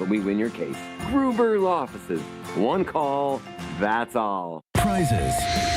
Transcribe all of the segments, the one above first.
but we win your case. Gruber Law Offices. One call, that's all. Prizes,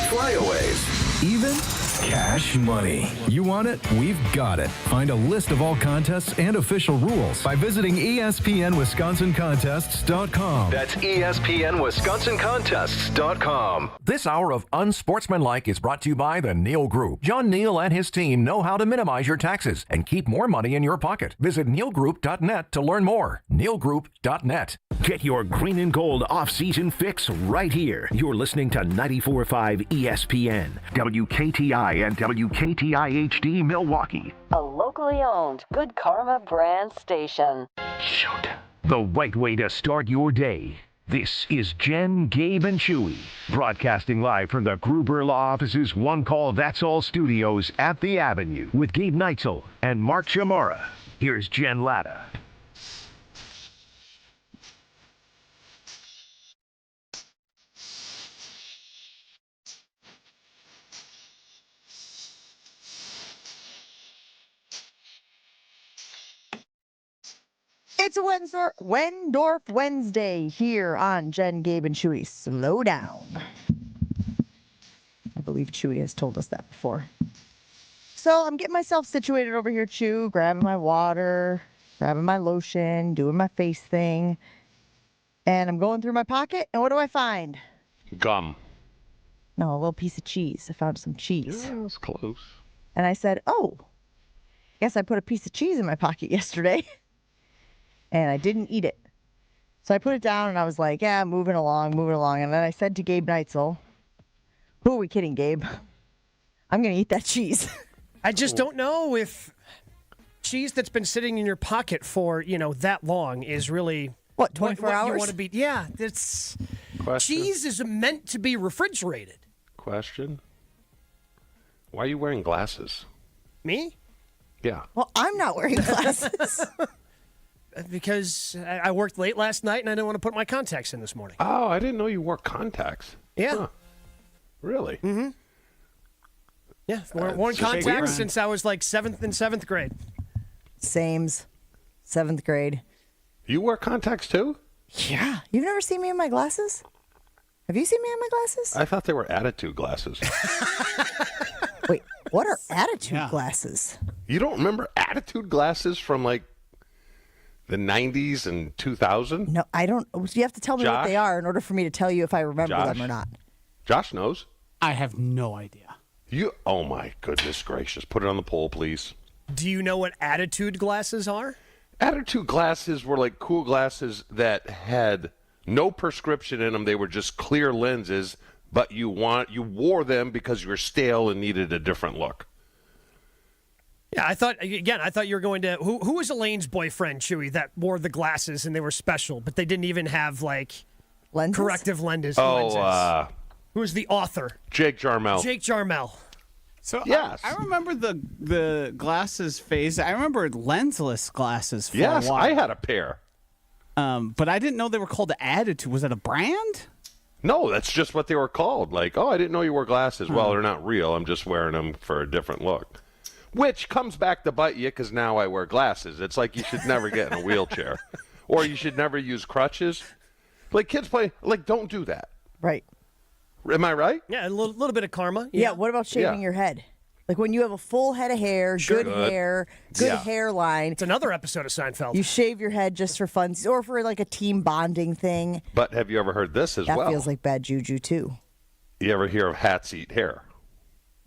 flyaways, even cash money. You want it? We've got it. Find a list of all contests and official rules by visiting ESPNWisconsinContests.com. That's ESPNWisconsinContests.com. This hour of Unsportsmanlike is brought to you by the Neal Group. John Neal and his team know how to minimize your taxes and keep more money in your pocket. Visit nealgroup.net to learn more. nealgroup.net. Get your green and gold off-season fix right here. You're listening to 94.5 ESPN, WKTI and WKTI-HD Milwaukee. A locally owned Good Karma brand station. Shoot. The right way to start your day. This is Jen, Gabe, and Chewy, broadcasting live from the Gruber Law Office's One Call That's All studios at the Avenue with Gabe Neitzel and Mark Chamara. Here's Jen Latta. It's a Wendorf Wednesday here on Jen, Gabe, and Chewy. Slow down. I believe Chewy has told us that before. So I'm getting myself situated over here, Chew, grabbing my water, grabbing my lotion, doing my face thing. And I'm going through my pocket, and what do I find? Gum. No, a little piece of cheese. I found some cheese. Yeah, that's close. And I said, oh, guess I put a piece of cheese in my pocket yesterday. And I didn't eat it. So I put it down and I was like, yeah, moving along. And then I said to Gabe Neitzel, who are we kidding, Gabe? I'm going to eat that cheese. I just don't know if cheese that's been sitting in your pocket for, that long is really... What, 24 hours? You want to be, yeah, it's... Question? Cheese is meant to be refrigerated. Question? Why are you wearing glasses? Me? Yeah. Well, I'm not wearing glasses. Because I worked late last night and I didn't want to put my contacts in this morning. Oh, I didn't know you wore contacts. Yeah. Huh. Really? Mm-hmm. Yeah, worn contacts since I was like in seventh grade. Sames. 7th grade. You wear contacts too? Yeah. You've never seen me in my glasses? Have you seen me in my glasses? I thought they were attitude glasses. Wait, what are attitude glasses? You don't remember attitude glasses from like the 90s and 2000? No, I don't. You have to tell me what they are in order for me to tell you if I remember them or not. Josh knows. I have no idea. Oh my goodness gracious. Put it on the poll, please. Do you know what attitude glasses are? Attitude glasses were like cool glasses that had no prescription in them. They were just clear lenses, but you wore them because you were stale and needed a different look. Yeah, I thought you were going to... Who was Elaine's boyfriend, Chewy, that wore the glasses and they were special, but they didn't even have, like, lenses? Corrective lenses? Oh, who was the author? Jake Jarmel. Jake Jarmel. So yes. I remember the glasses phase. I remember lensless glasses for a while. Yes, I had a pair. But I didn't know they were called Attitude. Was it a brand? No, that's just what they were called. Like, I didn't know you wore glasses. Well, they're not real. I'm just wearing them for a different look. Which comes back to bite you because now I wear glasses. It's like you should never get in a wheelchair. Or you should never use crutches. Like kids play, don't do that. Right. Am I right? Yeah, a little bit of karma. Yeah, what about shaving your head? Like when you have a full head of hair, good hair, good hairline. It's another episode of Seinfeld. You shave your head just for fun or for like a team bonding thing. But have you ever heard this as well? That feels like bad juju too. You ever hear of hats eat hair?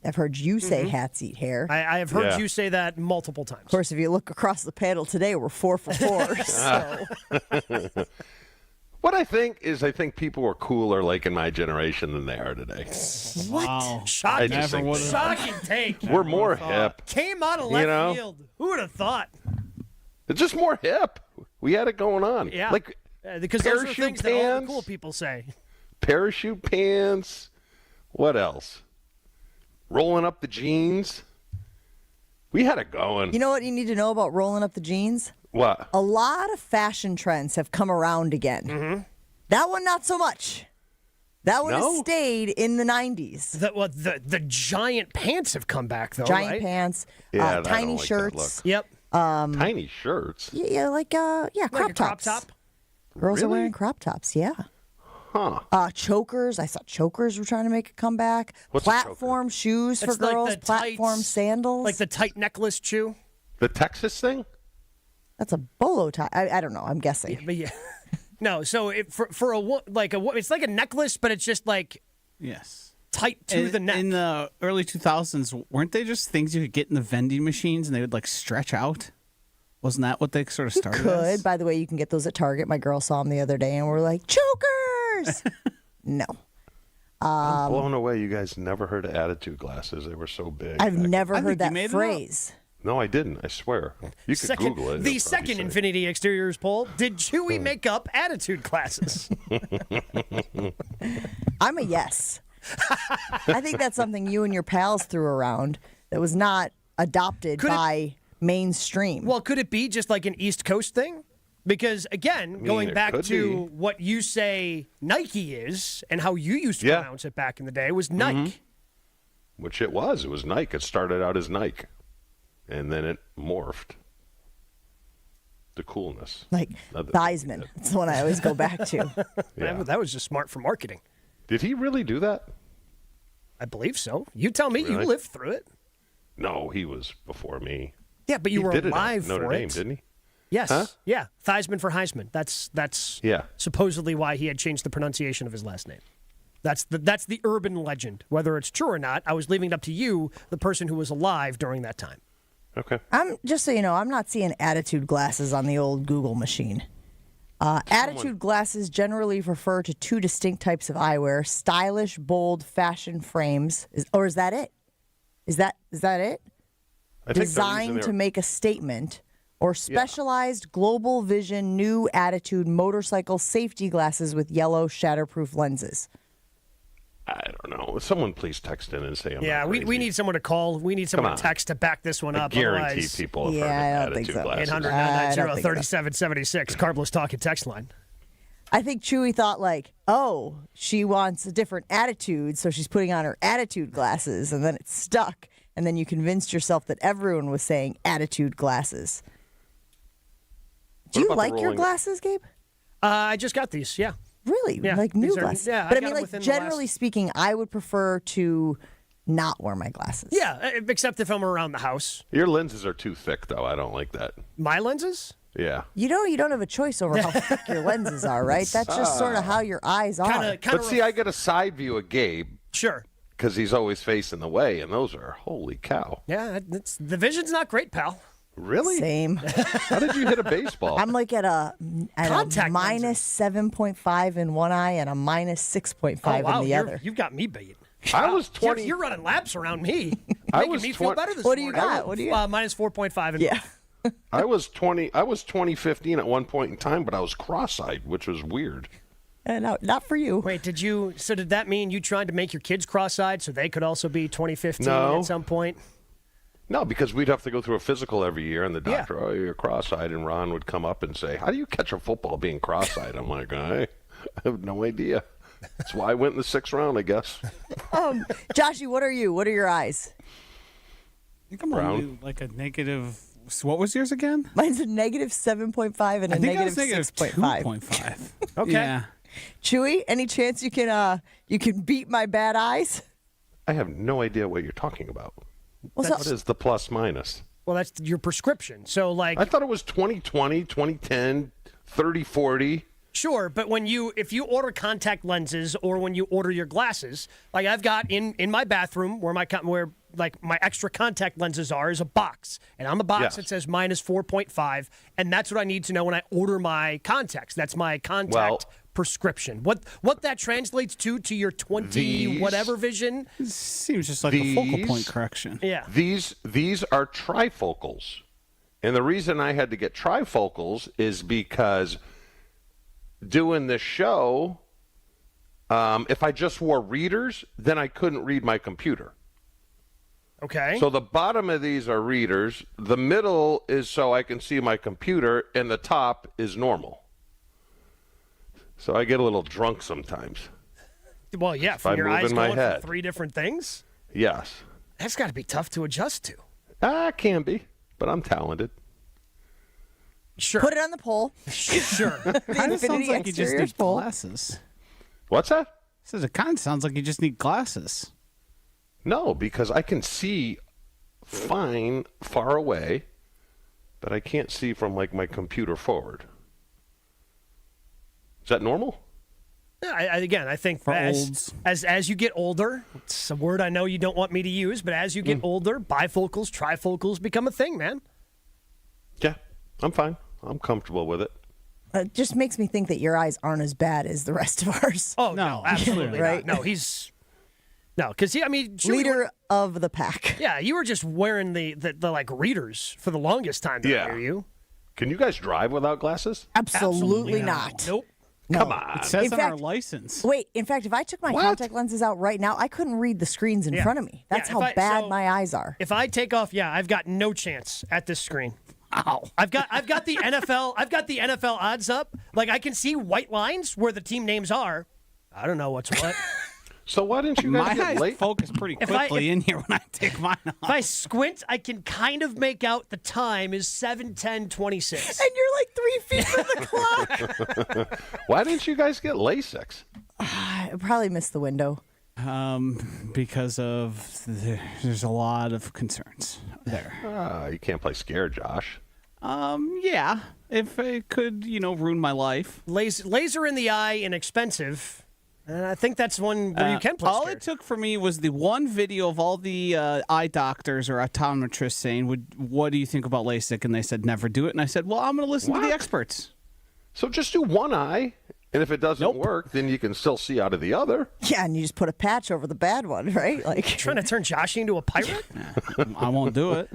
I've heard you say hats eat hair. I have heard you say that multiple times. Of course, if you look across the panel today, we're 4 for 4. So. What I think people were cooler in my generation than they are today. What? Wow. Shocking take. We're more hip. Came out of left field. Who would have thought? It's just more hip. We had it going on. Yeah. Because those are things that all the cool people say. Parachute pants. What else? Rolling up the jeans. We had it going. You know what you need to know about rolling up the jeans? What? A lot of fashion trends have come around again. Mm-hmm. That one, not so much. That one has stayed in the 90s. The giant pants have come back, though, Giant pants, tiny shirts. Yep. Tiny shirts? Yeah, crop tops. Crop top? Girls are Really? wearing crop tops, yeah. Huh. Chokers. I saw chokers were trying to make a comeback. What's a choker? Platform shoes for It's like girls. the Platform tights, sandals. Like the tight necklace chew. The Texas thing? That's a bolo tie. I don't know. I'm guessing. But yeah. No, so for it's like a necklace, but it's just like Yes. tight to the neck. In the early 2000s, weren't they just things you could get in the vending machines and they would like stretch out? Wasn't that what they sort of You started could. as? By the way, you can get those at Target. My girl saw them the other day, and we're like, chokers. No. I'm blown away. You guys never heard of attitude glasses. They were so big. I've never I heard think you that made it up. phrase. No, I didn't. I swear. You could Google it. The It'll second probably say. Infinity Exteriors poll: did Chewy make up attitude classes? I'm a yes. I think that's something you and your pals threw around that was not adopted by mainstream. Well, could it be just like an East Coast thing? Because again, going it back could to be. what you say Nike is and how you used to Yeah. pronounce it back in the day was Nike. Which it was. It was Nike. It started out as Nike. And then it morphed to coolness. Like Other- Theismann. That's the one I always go back to. Yeah. That was just smart for marketing. Did he really do that? I believe so. You tell me. You Really? lived through it. No, he was before me. Yeah, but you He were did it at alive Notre for Dame, it. didn't he? Yes. Huh? Yeah. Theismann for Heisman. That's Yeah. supposedly why he had changed the pronunciation of his last name. That's the urban legend. Whether it's true or not, I was leaving it up to you, the person who was alive during that time. Okay. I'm just so you know, I'm not seeing attitude glasses on the old Google machine. Attitude glasses generally refer to two distinct types of eyewear: stylish, bold, fashion frames. Is that it? Is that it? I think the reason Designed to they're- make a statement, or specialized global vision new attitude motorcycle safety glasses with yellow shatterproof lenses. I don't know. Someone please text in and say I'm Yeah, not we crazy. need someone to call. We need someone Come to on. text to back this one I up. guarantee Otherwise, people have Yeah, heard I of don't think attitude so. glasses. 800-990-3776, Carlos Talking text line. I think Chewy thought like, oh, she wants a different attitude, so she's putting on her attitude glasses, and then it stuck. And then you convinced yourself that everyone was saying attitude glasses. Do What you about the like your rolling- glasses, Gabe? I just got these. Yeah. Really? Yeah, Like new these are- glasses? yeah, I but I got mean, them like within the generally last- speaking, I would prefer to not wear my glasses. Yeah, except if I'm around the house. Your lenses are too thick, though. I don't like that. My lenses? Yeah. You know, you don't have a choice over how thick your lenses are, right? That's just sort of how your eyes are. Kind But of. see, I get a side view of Gabe Sure. because he's always facing the way, and those are holy cow. Yeah, the vision's not great, pal. Really? Same. How did you hit a baseball? I'm like at a Contact minus 7.5 in one eye and a minus 6.5 wow, in the other. You've got me beat. I was 20. You're running laps around me. I Making was me feel 20 better this What do you morning. got? What do you got? Minus 4.5. In Yeah. I was 2015 at one point in time, but I was cross-eyed, which was weird. No, not for you. Wait, did that mean you tried to make your kids cross-eyed so they could also be 2015 No. at some point? No, because we'd have to go through a physical every year, and the Yeah. doctor, oh, you're cross-eyed, and Ron would come up and say, how do you catch a football being cross-eyed? I'm like, I have no idea. That's why I went in the 6th round, I guess. Joshy, what are you? What are your eyes? I think I'm Brown. only like a negative. So what was yours again? Mine's a negative 7.5 and a I think I was negative negative 6.5. 2.5. Okay. Yeah. Chewy, any chance you can beat my bad eyes? I have no idea what you're talking about. Well, What is the plus minus? Well, that's your prescription. So, like, I thought it was 20/20, 20/10, 30/40. sure, but if you order contact lenses or when you order your glasses, like I've got in my bathroom where my extra contact lenses are is a box, and on the box Yes. it says minus 4.5, and that's what I need to know when I order my contacts. That's my contact prescription. What that translates to your 20 These- whatever vision? Seems just like a focal point These- correction. Yeah. These are trifocals. And the reason I had to get trifocals is because doing this show, if I just wore readers, then I couldn't read my computer. Okay. So the bottom of these are readers, the middle is so I can see my computer, and the top is normal. So I get a little drunk sometimes. Well, yeah, from I'm your eyes moving my going head. from 3 different things. Yes. That's got to be tough to adjust to. Can be, but I'm talented. Sure. Put it on the pole. Sure. Kind of sounds like you just Exteriors need pole. glasses. What's that? Says it kind of sounds like you just need glasses. No, because I can see fine far away, but I can't see from like my computer forward. Is that normal? Yeah, I think For as you get older, it's a word I know you don't want me to use, but as you get older, bifocals, trifocals become a thing, man. Yeah, I'm fine. I'm comfortable with it. It just makes me think that your eyes aren't as bad as the rest of ours. Oh, no, absolutely Right? not. No, because Leader of the pack. Yeah, you were just wearing the like readers for the longest time. Did I hear you? Can you guys drive without glasses? Absolutely not. Nope. No. Come on. It says In on our fact- license. Wait, in fact, if I took my contact lenses out right now, I couldn't read the screens in Yeah. front of me. That's Yeah, how if I- bad so- my eyes are. If I take off, I've got no chance at this screen. Ow. I've got the NFL odds up. Like I can see white lines where the team names are. I don't know what's what. So why didn't you guys My get eyes late? focus pretty If I- quickly in here when I take mine off. If I squint, I can kind of make out the time is 7:10:26. And you're like 3 feet from the clock. Why didn't you guys get LASIX? I probably missed the window. Because of there's a lot of concerns there. You can't play scared, Josh. Yeah, if it could, ruin my life. Laser in the eye, inexpensive. And I think that's one where you can play All scared. it took for me was the one video of all the eye doctors or optometrists saying, "What do you think about LASIK?" And they said, "Never do it." And I said, "Well, I'm going to listen to the What? experts." So just do one eye, and if it doesn't work, then you can still see out of the other. Yeah, and you just put a patch over the bad one, right? Like Trying to turn Josh into a pirate? I won't do it.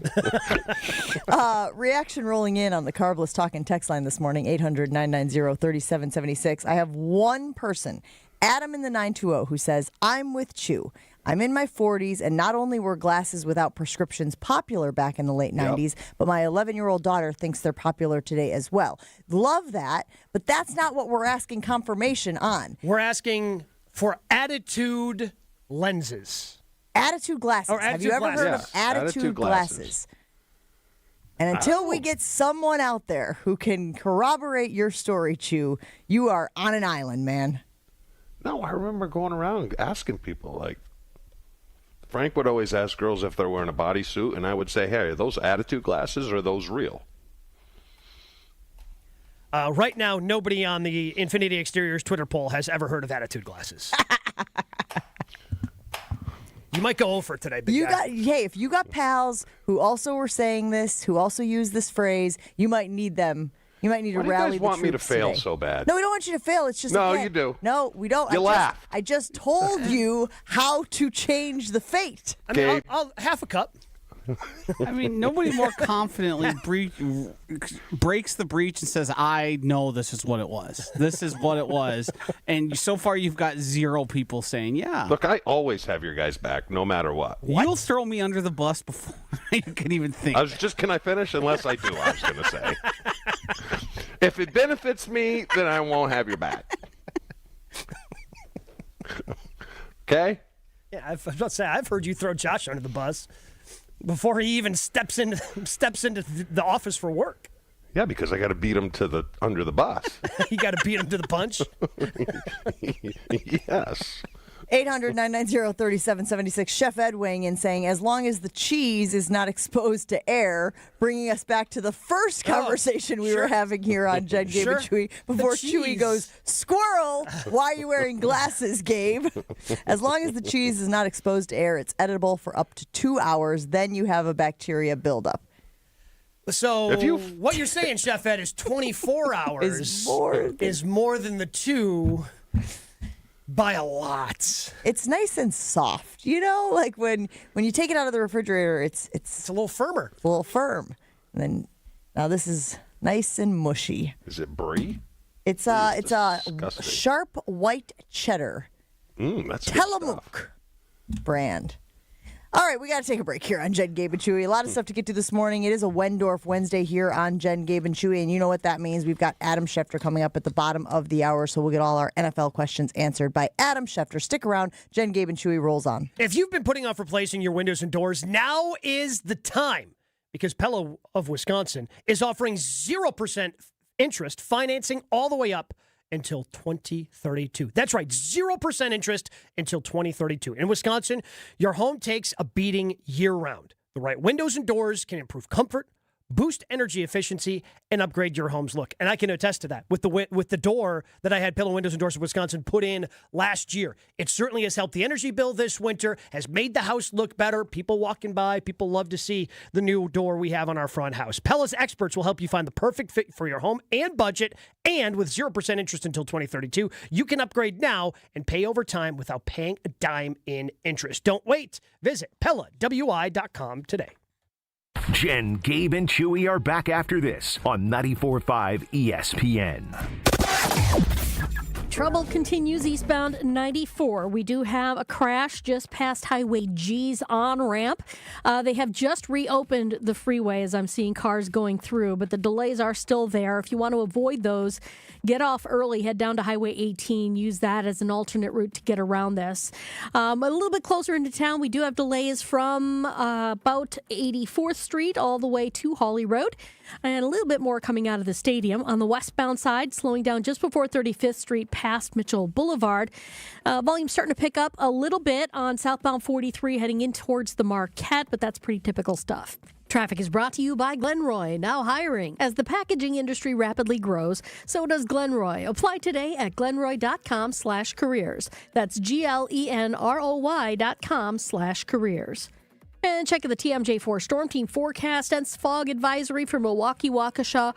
reaction rolling in on the Carbless Talking text line this morning, 800-990-3776. I have one person, Adam in the 920, who says, I'm with Chew. I'm in my 40s, and not only were glasses without prescriptions popular back in the late 90s, but my 11-year-old daughter thinks they're popular today as well. Love that, but that's not what we're asking confirmation on. We're asking for attitude lenses. Attitude glasses. Or Have you attitude ever heard glasses. of Yeah, attitude attitude glasses? glasses. And until we get someone out there who can corroborate your story, Chew, you are on an island, man. No, I remember going around asking people, like, Frank would always ask girls if they're wearing a bodysuit, and I would say, hey, are those attitude glasses or are those real? Right now, nobody on the Infinity Exteriors Twitter poll has ever heard of attitude glasses. You might go over today, big guy. If you got pals who also were saying this, who also use this phrase, you might need them. You might need Why to do you rally guys the want me to troops fail today. so bad? No, we don't want you to fail. It's just No, again, you do. No, we don't. You laugh. I just told you how to change the fate. I mean, Gabe. I'll half a cup. I mean, nobody more confidently breaks the breach and says, "I know this is what it was. This is what it was." And so far, you've got 0 people saying, "Yeah." Look, I always have your guys back, no matter what. You'll throw me under the bus before you can even think. Can I finish? Unless I do, I was going to say. If it benefits me, then I won't have your back. Okay? Yeah, I was about to say, I've heard you throw Josh under the bus before he even steps into the office for work. Yeah, because I got to beat him under the bus. You got to beat him to the punch. Yes. 800-990-3776. Chef Ed weighing in saying, as long as the cheese is not exposed to air, bringing us back to the first conversation we were having here on Jen, Gabe, and Chewy before Chewy goes, squirrel, why are you wearing glasses, Gabe? As long as the cheese is not exposed to air, it's edible for up to 2 hours. Then you have a bacteria buildup. So what you're saying, Chef Ed, is 24 hours is more than the 2 by a lot. It's nice and soft. Like when you take it out of the refrigerator, it's a little firmer. A little firm. And then now this is nice and mushy. Is it brie? It's a disgusting. sharp white cheddar. That's good Tillamook stuff. brand. All right, we got to take a break here on Jen, Gabe, and Chewy. A lot of stuff to get to this morning. It is a Wendorf Wednesday here on Jen, Gabe, and Chewy, and you know what that means. We've got Adam Schefter coming up at the bottom of the hour, so we'll get all our NFL questions answered by Adam Schefter. Stick around. Jen, Gabe, and Chewy rolls on. If you've been putting off replacing your windows and doors, now is the time. because Pella of Wisconsin is offering 0% interest financing all the way up until 2032. That's right, 0% interest until 2032. In Wisconsin, your home takes a beating year-round. The right windows and doors can improve comfort, boost energy efficiency, and upgrade your home's look. And I can attest to that with the door that I had Pillow Windows and Doors of Wisconsin put in last year. It certainly has helped the energy bill this winter, has made the house look better. People walking by, people love to see the new door we have on our front house. Pella's experts will help you find the perfect fit for your home and budget. And with 0% interest until 2032, you can upgrade now and pay over time without paying a dime in interest. Don't wait. Visit PellaWI.com today. Jen, Gabe, and Chewy are back after this on 94.5 ESPN. Trouble continues eastbound 94. We do have a crash just past Highway G's on-ramp. They have just reopened the freeway as I'm seeing cars going through, but the delays are still there. If you want to avoid those, get off early, head down to Highway 18, use that as an alternate route to get around this. A little bit closer into town, we do have delays from about 84th Street all the way to Hawley Road, and a little bit more coming out of the stadium. On the westbound side, slowing down just before 35th Street past Mitchell Boulevard. Volume starting to pick up a little bit on southbound 43 heading in towards the Marquette, but that's pretty typical stuff. Traffic is brought to you by Glenroy, now hiring. As the packaging industry rapidly grows, so does Glenroy. Apply today at glenroy.com/careers. That's GLENROY.com/careers. And check the TMJ4 Storm Team forecast and fog advisory for Milwaukee, Waukesha,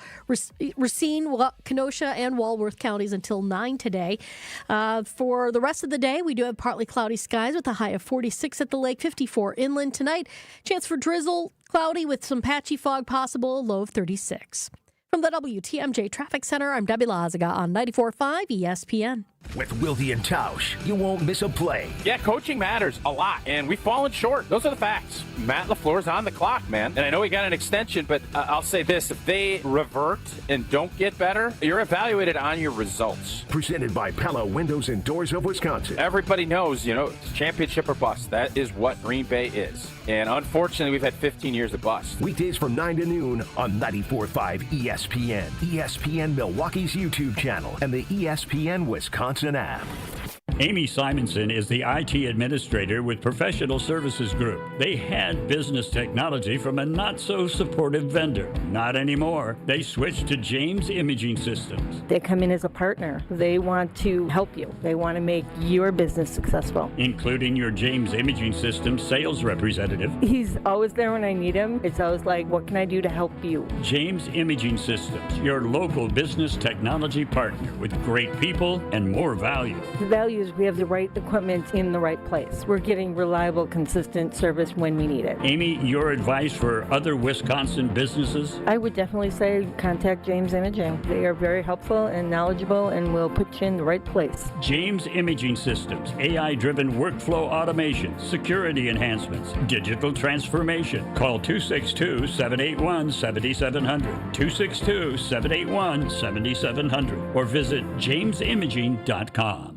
Racine, Kenosha, and Walworth counties until 9 today. For the rest of the day, we do have partly cloudy skies with a high of 46 at the lake, 54 inland tonight. Chance for drizzle, cloudy with some patchy fog possible, low of 36. From the WTMJ Traffic Center, I'm Debbie Lazaga on 94.5 ESPN. With Wilde and Tausch, you won't miss a play. Yeah, coaching matters a lot, and we've fallen short. Those are the facts. Matt LaFleur's on the clock, man. And I know he got an extension, but I'll say this. If they revert and don't get better, you're evaluated on your results. Presented by Pella Windows and Doors of Wisconsin. Everybody knows, it's championship or bust. That is what Green Bay is. And unfortunately, we've had 15 years of bust. Weekdays from 9 to noon on 94.5 ESPN. ESPN Milwaukee's YouTube channel and the ESPN Wisconsin app. Amy Simonson is the IT administrator with Professional Services Group. They had business technology from a not-so-supportive vendor. Not anymore. They switched to James Imaging Systems. They come in as a partner. They want to help you. They want to make your business successful. Including your James Imaging Systems sales representative. He's always there when I need him. It's always like, what can I do to help you? James Imaging Systems, your local business technology partner with great people and more value. The value is we have the right equipment in the right place. We're getting reliable, consistent service when we need it. Amy, your advice for other Wisconsin businesses? I would definitely say contact James Imaging. They are very helpful and knowledgeable and will put you in the right place. James Imaging Systems, AI-driven workflow automation, security enhancements, digital transformation. Call 262-781-7700, 262-781-7700, or visit jamesimaging.com.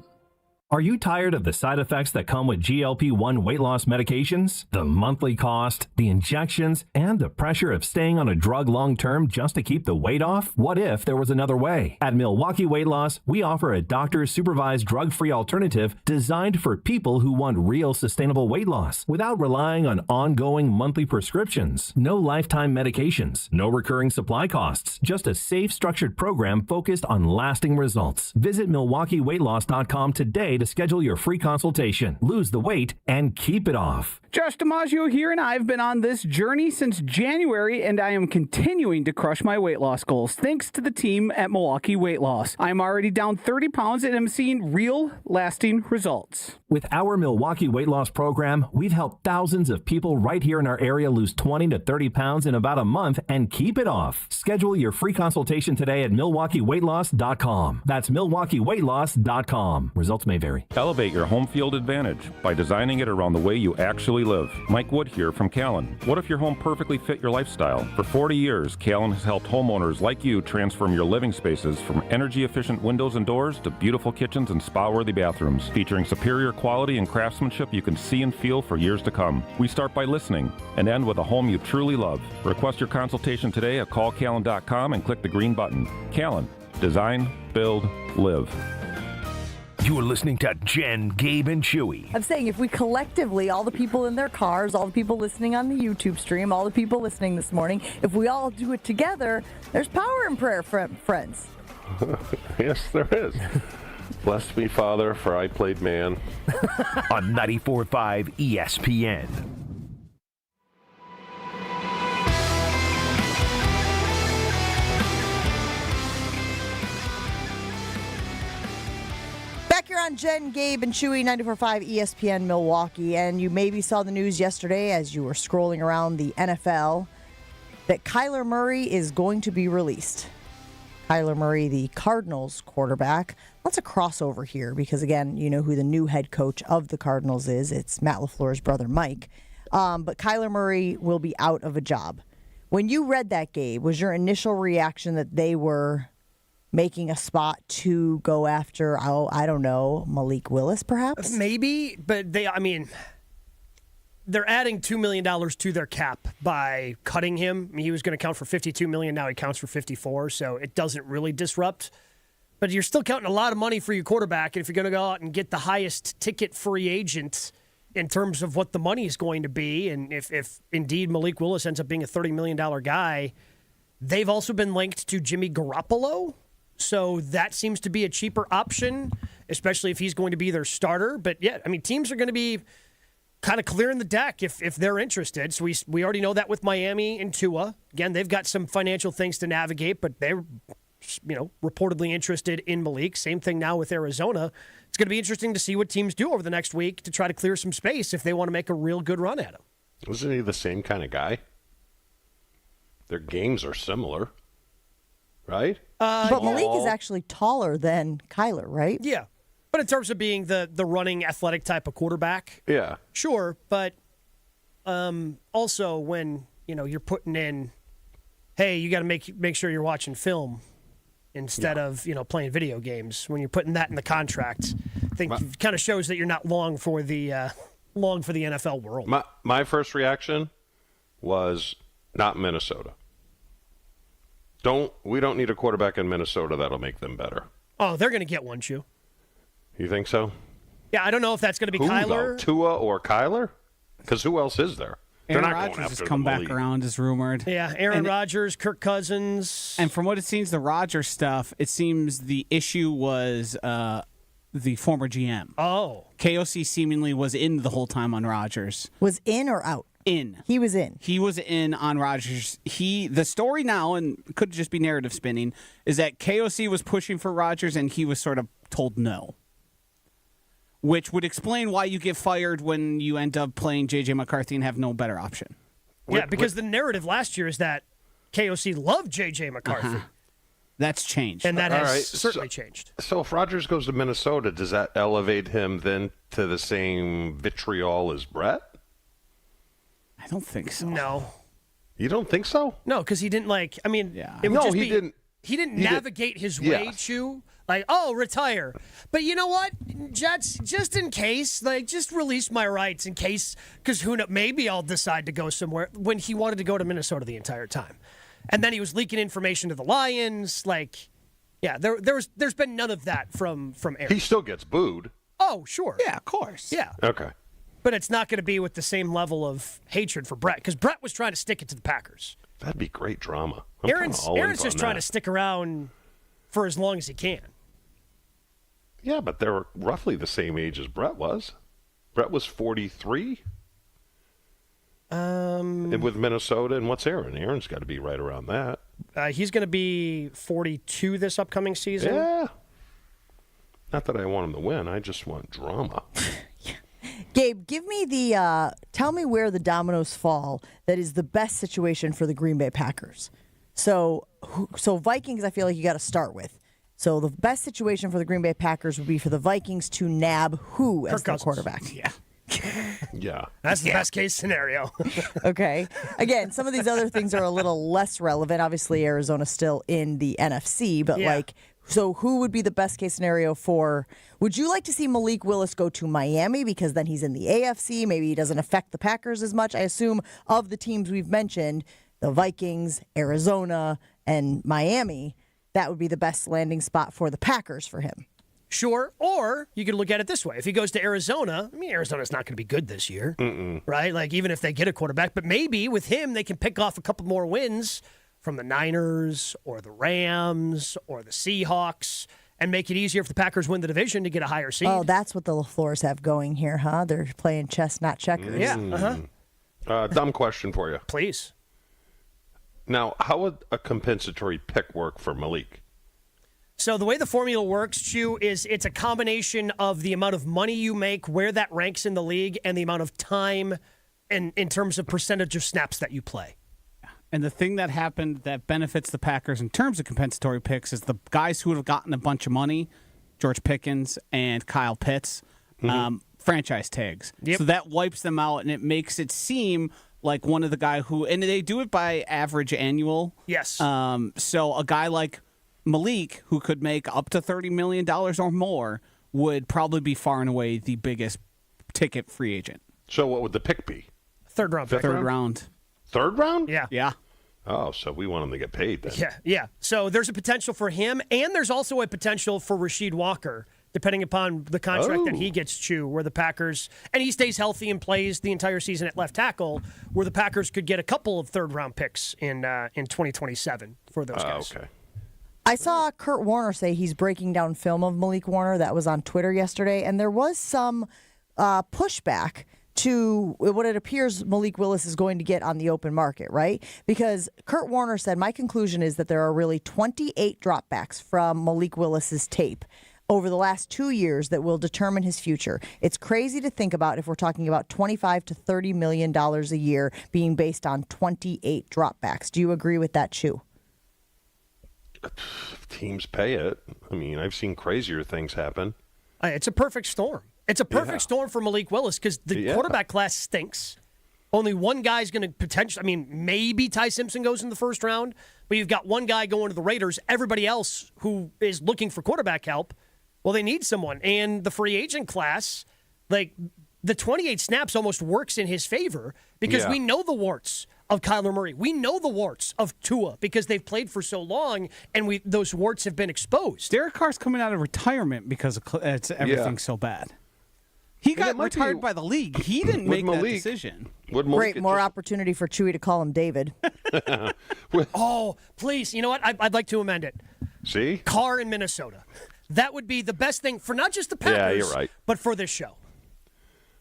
Are you tired of the side effects that come with GLP-1 weight loss medications? The monthly cost, the injections, and the pressure of staying on a drug long-term just to keep the weight off? What if there was another way? At Milwaukee Weight Loss, we offer a doctor-supervised drug-free alternative designed for people who want real sustainable weight loss without relying on ongoing monthly prescriptions. No lifetime medications, no recurring supply costs, just a safe, structured program focused on lasting results. Visit MilwaukeeWeightLoss.com today to schedule your free consultation. Lose the weight and keep it off. Josh DiMaggio here, and I've been on this journey since January, and I am continuing to crush my weight loss goals thanks to the team at Milwaukee Weight Loss. I'm already down 30 pounds and am seeing real, lasting results. With our Milwaukee Weight Loss program, we've helped thousands of people right here in our area lose 20 to 30 pounds in about a month and keep it off. Schedule your free consultation today at MilwaukeeWeightLoss.com. That's MilwaukeeWeightLoss.com. Results may vary. necessary. Elevate your home field advantage by designing it around the way you actually live. Mike Wood here from Callan. What if your home perfectly fit your lifestyle? For 40 years, Callan has helped homeowners like you transform your living spaces from energy-efficient windows and doors to beautiful kitchens and spa-worthy bathrooms, featuring superior quality and craftsmanship you can see and feel for years to come. We start by listening and end with a home you truly love. Request your consultation today at callcallan.com and click the green button. Callan. Design, build, live. You're listening to Jen, Gabe, and Chewy. I'm saying if we collectively, all the people in their cars, all the people listening on the YouTube stream, all the people listening this morning, if we all do it together, there's power in prayer, friends. Yes, there is. Blessed be Father, for I played man. On 94.5 ESPN. Back here on Jen, Gabe, and Chewy, 94.5 ESPN Milwaukee. And you maybe saw the news yesterday as you were scrolling around the NFL that Kyler Murray is going to be released. Kyler Murray, the Cardinals quarterback. Lots of crossover here because, again, you know who the new head coach of the Cardinals is. It's Matt LaFleur's brother, Mike. But Kyler Murray will be out of a job. When you read that, Gabe, was your initial reaction that they were making a spot to go after, I don't know, Malik Willis, perhaps? Maybe, but they're adding $2 million to their cap by cutting him. I mean, he was going to count for $52 million. Now he counts for $54, so it doesn't really disrupt. But you're still counting a lot of money for your quarterback, and if you're going to go out and get the highest ticket free agent in terms of what the money is going to be, and if indeed Malik Willis ends up being a $30 million guy, they've also been linked to Jimmy Garoppolo. So that seems to be a cheaper option, especially if he's going to be their starter. But yeah, I mean, teams are going to be kind of clearing the deck if they're interested. So we already know that with Miami and Tua. Again, they've got some financial things to navigate, but they're reportedly interested in Malik. Same thing now with Arizona. It's going to be interesting to see what teams do over the next week to try to clear some space if they want to make a real good run at him. Isn't he the same kind of guy? Their games are similar, right? But Malik is actually taller than Kyler, right? Yeah. But in terms of being the running athletic type of quarterback, yeah, sure. But also when you're putting in, hey, you got to make sure you're watching film instead of playing video games. When you're putting that in the contract, I think it kind of shows that you're not long for the NFL world. My first reaction was not Minnesota. We don't need a quarterback in Minnesota that'll make them better. Oh, they're going to get one, Chew. You think so? Yeah, I don't know if that's going to be Who, Kyler. Though? Tua or Kyler? Because who else is there? Aaron They're not Rodgers going has after come the back league. around, is rumored. Yeah, Aaron Rodgers, Kirk Cousins. And from what it seems, the Rodgers stuff, it seems the issue was the former GM. Oh. KOC seemingly was in the whole time on Rodgers. Was in or out? In. He was in. He was in on Rodgers. The story now, and could just be narrative spinning, is that KOC was pushing for Rodgers and he was sort of told no. Which would explain why you get fired when you end up playing J.J. McCarthy and have no better option. Yeah, because the narrative last year is that KOC loved J.J. McCarthy. Uh-huh. That's changed. And that has certainly changed. So if Rodgers goes to Minnesota, does that elevate him then to the same vitriol as Brett? I don't think so. No. You don't think so? No, because he didn't didn't. He didn't navigate his way to retire. But you know what, Jets, just in case, just release my rights in case, because maybe I'll decide to go somewhere. When he wanted to go to Minnesota the entire time, and then he was leaking information to the Lions. There's been none of that from Aaron. He still gets booed. Oh, sure. Yeah, of course. Yeah. Okay. But it's not going to be with the same level of hatred for Brett, because Brett was trying to stick it to the Packers. That'd be great drama. Aaron's just trying to stick around for as long as he can. Yeah, but they're roughly the same age as Brett was. Brett was 43. And with Minnesota, and what's Aaron? Aaron's got to be right around that. He's going to be 42 this upcoming season. Yeah. Not that I want him to win. I just want drama. Gabe, give me tell me where the dominoes fall that is the best situation for the Green Bay Packers. So Vikings, I feel like you got to start with. So the best situation for the Green Bay Packers would be for the Vikings to nab who as their quarterback? Yeah. Yeah. That's the best case scenario. Okay. Again, some of these other things are a little less relevant. Obviously, Arizona's still in the NFC, but so who would be the best case scenario for? Would you like to see Malik Willis go to Miami because then he's in the AFC? Maybe he doesn't affect the Packers as much. I assume of the teams we've mentioned, the Vikings, Arizona, and Miami, that would be the best landing spot for the Packers for him. Sure. Or you could look at it this way. If he goes to Arizona, Arizona's not going to be good this year, right? Like, even if they get a quarterback. But maybe with him, they can pick off a couple more wins from the Niners or the Rams or the Seahawks and make it easier if the Packers win the division to get a higher seed. Oh, that's what the LaFleurs have going here, huh? They're playing chess, not checkers. Yeah. Dumb question for you. Please. Now, how would a compensatory pick work for Malik? So the way the formula works, Chew, is it's a combination of the amount of money you make, where that ranks in the league, and the amount of time in terms of percentage of snaps that you play. And the thing that happened that benefits the Packers in terms of compensatory picks is the guys who would have gotten a bunch of money, George Pickens and Kyle Pitts, franchise tags. Yep. So that wipes them out, and it makes it seem like one of the guy who, and they do it by average annual. Yes. So a guy like Malik, who could make up to $30 million or more, would probably be far and away the biggest ticket free agent. So what would the pick be? Third round pick. Third round. Third round? Yeah. Yeah. Oh, so we want him to get paid then. Yeah. So there's a potential for him, and there's also a potential for Rasheed Walker, depending upon the contract that he gets, Chew, where the Packers, and he stays healthy and plays the entire season at left tackle, where the Packers could get a couple of third-round picks in 2027 for those guys. Okay. I saw Kurt Warner say he's breaking down film of Malik Warner. That was on Twitter yesterday, and there was some pushback to what it appears Malik Willis is going to get on the open market, right? Because Kurt Warner said, my conclusion is that there are really 28 dropbacks from Malik Willis's tape over the last 2 years that will determine his future. It's crazy to think about if we're talking about $25 to $30 million a year being based on 28 dropbacks. Do you agree with that, Chew? Teams pay it. I mean, I've seen crazier things happen. It's a perfect storm. It's a perfect storm for Malik Willis because the quarterback class stinks. Only one guy's going to potentially, maybe Ty Simpson goes in the first round, but you've got one guy going to the Raiders. Everybody else who is looking for quarterback help, well, they need someone. And the free agent class, like the 28 snaps almost works in his favor because we know the warts of Kyler Murray. We know the warts of Tua because they've played for so long, and those warts have been exposed. Derek Carr's coming out of retirement because everything's so bad. He got retired by the league. He didn't make that decision. Great, more opportunity for Chewy to call him David. Oh, please. You know what? I'd like to amend it. See? Carr in Minnesota. That would be the best thing for not just the Packers, you're right, but for this show.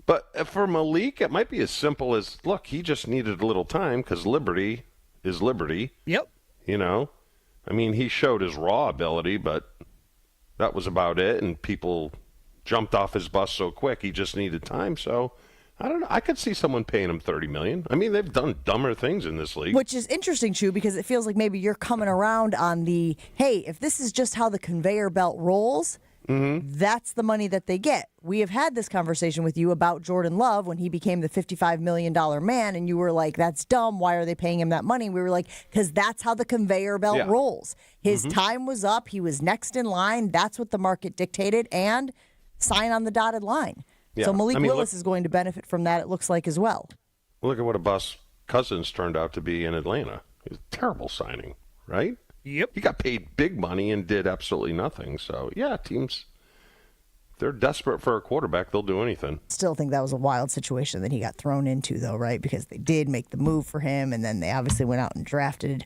But for Malik, it might be as simple as, look, he just needed a little time because liberty is liberty. Yep. You know? I mean, he showed his raw ability, but that was about it, and people jumped off his bus so quick, he just needed time. So, I don't know. I could see someone paying him $30 million. I mean, they've done dumber things in this league. Which is interesting, Chew, because it feels like maybe you're coming around on the, hey, if this is just how the conveyor belt rolls, that's the money that they get. We have had this conversation with you about Jordan Love when he became the $55 million man, and you were like, that's dumb. Why are they paying him that money? We were like, because that's how the conveyor belt rolls. His time was up. He was next in line. That's what the market dictated, and sign on the dotted line. Yeah. So Malik Willis is going to benefit from that, it looks like, as well. Look at what a bust Cousins turned out to be in Atlanta. It was a terrible signing, right? Yep. He got paid big money and did absolutely nothing. So, teams, if they're desperate for a quarterback, they'll do anything. Still think that was a wild situation that he got thrown into, though, right? Because they did make the move for him, and then they obviously went out and drafted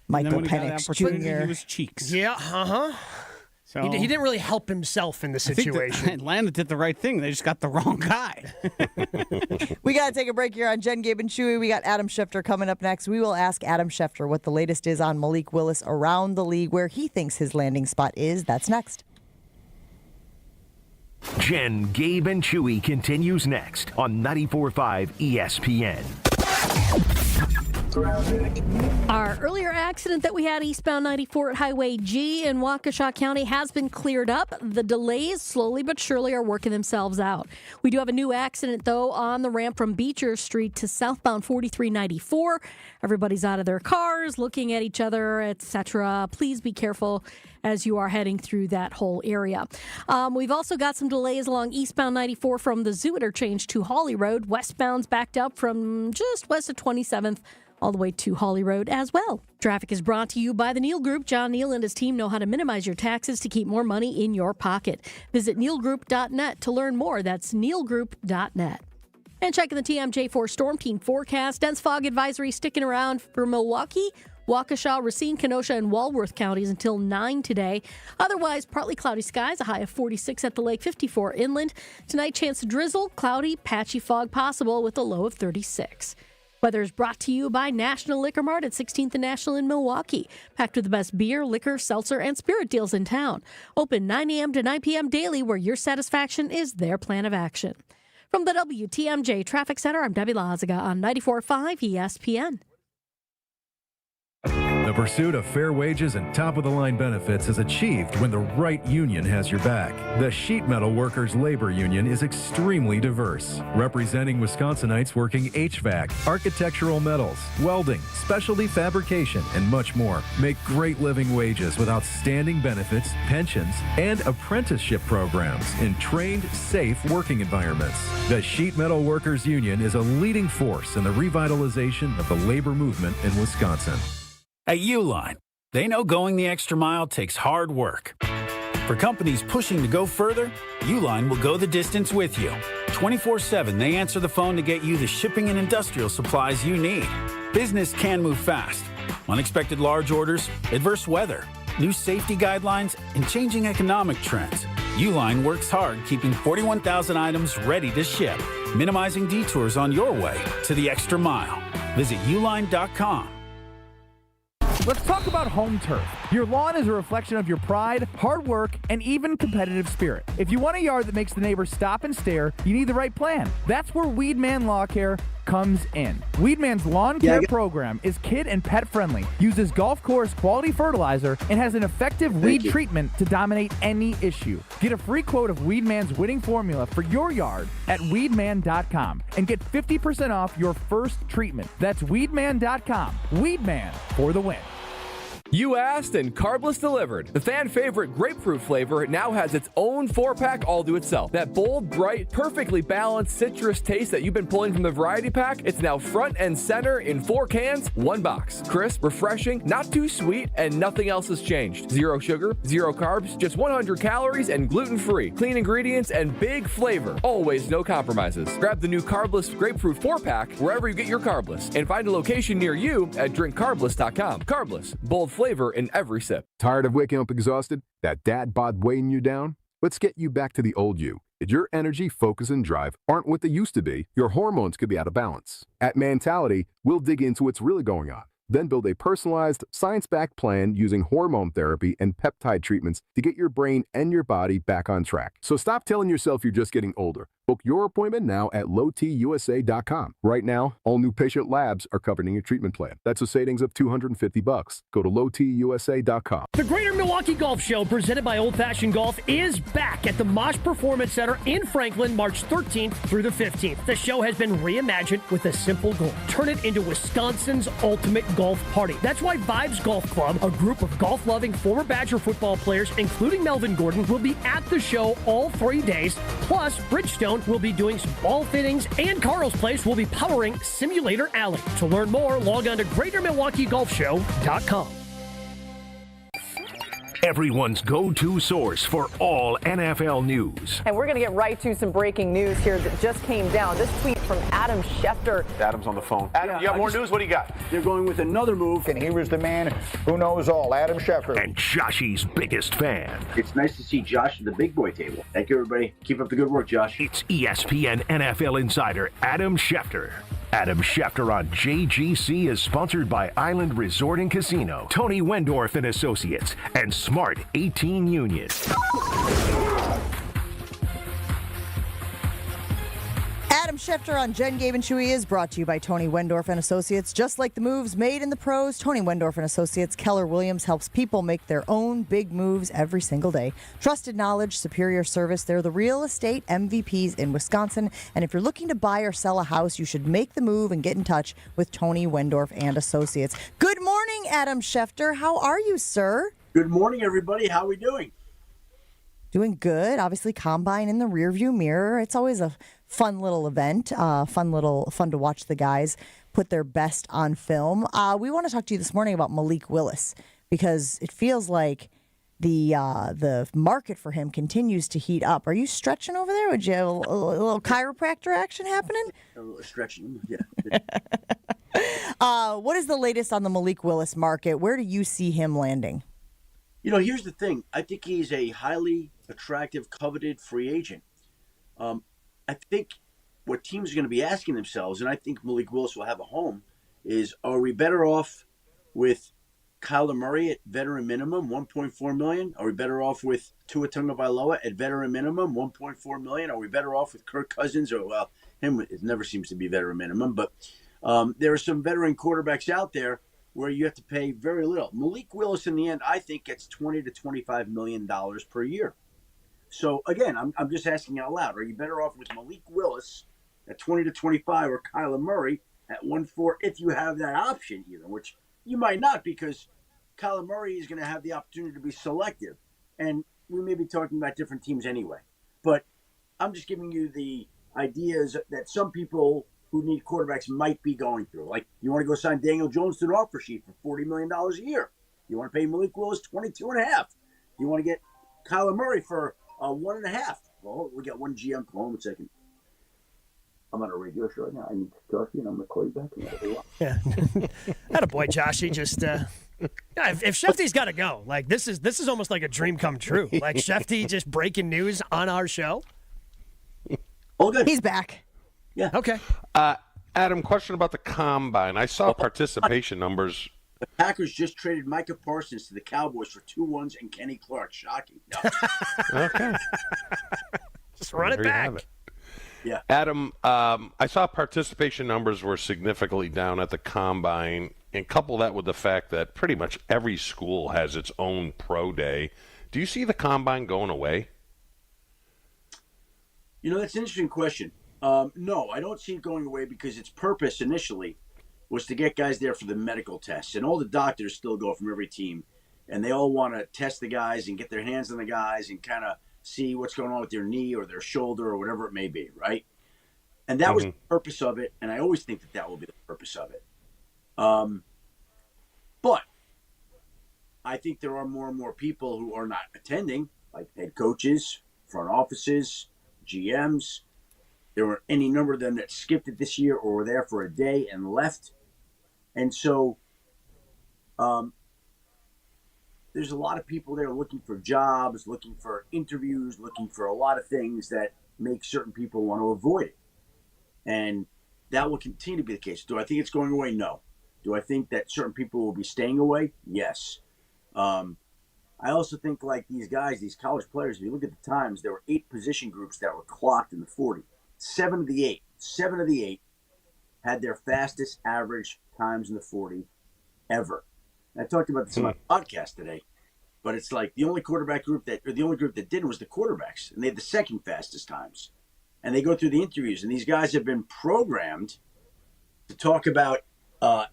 Michael Penix Jr. He was cheeks. Yeah, So he didn't really help himself in the situation. Atlanta did the right thing. They just got the wrong guy. We got to take a break here on Jen, Gabe, and Chewy. We got Adam Schefter coming up next. We will ask Adam Schefter what the latest is on Malik Willis around the league, where he thinks his landing spot is. That's next. Jen, Gabe, and Chewy continues next on 94.5 ESPN. Our earlier accident that we had eastbound 94 at Highway G in Waukesha County has been cleared up. The delays slowly but surely are working themselves out. We do have a new accident, though, on the ramp from Beecher Street to southbound 4394. Everybody's out of their cars, looking at each other, etc. Please be careful as you are heading through that whole area. We've also got some delays along eastbound 94 from the Zoo interchange to Hawley Road. Westbound's backed up from just west of 27th all the way to Hawley Road as well. Traffic is brought to you by the Neal Group. John Neal and his team know how to minimize your taxes to keep more money in your pocket. Visit nealgroup.net to learn more. That's nealgroup.net. And checking the TMJ4 Storm Team forecast. Dense fog advisory sticking around for Milwaukee, Waukesha, Racine, Kenosha, and Walworth counties until 9 today. Otherwise, partly cloudy skies, a high of 46 at the lake, 54 inland. Tonight, chance of drizzle, cloudy, patchy fog possible with a low of 36. Weather is brought to you by National Liquor Mart at 16th and National in Milwaukee. Packed with the best beer, liquor, seltzer, and spirit deals in town. Open 9 a.m. to 9 p.m. daily, where your satisfaction is their plan of action. From the WTMJ Traffic Center, I'm Debbie Lazaga on 94.5 ESPN. The pursuit of fair wages and top-of-the-line benefits is achieved when the right union has your back. The Sheet Metal Workers Labor Union is extremely diverse, representing Wisconsinites working HVAC, architectural metals, welding, specialty fabrication, and much more. Make great living wages with outstanding benefits, pensions, and apprenticeship programs in trained, safe working environments. The Sheet Metal Workers Union is a leading force in the revitalization of the labor movement in Wisconsin. At Uline, they know going the extra mile takes hard work. For companies pushing to go further, Uline will go the distance with you. 24/7, they answer the phone to get you the shipping and industrial supplies you need. Business can move fast. Unexpected large orders, adverse weather, new safety guidelines, and changing economic trends. Uline works hard keeping 41,000 items ready to ship, minimizing detours on your way to the extra mile. Visit uline.com. Let's talk about home turf. Your lawn is a reflection of your pride, hard work, and even competitive spirit. If you want a yard that makes the neighbors stop and stare, you need the right plan. That's where Weedman Lawn Care comes in. Weedman's lawn care program is kid and pet friendly, uses golf course quality fertilizer, and has an effective weed treatment to dominate any issue. Get a free quote of Weedman's winning formula for your yard at weedman.com and get 50% off your first treatment. That's weedman.com. Weedman for the win. You asked and Carbless delivered. The fan favorite grapefruit flavor now has its own 4-pack all to itself. That bold, bright, perfectly balanced citrus taste that you've been pulling from the variety pack, it's now front and center in 4 cans, 1 box. Crisp, refreshing, not too sweet, and nothing else has changed. 0 sugar, 0 carbs, just 100 calories and gluten-free. Clean ingredients and big flavor. Always no compromises. Grab the new Carbless grapefruit 4-pack wherever you get your Carbless and find a location near you at drinkcarbless.com. Carbless, bold flavor in every sip. Tired of waking up exhausted? That dad bod weighing you down? Let's get you back to the old you. If your energy, focus, and drive aren't what they used to be, your hormones could be out of balance. At Mentality, we'll dig into what's really going on, then build a personalized, science-backed plan using hormone therapy and peptide treatments to get your brain and your body back on track. So stop telling yourself you're just getting older. Book your appointment now at lowtusa.com. Right now, all new patient labs are covered in your treatment plan. That's a savings of $250. Go to lowtusa.com. The Greater Milwaukee Golf Show, presented by Old Fashioned Golf, is back at the Mosh Performance Center in Franklin, March 13th through the 15th. The show has been reimagined with a simple goal: turn it into Wisconsin's ultimate golf party. That's why Vibes Golf Club, a group of golf-loving former Badger football players, including Melvin Gordon, will be at the show all 3 days. Plus, Bridgestone will be doing some ball fittings, and Carl's Place will be powering Simulator Alley. To learn more, log on to GreaterMilwaukeeGolfShow.com. Everyone's go-to source for all NFL news. And we're going to get right to some breaking news here that just came down. This tweet from Adam Schefter. Adam's on the phone. Adam, you got more news? What do you got? They're going with another move, and here is the man who knows all, Adam Schefter. And Joshy's biggest fan. It's nice to see Josh at the big boy table. Thank you, everybody. Keep up the good work, Josh. It's ESPN NFL insider Adam Schefter. Adam Schefter on JGC is sponsored by Island Resort and Casino, Tony Wendorf and Associates, and Smart 18 Union. Adam Schefter on Jen, Gabe, and Chewy is brought to you by Tony Wendorf and Associates. Just like the moves made in the pros, Tony Wendorf and Associates, Keller Williams helps people make their own big moves every single day. Trusted knowledge, superior service. They're the real estate MVPs in Wisconsin. And if you're looking to buy or sell a house, you should make the move and get in touch with Tony Wendorf and Associates. Good morning, Adam Schefter. How are you, sir? Good morning, everybody. How are we doing? Doing good. Obviously, Combine in the rearview mirror. It's always a fun little event. Fun to watch the guys put their best on film. We want to talk to you this morning about Malik Willis because it feels like the market for him continues to heat up. Are you stretching over there? Would you have a little chiropractor action happening? A little stretching, yeah. What is the latest on the Malik Willis market? Where do you see him landing? You know, here's the thing. I think he's a highly attractive, coveted free agent. I think what teams are going to be asking themselves, and I think Malik Willis will have a home, is are we better off with Kyler Murray at veteran minimum, $1.4 million? Are we better off with Tua Tagovailoa at veteran minimum, $1.4 million? Are we better off with Kirk Cousins? Or, well, him, it never seems to be veteran minimum. But there are some veteran quarterbacks out there where you have to pay very little. Malik Willis, in the end, I think gets $20 to $25 million per year. So, again, I'm just asking out loud. Are you better off with Malik Willis at 20 to 25 or Kyler Murray at 1.4 if you have that option even, which you might not because Kyler Murray is going to have the opportunity to be selective. And we may be talking about different teams anyway. But I'm just giving you the ideas that some people who need quarterbacks might be going through. Like, you want to go sign Daniel Jones to an offer sheet for $40 million a year. You want to pay Malik Willis $22.5. You want to get Kyler Murray for 1.5. Well, we got one GM. Hold on a second. I'm on a radio show right now. I need to talk to you, and I'm going to call you back. Yeah. Attaboy, Josh. He just if Shefty's got to go, like this is almost like a dream come true. Like Shefty just breaking news on our show. Oh, good. He's back. Yeah. Okay. Adam, question about the Combine. I saw participation numbers. The Packers just traded Micah Parsons to the Cowboys for 2 1s and Kenny Clark. Shocking. No. Okay. Just run it back. Yeah. Adam, I saw participation numbers were significantly down at the Combine, and couple that with the fact that pretty much every school has its own pro day. Do you see the Combine going away? You know, that's an interesting question. No, I don't see it going away because its purpose initially was to get guys there for the medical tests. And all the doctors still go from every team, and they all want to test the guys and get their hands on the guys and kind of see what's going on with their knee or their shoulder or whatever it may be, right? And that was the purpose of it, and I always think that will be the purpose of it. But I think there are more and more people who are not attending, like head coaches, front offices, GMs. There were any number of them that skipped it this year or were there for a day and left. And so there's a lot of people there looking for jobs, looking for interviews, looking for a lot of things that make certain people want to avoid it. And that will continue to be the case. Do I think it's going away? No. Do I think that certain people will be staying away? Yes. I also think like these guys, these college players, if you look at the times, there were 8 position groups that were clocked in the 40. 7 of the 8 had their fastest average times in the 40 ever. And I talked about this in my podcast today, but it's like the only group that didn't was the quarterbacks, and they had the second fastest times. And they go through the interviews, and these guys have been programmed to talk about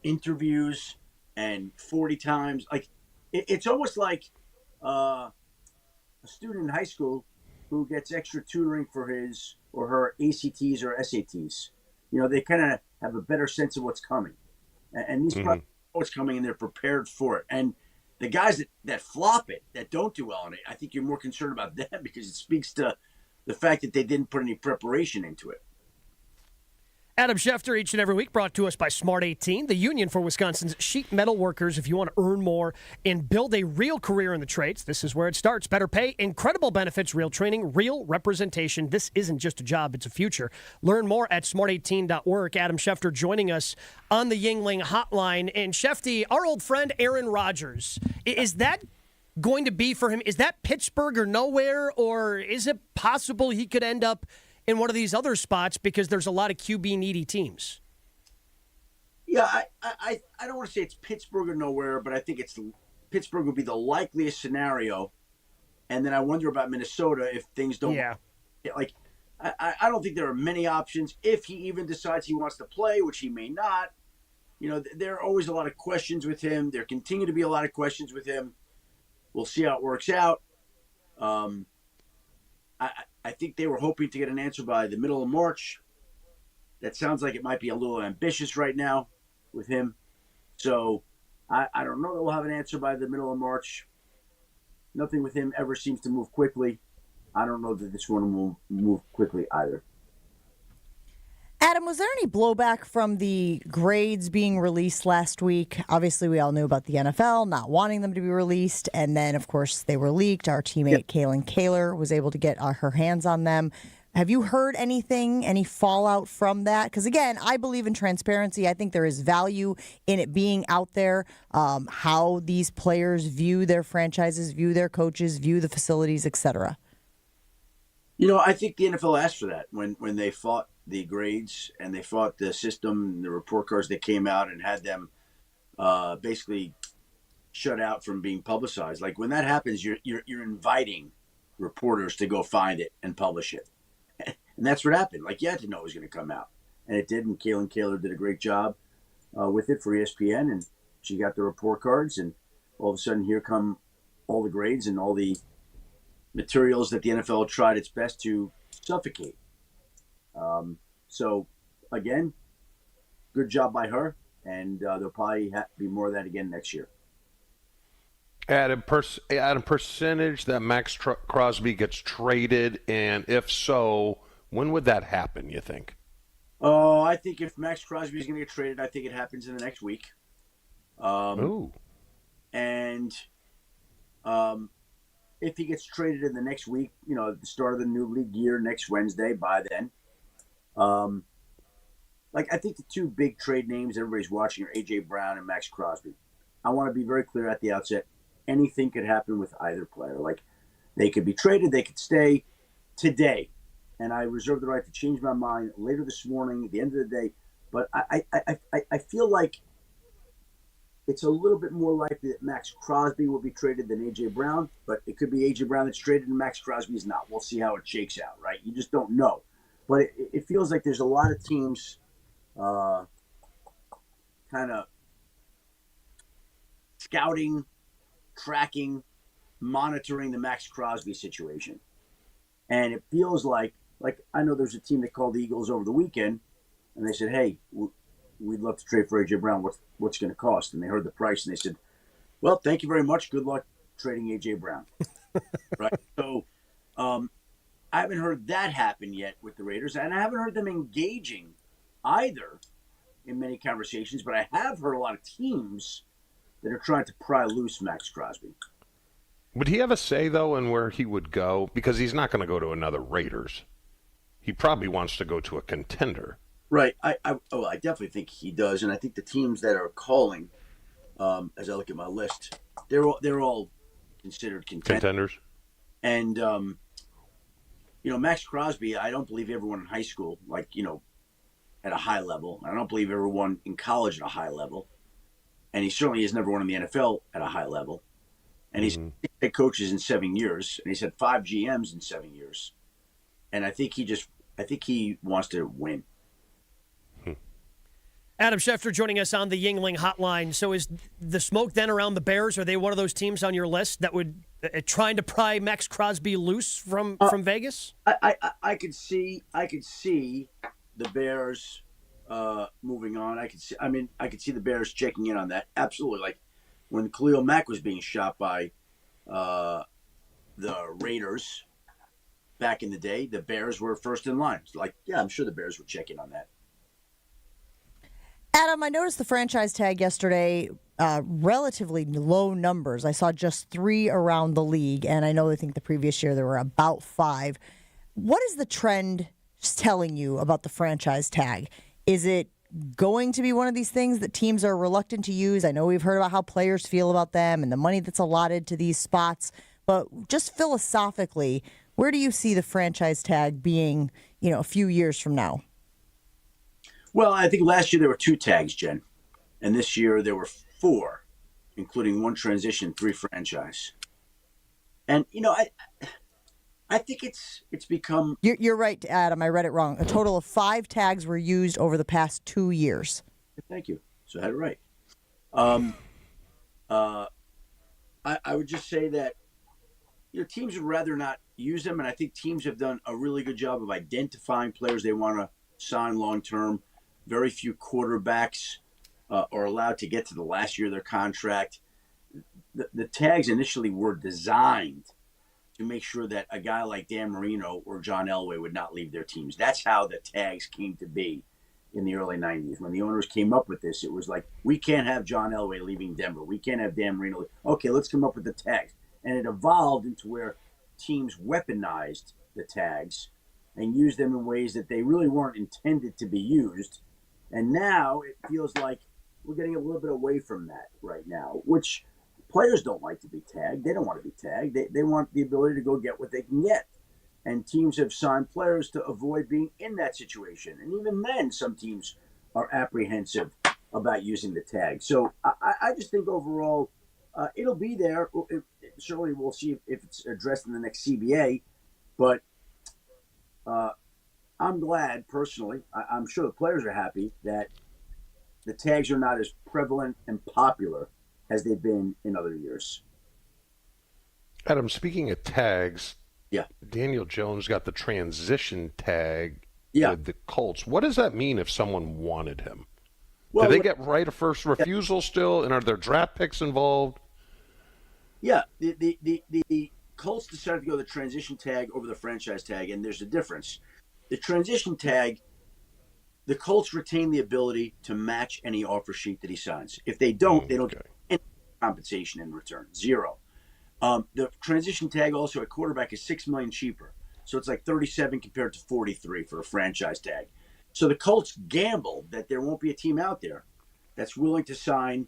interviews and 40 times. Like it's almost like a student in high school who gets extra tutoring for his or her ACTs or SATs. You know, they kind of have a better sense of what's coming. And these know what's coming, and they're prepared for it. And the guys that flop it, that don't do well on it, I think you're more concerned about them because it speaks to the fact that they didn't put any preparation into it. Adam Schefter, each and every week, brought to us by Smart 18, the union for Wisconsin's sheet metal workers. If you want to earn more and build a real career in the trades, this is where it starts. Better pay, incredible benefits, real training, real representation. This isn't just a job, it's a future. Learn more at smart18.org. Adam Schefter joining us on the Yingling hotline. And Shefty, our old friend Aaron Rodgers, is that going to be for him? Is that Pittsburgh or nowhere, or is it possible he could end up in one of these other spots because there's a lot of QB needy teams. Yeah, I don't want to say it's Pittsburgh or nowhere, but I think Pittsburgh would be the likeliest scenario. And then I wonder about Minnesota if things don't. Yeah. Like, I don't think there are many options. If he even decides he wants to play, which he may not, there are always a lot of questions with him. There continue to be a lot of questions with him. We'll see how it works out. I think they were hoping to get an answer by the middle of March. That sounds like it might be a little ambitious right now with him. So I don't know that we'll have an answer by the middle of March. Nothing with him ever seems to move quickly. I don't know that this one will move quickly either. Adam, was there any blowback from the grades being released last week? Obviously, we all knew about the NFL not wanting them to be released. And then, of course, they were leaked. Our teammate, Kaylin Kaler, was able to get her hands on them. Have you heard anything, any fallout from that? Because, again, I believe in transparency. I think there is value in it being out there, how these players view their franchises, view their coaches, view the facilities, etc. I think the NFL asked for that when they fought the grades and they fought the system and the report cards that came out and had them basically shut out from being publicized. Like, when that happens, you're inviting reporters to go find it and publish it. And that's what happened. Like, you had to know it was going to come out. And it did, and Kaylin Kaler did a great job with it for ESPN, and she got the report cards, and all of a sudden here come all the grades and all the materials that the NFL tried its best to suffocate. So, again, good job by her, and there'll probably be more of that again next year. Adam, percentage that Max Crosby gets traded, and if so, when would that happen, you think? Oh, I think if Max Crosby is going to get traded, I think it happens in the next week. Ooh. And if he gets traded in the next week, at the start of the new league year, next Wednesday, by then. I think the two big trade names everybody's watching are A.J. Brown and Max Crosby. I want to be very clear at the outset. Anything could happen with either player. Like, they could be traded, they could stay today. And I reserve the right to change my mind later this morning, at the end of the day. But I feel like it's a little bit more likely that Max Crosby will be traded than A.J. Brown. But it could be A.J. Brown that's traded and Max Crosby is not. We'll see how it shakes out, right? You just don't know. But it feels like there's a lot of teams kind of scouting, tracking, monitoring the Max Crosby situation. And it feels like I know there's a team that called the Eagles over the weekend, and they said, hey, we'd love to trade for A.J. Brown. What's going to cost? And they heard the price, and they said, well, thank you very much. Good luck trading A.J. Brown. Right? So I haven't heard that happen yet with the Raiders, and I haven't heard them engaging either in many conversations, but I have heard a lot of teams that are trying to pry loose Max Crosby. Would he have a say, though, in where he would go? Because he's not going to go to another Raiders. He probably wants to go to a contender. Right. I definitely think he does, and I think the teams that are calling, as I look at my list, they're all considered Contenders. And Max Crosby, I don't believe everyone in high school, at a high level. I don't believe everyone in college at a high level, and he certainly has never won in the NFL at a high level. And he's had coaches in 7 years, and he's had 5 GMs in 7 years. And I think he wants to win. Adam Schefter joining us on the Yingling Hotline. So is the smoke then around the Bears? Are they one of those teams on your list that would trying to pry Max Crosby loose from Vegas? I could see the Bears moving on. I could see the Bears checking in on that. Absolutely. Like when Khalil Mack was being shot by the Raiders back in the day, the Bears were first in line. Like, yeah, I'm sure the Bears would check in on that. Adam, I noticed the franchise tag yesterday, relatively low numbers. I saw just 3 around the league, and I think the previous year there were about 5. What is the trend telling you about the franchise tag? Is it going to be one of these things that teams are reluctant to use? I know we've heard about how players feel about them and the money that's allotted to these spots, but just philosophically, where do you see the franchise tag being a few years from now? Well, I think last year there were 2 tags, Jen. And this year there were 4, including 1 transition, 3 franchise. And, I think it's become... You're right, Adam. I read it wrong. A total of 5 tags were used over the past 2 years. Thank you. So I had it right. I would just say that teams would rather not use them, and I think teams have done a really good job of identifying players they want to sign long-term. Very few quarterbacks are allowed to get to the last year of their contract. The tags initially were designed to make sure that a guy like Dan Marino or John Elway would not leave their teams. That's how the tags came to be in the early 90s. When the owners came up with this, it was like, we can't have John Elway leaving Denver. We can't have Dan Marino. Okay, let's come up with the tags. And it evolved into where teams weaponized the tags and used them in ways that they really weren't intended to be used. And now it feels like we're getting a little bit away from that right now, which players don't like to be tagged. They don't want to be tagged. They want the ability to go get what they can get. And teams have signed players to avoid being in that situation. And even then, some teams are apprehensive about using the tag. So I just think overall, it'll be there. Certainly we'll see if it's addressed in the next CBA. But I'm glad, personally, I'm sure the players are happy that the tags are not as prevalent and popular as they've been in other years. Adam, speaking of tags, yeah, Daniel Jones got the transition tag with the Colts. What does that mean if someone wanted him? Well, do they get right of first refusal still, and are there draft picks involved? Yeah, the Colts decided to go the transition tag over the franchise tag, and there's a difference. The transition tag, the Colts retain the ability to match any offer sheet that he signs. If they don't, they don't get any compensation in return, 0. The transition tag also at quarterback is $6 million cheaper, so it's like 37 compared to 43 for a franchise tag. So the Colts gambled that there won't be a team out there that's willing to sign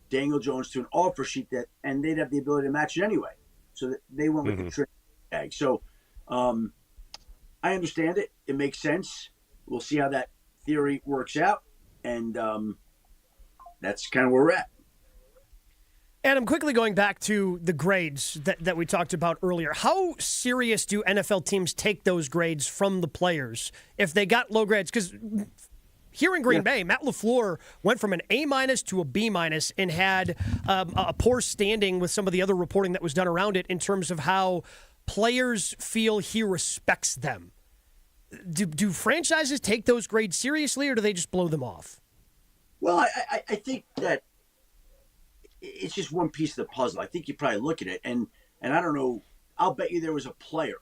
Daniel Jones to an offer sheet and they'd have the ability to match it anyway. So that they went with the transition tag. So I understand it. It makes sense. We'll see how that theory works out, and that's kind of where we're at. Adam, quickly going back to the grades that we talked about earlier, how serious do NFL teams take those grades from the players if they got low grades? Because here in Green Bay, Matt LaFleur went from an A- to a B- and had a poor standing with some of the other reporting that was done around it in terms of how players feel he respects them. Do franchises take those grades seriously, or do they just blow them off? Well, I think that it's just one piece of the puzzle. I think you probably look at it, and I don't know, I'll bet you there was a player,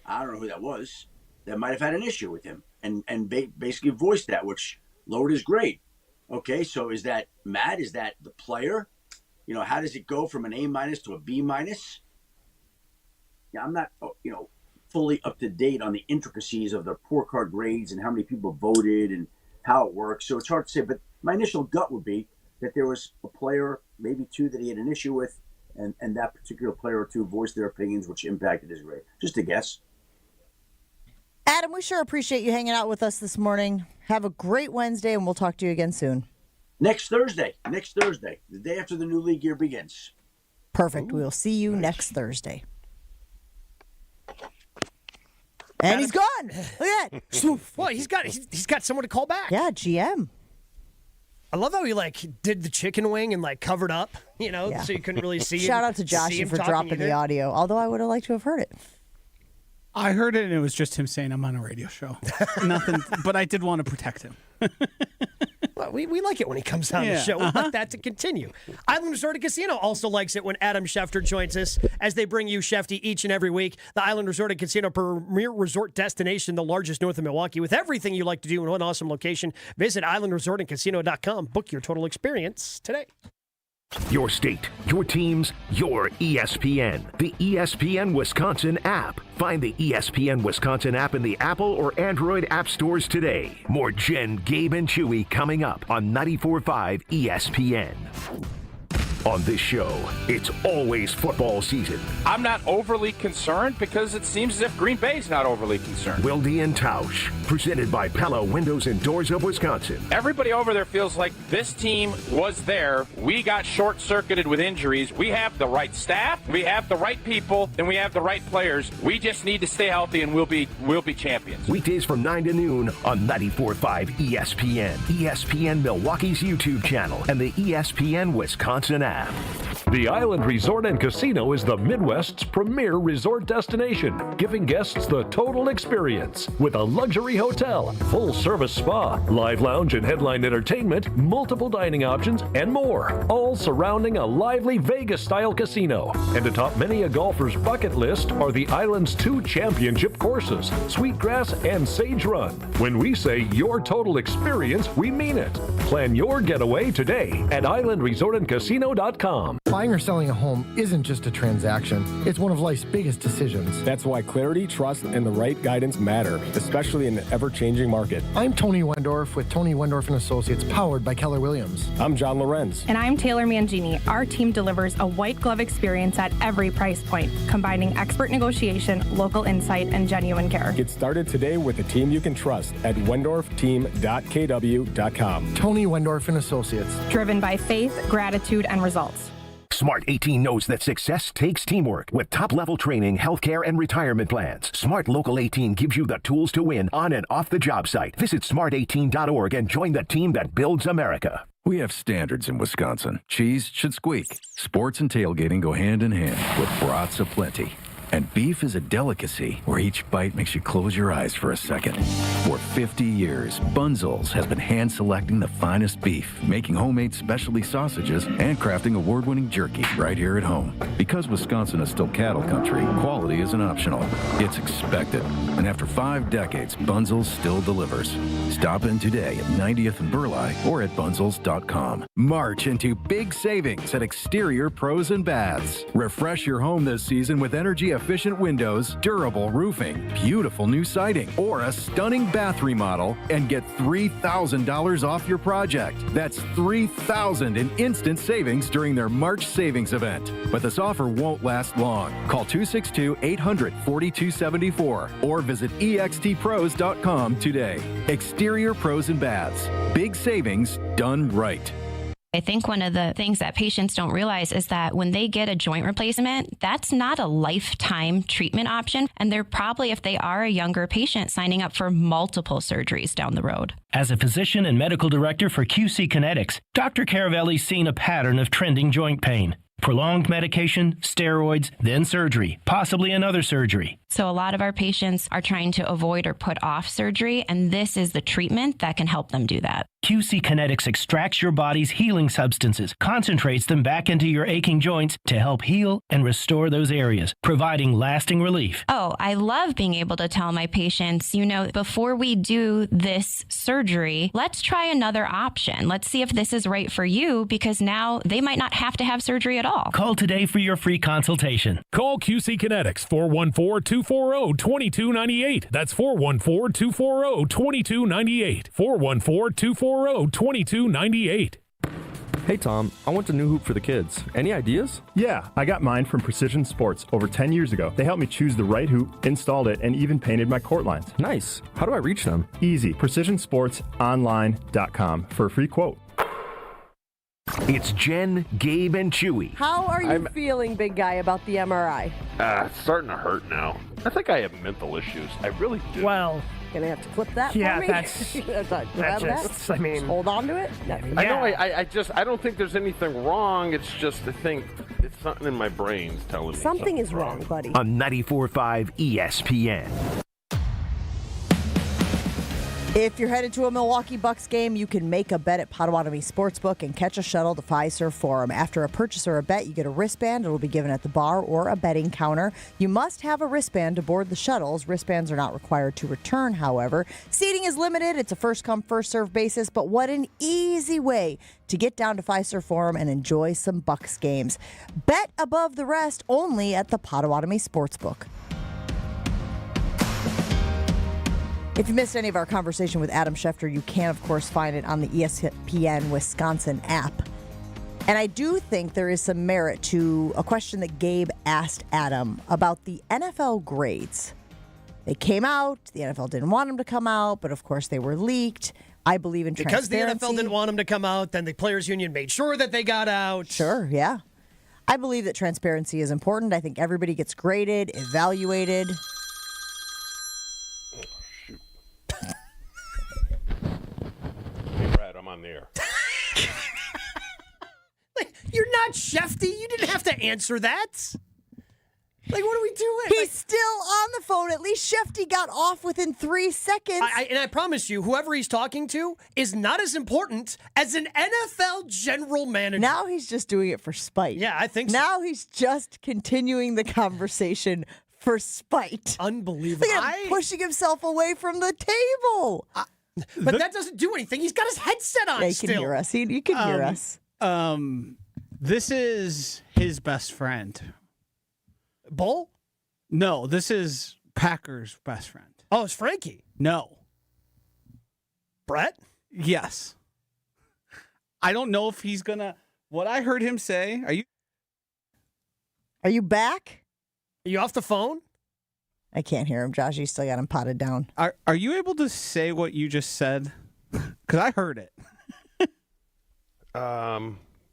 I don't know who that was, that might have had an issue with him and basically voiced that, which lowered his grade. Okay, so is that Matt? Is that the player? How does it go from an A- to a B-? Yeah, I'm not, fully up to date on the intricacies of the report card grades and how many people voted and how it works. So it's hard to say, but my initial gut would be that there was a player, maybe 2, that he had an issue with, and that particular player or 2 voiced their opinions, which impacted his grade. Just a guess. Adam, we sure appreciate you hanging out with us this morning. Have a great Wednesday, and we'll talk to you again soon. Next Thursday, the day after the new league year begins. Perfect. We'll see you next Thursday. And he's gone. Look at that. Well, he's got someone to call back. Yeah, GM. I love how he did the chicken wing and covered up, so you couldn't really see him. Shout out to Josh for dropping the audio, although I would have liked to have heard it. I heard it, and it was just him saying, I'm on a radio show. Nothing, but I did want to protect him. Well, we like it when he comes on the show. We want that to continue. Island Resort and Casino also likes it when Adam Schefter joins us as they bring you Shefty each and every week. The Island Resort and Casino premier resort destination, the largest north of Milwaukee, with everything you like to do in one awesome location. Visit islandresortandcasino.com. Book your total experience today. Your state, your teams, your ESPN. The ESPN Wisconsin app. Find the ESPN Wisconsin app in the Apple or Android app stores today. More Jen, Gabe, and Chewy coming up on 94.5 ESPN. On this show, it's always football season. I'm not overly concerned because it seems as if Green Bay's not overly concerned. Wilde and Tausch, presented by Pella Windows and Doors of Wisconsin. Everybody over there feels like this team was there. We got short-circuited with injuries. We have the right staff, we have the right people, and we have the right players. We just need to stay healthy, and we'll be champions. Weekdays from 9 to noon on 94.5 ESPN, ESPN Milwaukee's YouTube channel, and the ESPN Wisconsin app. The Island Resort and Casino is the Midwest's premier resort destination, giving guests the total experience with a luxury hotel, full-service spa, live lounge and headline entertainment, multiple dining options, and more, all surrounding a lively Vegas-style casino. And atop many a golfer's bucket list are the island's 2 championship courses, Sweetgrass and Sage Run. When we say your total experience, we mean it. Plan your getaway today at islandresortandcasino.com. Buying or selling a home isn't just a transaction. It's one of life's biggest decisions. That's why clarity, trust, and the right guidance matter, especially in the ever-changing market. I'm Tony Wendorf with Tony Wendorf & Associates, powered by Keller Williams. I'm John Lorenz. And I'm Taylor Mangini. Our team delivers a white glove experience at every price point, combining expert negotiation, local insight, and genuine care. Get started today with a team you can trust at wendorfteam.kw.com. Tony Wendorf & Associates. Driven by faith, gratitude, and results. Smart 18 knows that success takes teamwork. With top-level training, healthcare, and retirement plans, Smart Local 18 gives you the tools to win on and off the job site. Visit smart18.org and join the team that builds America. We have standards in Wisconsin. Cheese should squeak. Sports and tailgating go hand in hand with brats aplenty. And beef is a delicacy where each bite makes you close your eyes for a second. For 50 years, Bunzel's has been hand-selecting the finest beef, making homemade specialty sausages, and crafting award-winning jerky right here at home. Because Wisconsin is still cattle country, quality isn't optional. It's expected. And after 5 decades, Bunzel's still delivers. Stop in today at 90th and Burleigh or at bunzels.com. March into big savings at Exterior Pros and Baths. Refresh your home this season with energy-efficient windows, durable roofing, beautiful new siding, or a stunning bath remodel and get $3,000 off your project. That's $3,000 in instant savings during their March savings event. But this offer won't last long. Call 262-800-4274 or visit extpros.com today. Exterior Pros and Baths. Big savings done right. I think one of the things that patients don't realize is that when they get a joint replacement, that's not a lifetime treatment option. And they're probably, if they are a younger patient, signing up for multiple surgeries down the road. As a physician and medical director for QC Kinetics, Dr. Caravelli's seen a pattern of trending joint pain. Prolonged medication, steroids, then surgery, possibly another surgery. So a lot of our patients are trying to avoid or put off surgery, and this is the treatment that can help them do that. QC Kinetics extracts your body's healing substances, concentrates them back into your aching joints to help heal and restore those areas, providing lasting relief. Oh, I love being able to tell my patients, before we do this surgery, let's try another option. Let's see if this is right for you, because now they might not have to have surgery at all. Call today for your free consultation. Call QC Kinetics, 414-240-2298. That's 414-240-2298. 414-240-2298. Hey Tom, I want a new hoop for the kids. Any ideas? Yeah, I got mine from Precision Sports over 10 years ago. They helped me choose the right hoop, installed it, and even painted my court lines. Nice. How do I reach them? Easy. PrecisionSportsOnline.com for a free quote. It's Jen, Gabe, and Chewy. How are you feeling, big guy, about the MRI? It's starting to hurt now. I think I have mental issues. I really do. Well, gonna have to clip that yeah, for me? That's just, I mean... Hold on to it? I know, I don't think there's anything wrong. It's just, I think it's something in my brain's telling me something is wrong, buddy. On 94.5 ESPN. If you're headed to a Milwaukee Bucks game, you can make a bet at Potawatomi Sportsbook and catch a shuttle to Fiserv Forum. After a purchase or a bet, you get a wristband. It will be given at the bar or a betting counter. You must have a wristband to board the shuttles. Wristbands are not required to return, however. Seating is limited. It's a first-come, first-served basis, but what an easy way to get down to Fiserv Forum and enjoy some Bucks games. Bet above the rest only at the Potawatomi Sportsbook. If you missed any of our conversation with Adam Schefter, you can, of course, find it on the ESPN Wisconsin app. And I do think there is some merit to a question that Gabe asked Adam about the NFL grades. They came out. The NFL didn't want them to come out, but of course they were leaked. I believe in because transparency. Because the NFL didn't want them to come out, then the Players Union made sure that they got out. Sure, yeah. I believe that transparency is important. I think everybody gets graded, evaluated. Oh, shoot. Hey, Brad, I'm on the air. You're not Shefty. You didn't have to answer that. Like, what are we doing? He's still on the phone. At least Shefty got off within 3 seconds. And I promise you, whoever he's talking to is not as important as an NFL general manager. Now he's just doing it for spite. Yeah, I think so. Now he's just continuing the conversation for spite. Unbelievable. Look at him pushing himself away from the table. But that doesn't do anything. He's got his headset on Yeah, he still. can hear us. You can hear us. This is his best friend. Bull? No, this is Packer's best friend. Oh, it's Frankie. No. Brett? Yes. I don't know if he's gonna. What I heard him say. Are you back? Are you off the phone? I can't hear him, Josh. You still got him potted down. Are you able to say what you just said? Because I heard it.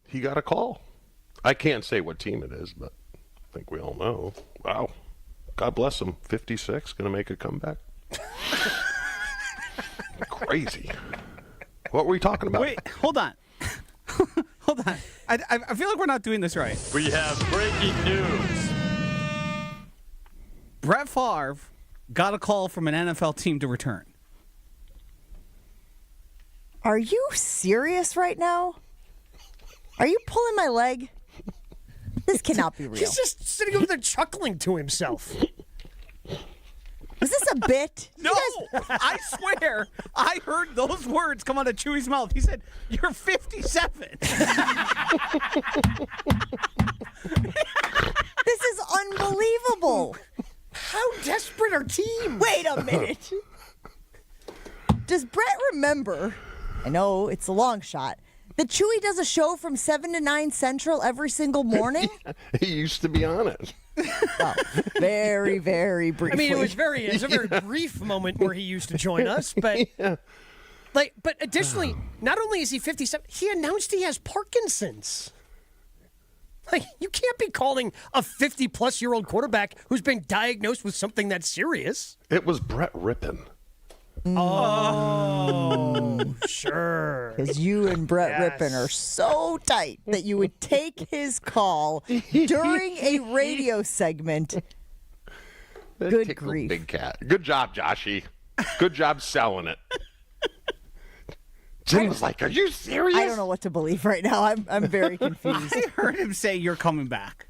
He got a call. I can't say what team it is, but I think we all know. Wow. God bless him. 56, going to make a comeback. Crazy. What were we talking about? Wait, hold on. Hold on. I feel like we're not doing this right. We have breaking news. Brett Favre got a call from an NFL team to return. Are you serious right now? Are you pulling my leg? This cannot be real. He's just sitting over there chuckling to himself. Is this a bit? No, I swear, I heard those words come out of Chewy's mouth. He said, "You're 57." This is unbelievable. How desperate are teams? Wait a minute. Does Brett remember? I know it's a long shot. That Chewy does a show from 7 to 9 Central every single morning? He used to be on it. Well, very, very briefly. I mean, it's a very brief moment where he used to join us, but but additionally, not only is he 57, he announced he has Parkinson's. Like, you can't be calling a 50-plus-year-old quarterback who's been diagnosed with something that's serious. It was Brett Rippon. Oh, sure. Because you and Brett Rippon are so tight that you would take his call during a radio segment. Good grief. Big cat. Good job, Joshy. Good job selling it. Jim was like, "Are you serious?" I don't know what to believe right now. I'm very confused. I heard him say, "You're coming back."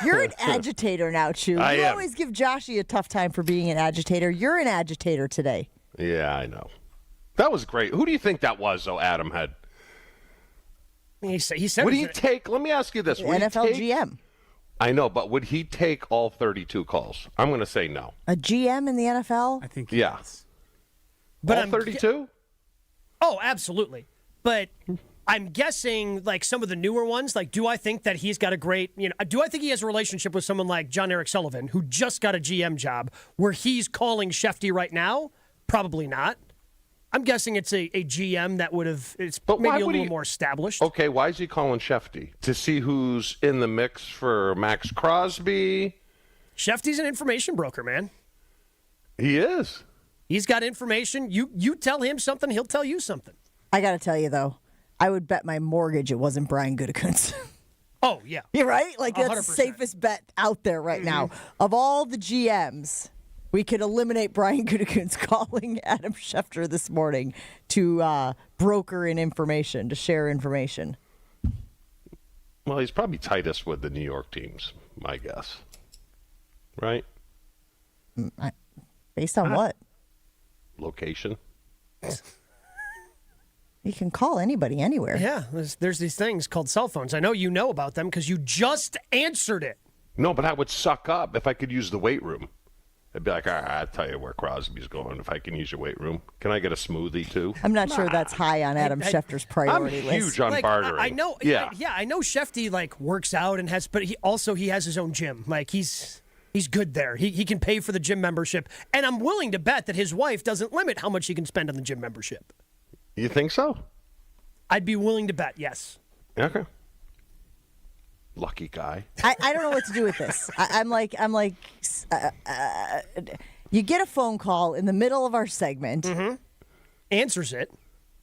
You're an agitator now, Chew. I You am. always give Joshy a tough time for being an agitator. You're an agitator today. Yeah, I know. That was great. Who do you think that was, though, Adam had? He said Would he take, let me ask you this. Would NFL he take, GM. I know, but would he take all 32 calls? I'm going to say no. A GM in the NFL? I think yes. But all I'm 32? Oh, absolutely. But I'm guessing, like, some of the newer ones, like, do I think that he's got a great, do I think he has a relationship with someone like John Eric Sullivan, who just got a GM job, where he's calling Shefty right now? Probably not. I'm guessing it's a GM that would have, it's maybe a little more established. Okay, why is he calling Shefty? To see who's in the mix for Max Crosby? Shefty's an information broker, man. He is. He's got information. You tell him something, he'll tell you something. I got to tell you, though, I would bet my mortgage it wasn't Brian Gutekunst. Oh, yeah. You're right? Like, that's 100%. the safest bet out there right now. Of all the GMs, we could eliminate Brian Gutekunst calling Adam Schefter this morning to broker in information, to share information. Well, he's probably tightest with the New York teams, my guess. Right? Based on what? Location. You can call anybody anywhere. Yeah, there's these things called cell phones. I know you know about them because you just answered it. No, but I would suck up if I could use the weight room. I'd be like, all right, I'll tell you where Crosby's going. If I can use your weight room, can I get a smoothie too? I'm not sure that's high on Adam Schefter's priority list. I'm huge on bartering. I know. Yeah. I know Shefty works out and has, but he has his own gym. He's good there. He can pay for the gym membership, and I'm willing to bet that his wife doesn't limit how much he can spend on the gym membership. You think so? I'd be willing to bet, yes. Okay. Lucky guy. I don't know what to do with this. I'm like, you get a phone call in the middle of our segment, answers it,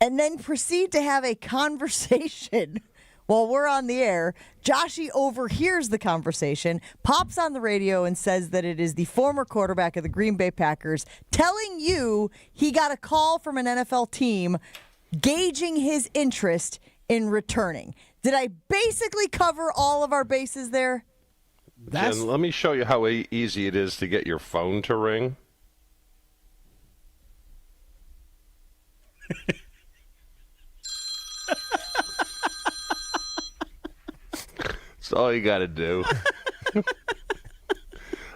and then proceed to have a conversation while we're on the air. Joshy overhears the conversation, pops on the radio, and says that it is the former quarterback of the Green Bay Packers telling you he got a call from an NFL team gauging his interest in returning. Did I basically cover all of our bases there? Jen, let me show you how easy it is to get your phone to ring. That's all you got to do.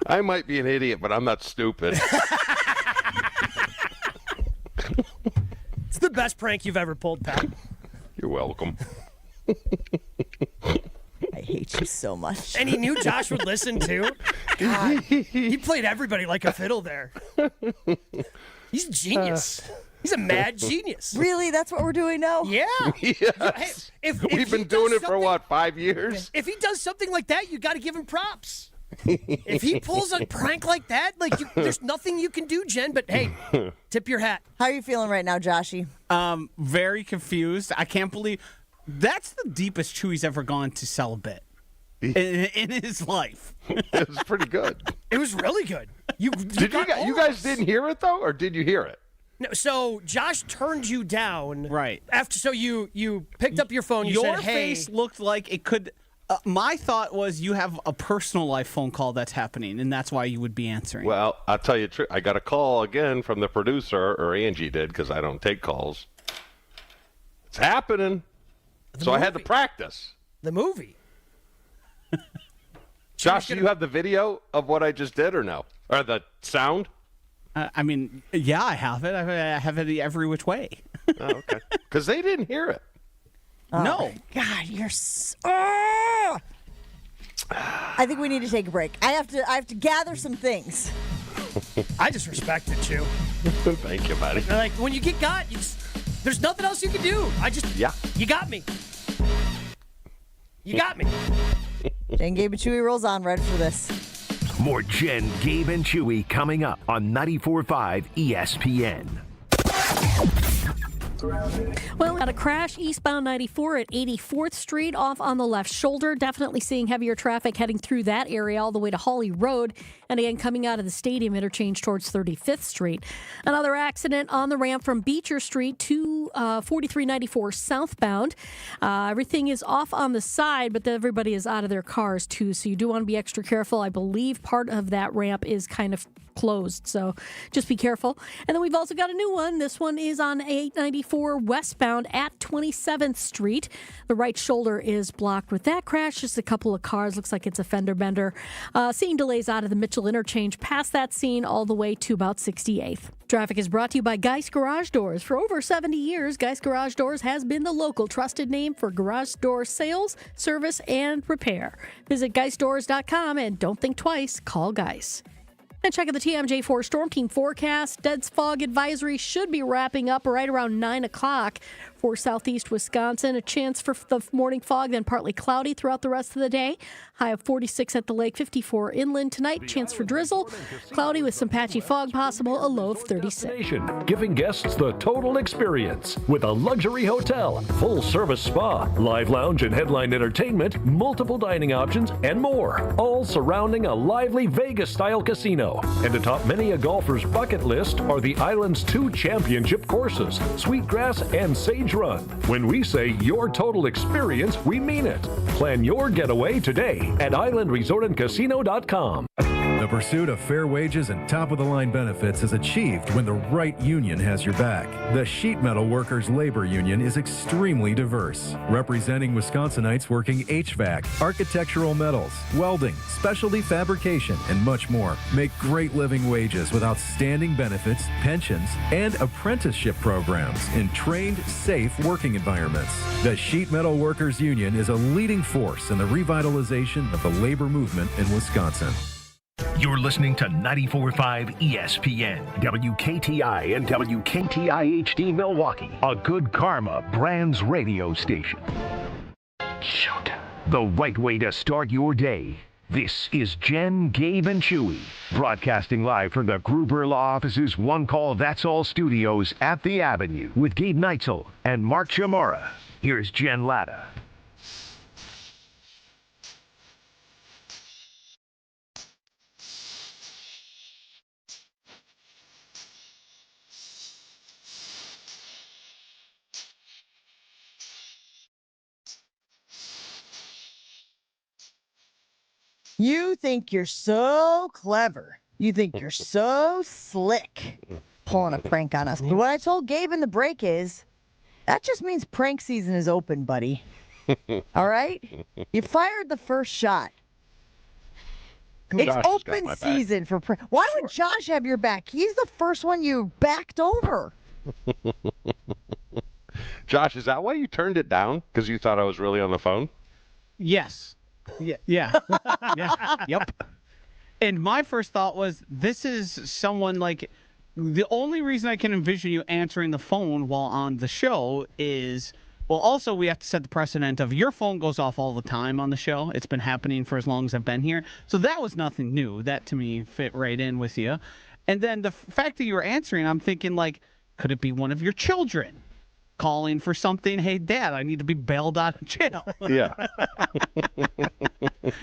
I might be an idiot, but I'm not stupid. It's the best prank you've ever pulled, Pat. You're welcome. I hate you so much. And he knew Josh would listen too. God, he played everybody like a fiddle there. He's a genius. He's a mad genius. Really? That's what we're doing now? Yeah. Yes. Hey, We've been doing it for, 5 years? If he does something like that, you got to give him props. If he pulls a prank like that, there's nothing you can do, Jen, but hey, tip your hat. How are you feeling right now, Joshy? Very confused. I can't believe that's the deepest Chewy's ever gone to sell a bit in his life. It was pretty good. It was really good. You guys didn't hear it, though, or did you hear it? No, so Josh turned you down. Right. So you picked up your phone, you Your said, hey. face looked like it could... my thought was you have a personal life phone call that's happening, and that's why you would be answering. Well, I'll tell you, I got a call again from the producer, or Angie did, because I don't take calls. It's happening. I had to practice. The movie. Josh, do you have the video of what I just did or no? Or the sound? I mean, yeah, I have it. I have it every which way. Oh, okay. Because they didn't hear it. No. God, you're I think we need to take a break. I have to gather some things. I just respect it, Chew. Thank you, buddy. Like, when you get got, there's nothing else you can do. You got me. You got me. Jen, Gabe, and Chewy rolls on. Ready for this. More Jen, Gabe, and Chewy coming up on 94.5 ESPN. Well, got a crash eastbound 94 at 84th Street off on the left shoulder. Definitely seeing heavier traffic heading through that area all the way to Hawley Road. And again, coming out of the stadium interchange towards 35th Street. Another accident on the ramp from Beecher Street to 4394 southbound. Everything is off on the side, but everybody is out of their cars too. So you do want to be extra careful. I believe part of that ramp is kind of closed, so just be careful. And then we've also got a new one. This one is on 894 westbound at 27th Street. The right shoulder is blocked with that crash. Just a couple of cars. Looks like it's a fender bender. Seeing delays out of the Mitchell interchange past that scene all the way to about 68th. Traffic is brought to you by Geist Garage Doors. For over 70 years, Geist Garage Doors has been the local trusted name for garage door sales, service, and repair. Visit GeistDoors.com and don't think twice. Call Geist. And check out the TMJ4 Storm Team forecast. Dense fog advisory should be wrapping up right around 9 o'clock for southeast Wisconsin. A chance for the morning fog, then partly cloudy throughout the rest of the day. High of 46 at the lake, 54 inland tonight. Chance for drizzle. Cloudy with some patchy fog possible, a low of 36. Giving guests the total experience with a luxury hotel, full-service spa, live lounge and headline entertainment, multiple dining options, and more. All surrounding a lively Vegas-style casino. And atop many a golfer's bucket list are the island's 2 championship courses, Sweetgrass and Sage Run. When we say your total experience, we mean it. Plan your getaway today at islandresortandcasino.com. The pursuit of fair wages and top-of-the-line benefits is achieved when the right union has your back. The Sheet Metal Workers Labor Union is extremely diverse, representing Wisconsinites working HVAC, architectural metals, welding, specialty fabrication, and much more. Make great living wages with outstanding benefits, pensions, and apprenticeship programs in trained, safe working environments. The Sheet Metal Workers Union is a leading force in the revitalization of the labor movement in Wisconsin. You're listening to 94.5 ESPN, WKTI and WKTI HD Milwaukee, a Good Karma Brands radio station. Shoot. The right way to start your day. This is Jen, Gabe, and Chewy, broadcasting live from the Gruber Law Office's One Call That's All studios at the Avenue with Gabe Neitzel and Mark Chamora. Here's Jen Latta. You think you're so clever. You think you're so slick pulling a prank on us. But what I told Gabe in the break is, that just means prank season is open, buddy. All right? You fired the first shot. It's open season for prank. Why would Josh have your back? He's the first one you backed over. Josh, is that why you turned it down? Because you thought I was really on the phone? Yes. Yeah. Yeah. Yep. And my first thought was, this is someone like, the only reason I can envision you answering the phone while on the show is, well, also we have to set the precedent of your phone goes off all the time on the show. It's been happening for as long as I've been here. So that was nothing new. That to me fit right in with you. And then the fact that you were answering, I'm thinking like, could it be one of your children calling for something? Hey, Dad, I need to be bailed out of jail. Yeah.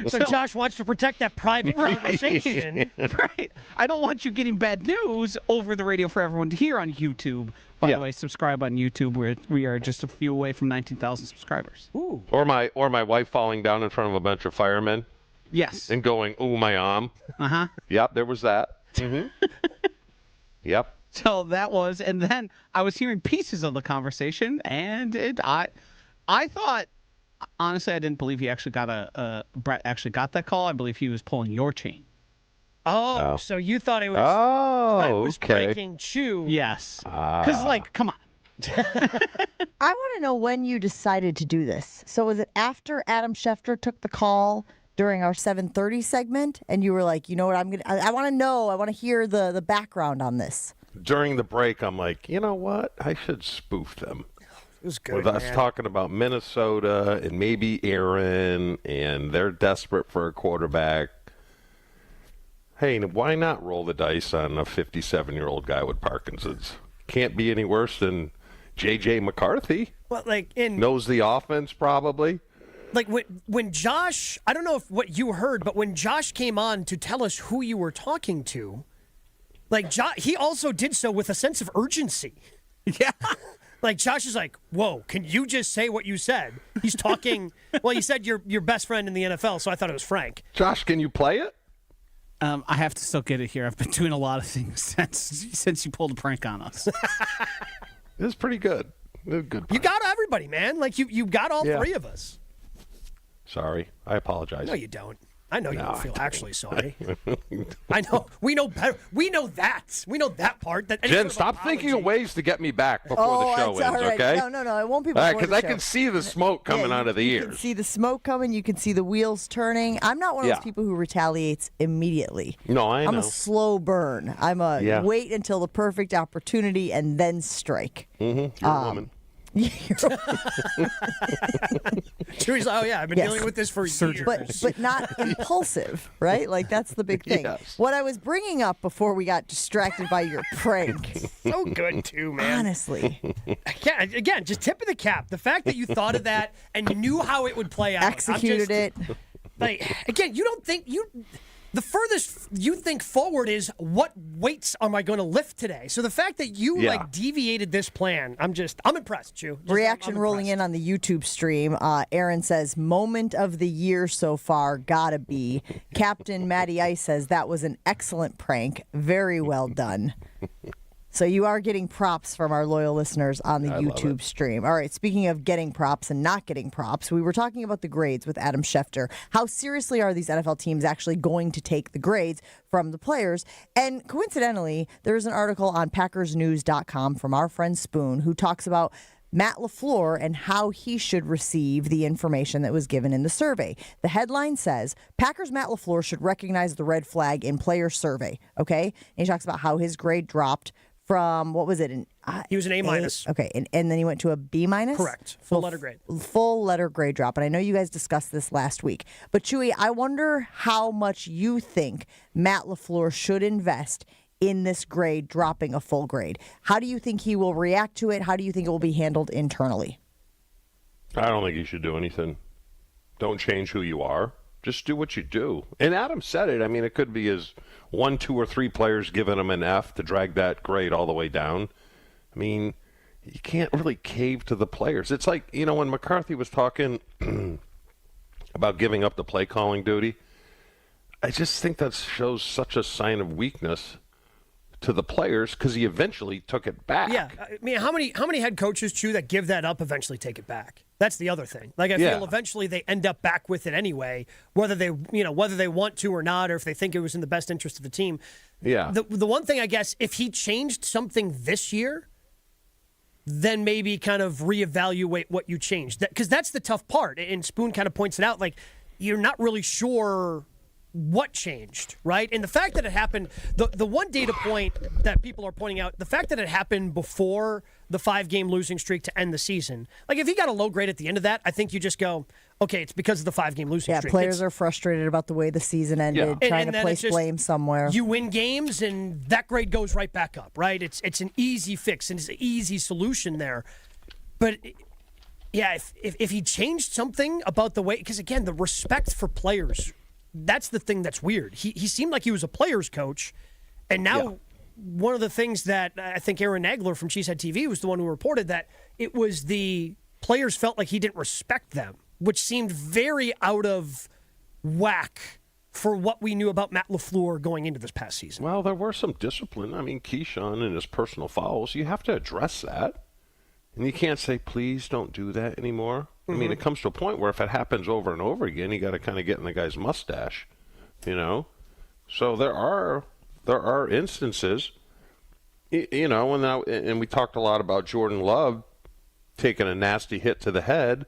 So Josh wants to protect that private conversation. Right. I don't want you getting bad news over the radio for everyone to hear on YouTube. By the way, subscribe on YouTube. We are just a few away from 19,000 subscribers. Ooh. Or my wife falling down in front of a bunch of firemen. Yes. And going, ooh, my arm. Uh-huh. Yep, there was that. Mm-hmm. Yep. So that was, and then I was hearing pieces of the conversation, and I thought, honestly, I didn't believe he actually got Brett actually got that call. I believe he was pulling your chain. Oh, so you thought it was breaking Chew? Yes. Because, like, come on. I want to know when you decided to do this. So was it after Adam Schefter took the call during our 7:30 segment, and you were like, you know what, I want to know, I want to hear the background on this. During the break, I'm like, you know what? I should spoof them. It was good, with us talking about Minnesota and maybe Aaron, and they're desperate for a quarterback. Hey, why not roll the dice on a 57-year-old guy with Parkinson's? Can't be any worse than J.J. McCarthy. Well, like knows the offense probably. Like when Josh, I don't know what you heard, but when Josh came on to tell us who you were talking to, like he also did so with a sense of urgency. Yeah. Like Josh is like, whoa, can you just say what you said? He's talking, well, you said your best friend in the NFL, so I thought it was Frank. Josh, can you play it? I have to still get it here. I've been doing a lot of things since you pulled a prank on us. It was pretty good. It was good. You got everybody, man. Like you got all three of us. Sorry, I apologize. No, you don't. I know you don't feel actually sorry. I know. We know better. We know that. We know that part. That Jen, stop thinking of ways to get me back before the show ends, right. okay? No, it won't be before the show. Because I can see the smoke coming out of the ears. You can see the smoke coming. You can see the wheels turning. I'm not one of those people who retaliates immediately. No, I know. I'm a slow burn. I'm a wait until the perfect opportunity and then strike. Mm-hmm. You're a woman. Chewy's like, oh yeah, I've been dealing with this for years. But not impulsive, right? Like that's the big thing. Yes. What I was bringing up before we got distracted by your prank. So good too, man. Honestly. Again, just tip of the cap. The fact that you thought of that and you knew how it would play out. Executed it. Like again, you don't think the furthest you think forward is what weights am I going to lift today? So the fact that you deviated this plan, I'm impressed, Chew. Reaction rolling in on the YouTube stream. Aaron says, moment of the year so far, gotta be. Captain Matty Ice says, that was an excellent prank. Very well done. So you are getting props from our loyal listeners on the YouTube stream. All right, speaking of getting props and not getting props, we were talking about the grades with Adam Schefter. How seriously are these NFL teams actually going to take the grades from the players? And coincidentally, there's an article on PackersNews.com from our friend Spoon who talks about Matt LaFleur and how he should receive the information that was given in the survey. The headline says, Packers Matt LaFleur should recognize the red flag in player survey. Okay? And he talks about how his grade dropped from, what was it? He was an A-. Okay, and then he went to a B-? Correct. Full letter grade. Full letter grade drop. And I know you guys discussed this last week. But, Chewy, I wonder how much you think Matt LaFleur should invest in this grade dropping a full grade. How do you think he will react to it? How do you think it will be handled internally? I don't think you should do anything. Don't change who you are. Just do what you do. And Adam said it. I mean, it could be as 1, 2, or 3 players giving him an F to drag that grade all the way down. I mean, you can't really cave to the players. It's like, when McCarthy was talking about giving up the play calling duty, I just think that shows such a sign of weakness to the players because he eventually took it back. Yeah, I mean, how many head coaches, Chew, that give that up eventually take it back? That's the other thing. Like, I feel eventually they end up back with it anyway, whether they want to or not, or if they think it was in the best interest of the team. Yeah. The one thing, I guess, if he changed something this year, then maybe kind of reevaluate what you changed. Because that's the tough part. And Spoon kind of points it out. Like, you're not really sure what changed, right? And the fact that it happened, the one data point that people are pointing out, the fact that it happened before the 5-game losing streak to end the season. Like, if he got a low grade at the end of that, I think you just go, okay, it's because of the 5-game losing streak. Yeah, players are frustrated about the way the season ended, trying to place blame somewhere. You win games, and that grade goes right back up, right? It's an easy fix, and it's an easy solution there. But, yeah, if he changed something about the way, because, again, the respect for players, that's the thing that's weird. He seemed like he was a player's coach, and now one of the things that I think Aaron Nagler from Cheesehead TV was the one who reported that it was the players felt like he didn't respect them, which seemed very out of whack for what we knew about Matt LaFleur going into this past season. Well, there were some discipline. I mean, Keyshawn and his personal fouls, you have to address that. And you can't say, please don't do that anymore. Mm-hmm. I mean, it comes to a point where if it happens over and over again, you got to kind of get in the guy's mustache, So there are instances, and we talked a lot about Jordan Love taking a nasty hit to the head.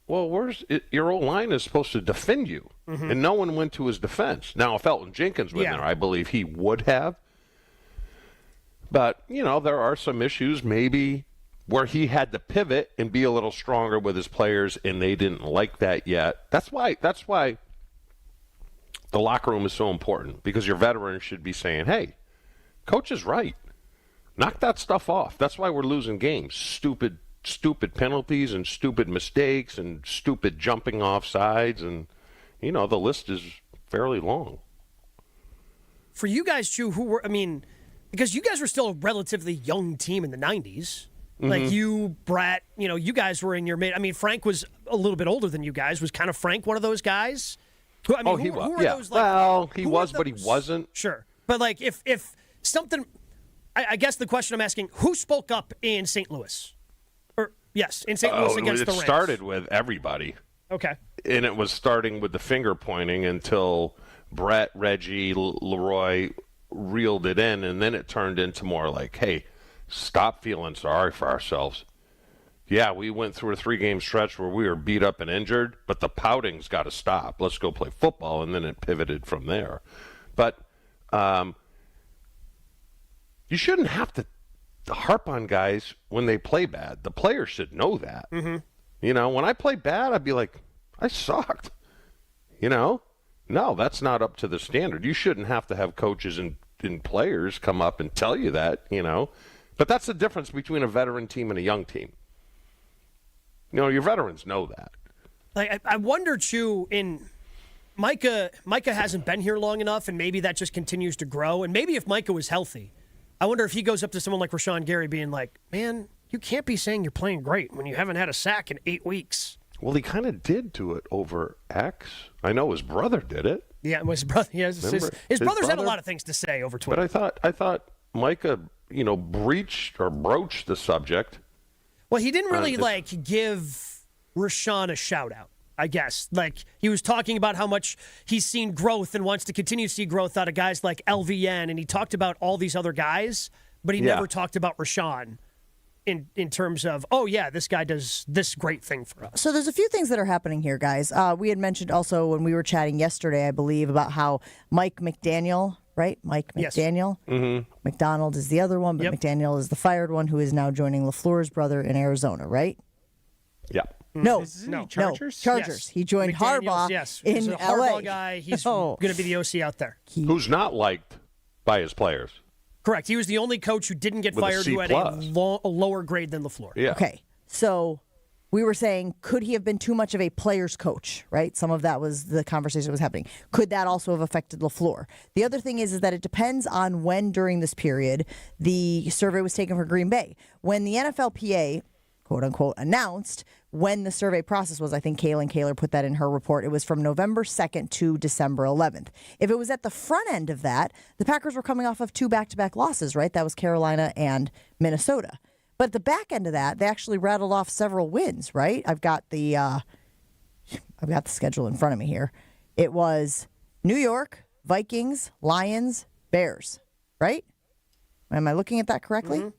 Well, your old line is supposed to defend you, and no one went to his defense. Now, if Elton Jenkins was there, I believe he would have. But, there are some issues maybe where he had to pivot and be a little stronger with his players, and they didn't like that yet. That's why the locker room is so important, because your veterans should be saying, hey, coach is right. Knock that stuff off. That's why we're losing games. Stupid penalties and stupid mistakes and stupid jumping off sides, and, the list is fairly long. For you guys, Chew, because you guys were still a relatively young team in the 90s. Like you, Brett, you guys were in your mid. I mean, Frank was a little bit older than you guys. Was kind of Frank one of those guys? He was. Well, he was, but he wasn't. Sure. But, like, if something, I guess the question I'm asking, who spoke up in St. Louis? In St. Louis against the Rams? It started with everybody. Okay. And it was starting with the finger pointing until Brett, Reggie, Leroy reeled it in, and then it turned into more like, hey, stop feeling sorry for ourselves. Yeah, we went through a 3-game stretch where we were beat up and injured, but the pouting's got to stop. Let's go play football, and then it pivoted from there. But you shouldn't have to harp on guys when they play bad. The players should know that. Mm-hmm. When I play bad, I'd be like, I sucked. No, that's not up to the standard. You shouldn't have to have coaches and players come up and tell you that, But that's the difference between a veteran team and a young team. Your veterans know that. Like, I wonder, Chew, in Micah hasn't been here long enough, and maybe that just continues to grow. And maybe if Micah was healthy, I wonder if he goes up to someone like Rashawn Gary being like, man, you can't be saying you're playing great when you haven't had a sack in 8 weeks. Well, he kind of did do it over X. I know his brother did it. Yeah, his brother. Yeah, his brother's had a lot of things to say over Twitter. But I thought Micah, breached or broached the subject. Well, he didn't really give Rashawn a shout out, I guess. He was talking about how much he's seen growth and wants to continue to see growth out of guys like LVN, and he talked about all these other guys, but he never talked about Rashawn in terms of, oh, yeah, this guy does this great thing for us. So there's a few things that are happening here, guys. We had mentioned also when we were chatting yesterday, I believe, about how Mike McDaniel, right? Mike McDaniel. Yes. Mm-hmm. McDonald is the other one, but McDaniel is the fired one who is now joining LaFleur's brother in Arizona, right? Yeah. No, Chargers? Chargers. Yes. He joined McDaniels, Harbaugh He's in a LA. Harbaugh guy. He's going to be the OC out there. Who's not liked by his players. Correct. He was the only coach who didn't get fired who had a lower grade than LaFleur. Yeah. Okay. So we were saying, could he have been too much of a player's coach, right? Some of that was the conversation that was happening. Could that also have affected LaFleur? The other thing is that it depends on when during this period the survey was taken for Green Bay. When the NFLPA, quote unquote, announced when the survey process was, I think Kaylin Kaler put that in her report, it was from November 2nd to December 11th. If it was at the front end of that, the Packers were coming off of 2 back-to-back losses, right? That was Carolina and Minnesota. But at the back end of that, they actually rattled off several wins, right? I've got the schedule in front of me here. It was New York, Vikings, Lions, Bears, right? Am I looking at that correctly? Mm-hmm.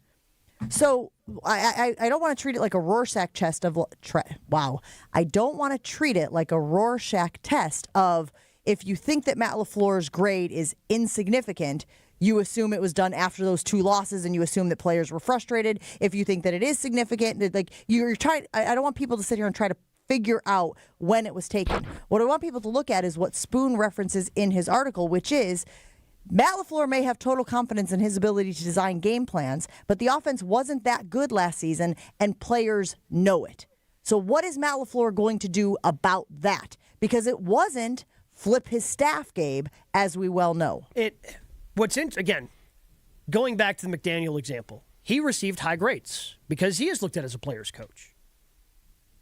So I don't want to treat it like a Rorschach test of I don't want to treat it like a Rorschach test of if you think that Matt LaFleur's grade is insignificant, you assume it was done after those 2 losses and you assume that players were frustrated. If you think that it is significant, like you're trying, I don't want people to sit here and try to figure out when it was taken. What I want people to look at is what Spoon references in his article, which is Matt LaFleur may have total confidence in his ability to design game plans, but the offense wasn't that good last season, and players know it. So what is Matt LaFleur going to do about that? Because it wasn't flip his staff, Gabe, as we well know. Again, going back to the McDaniel example, he received high grades because he is looked at as a player's coach.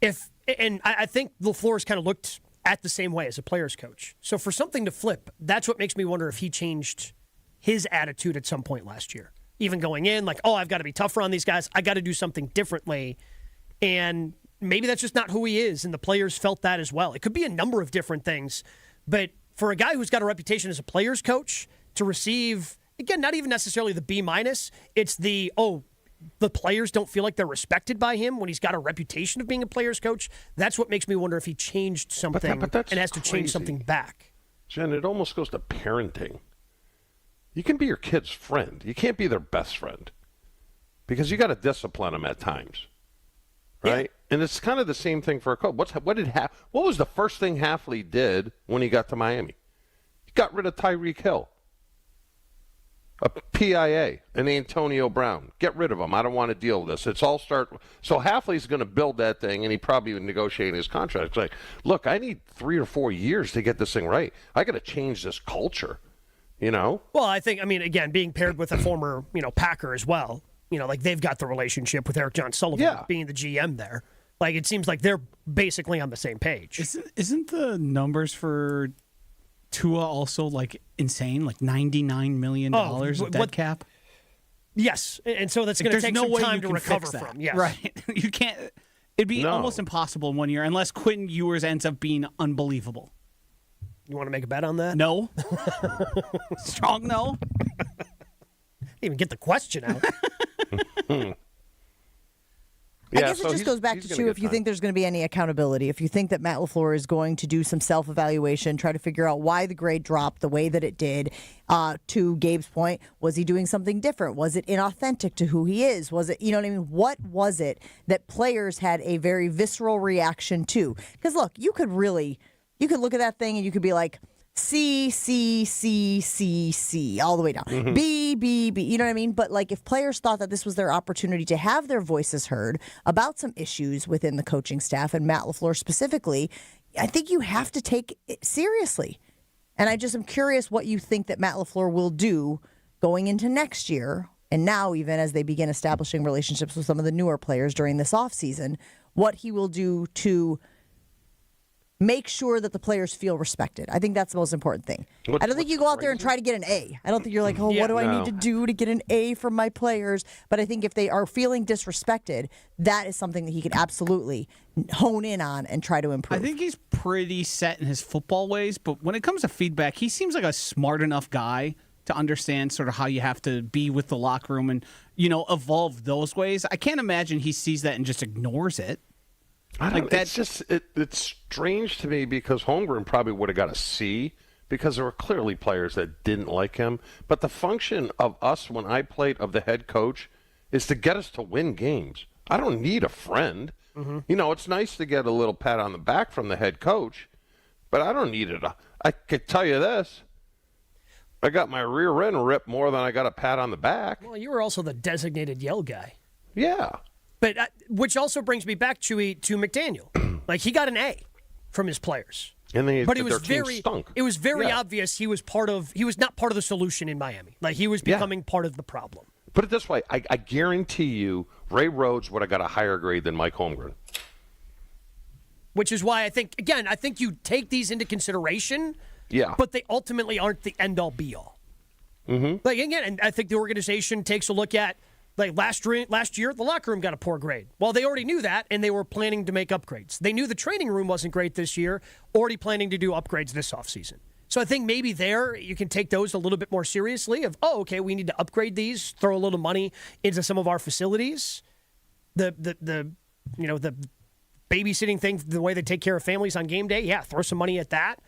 I think LaFleur's kind of looked at the same way as a player's coach. So for something to flip, that's what makes me wonder if he changed his attitude at some point last year. Even going in, I've got to be tougher on these guys. I got to do something differently. And maybe that's just not who he is, and the players felt that as well. It could be a number of different things. But for a guy who's got a reputation as a player's coach to receive, again, not even necessarily the B-, it's the players don't feel like they're respected by him when he's got a reputation of being a player's coach. That's what makes me wonder if he changed something and has to change something back. Jen, it almost goes to parenting. You can be your kid's friend. You can't be their best friend because you got to discipline them at times, right? Yeah. And it's kind of the same thing for a coach. What was the first thing Hafley did when he got to Miami? He got rid of Tyreek Hill. A PIA, an Antonio Brown. Get rid of him. I don't want to deal with this. It's all start. So Hafley's going to build that thing, and he probably would negotiate his contract. It's like, look, I need 3 or 4 years to get this thing right. I got to change this culture, Well, I think, again, being paired with a former, Packer as well, they've got the relationship with Eric John Sullivan being the GM there. It seems like they're basically on the same page. Isn't the numbers for Tua also insane, $99 million of dead cap? Yes, and so that's going to take some time to recover from. Yes. Right, you can't. It'd be almost impossible in 1 year unless Quentin Ewers ends up being unbelievable. You want to make a bet on that? No. Strong no. Didn't even get the question out. I guess it just goes back to, too, if you think there's going to be any accountability, if you think that Matt LaFleur is going to do some self-evaluation, try to figure out why the grade dropped the way that it did, to Gabe's point, was he doing something different? Was it inauthentic to who he is? Was it, what was it that players had a very visceral reaction to? Because, look, you could look at that thing and you could be like, C, C, C, C, C, all the way down. Mm-hmm. B, B, B, you know what I mean? But if players thought that this was their opportunity to have their voices heard about some issues within the coaching staff, and Matt LaFleur specifically, I think you have to take it seriously. And I just am curious what you think that Matt LaFleur will do going into next year, and now even as they begin establishing relationships with some of the newer players during this offseason, what he will do to make sure that the players feel respected. I think that's the most important thing. I don't think you go out there and try to get an A. I don't think you're like, what do I need to do to get an A from my players? But I think if they are feeling disrespected, that is something that he can absolutely hone in on and try to improve. I think he's pretty set in his football ways, but when it comes to feedback, he seems like a smart enough guy to understand sort of how you have to be with the locker room and, evolve those ways. I can't imagine he sees that and just ignores it. It's strange to me because Holmgren probably would have got a C because there were clearly players that didn't like him. But the function of us when I played, of the head coach, is to get us to win games. I don't need a friend. Mm-hmm. It's nice to get a little pat on the back from the head coach, but I don't need it. I could tell you this. I got my rear end ripped more than I got a pat on the back. Well, you were also the designated yell guy. Yeah. But which also brings me back, Chewy, to McDaniel. Like, he got an A from his players. But it was very obvious he was not part of the solution in Miami. Like, he was becoming part of the problem. Put it this way, I guarantee you Ray Rhodes would have got a higher grade than Mike Holmgren. Which is why I think you take these into consideration, but they ultimately aren't the end-all, be-all. Mm-hmm. Like, again, and I think the organization takes a look at, like, last year, the locker room got a poor grade. Well, they already knew that, and they were planning to make upgrades. They knew the training room wasn't great this year, already planning to do upgrades this offseason. So I think maybe there you can take those a little bit more seriously of, okay, we need to upgrade these, throw a little money into some of our facilities. The babysitting thing, the way they take care of families on game day, throw some money at that.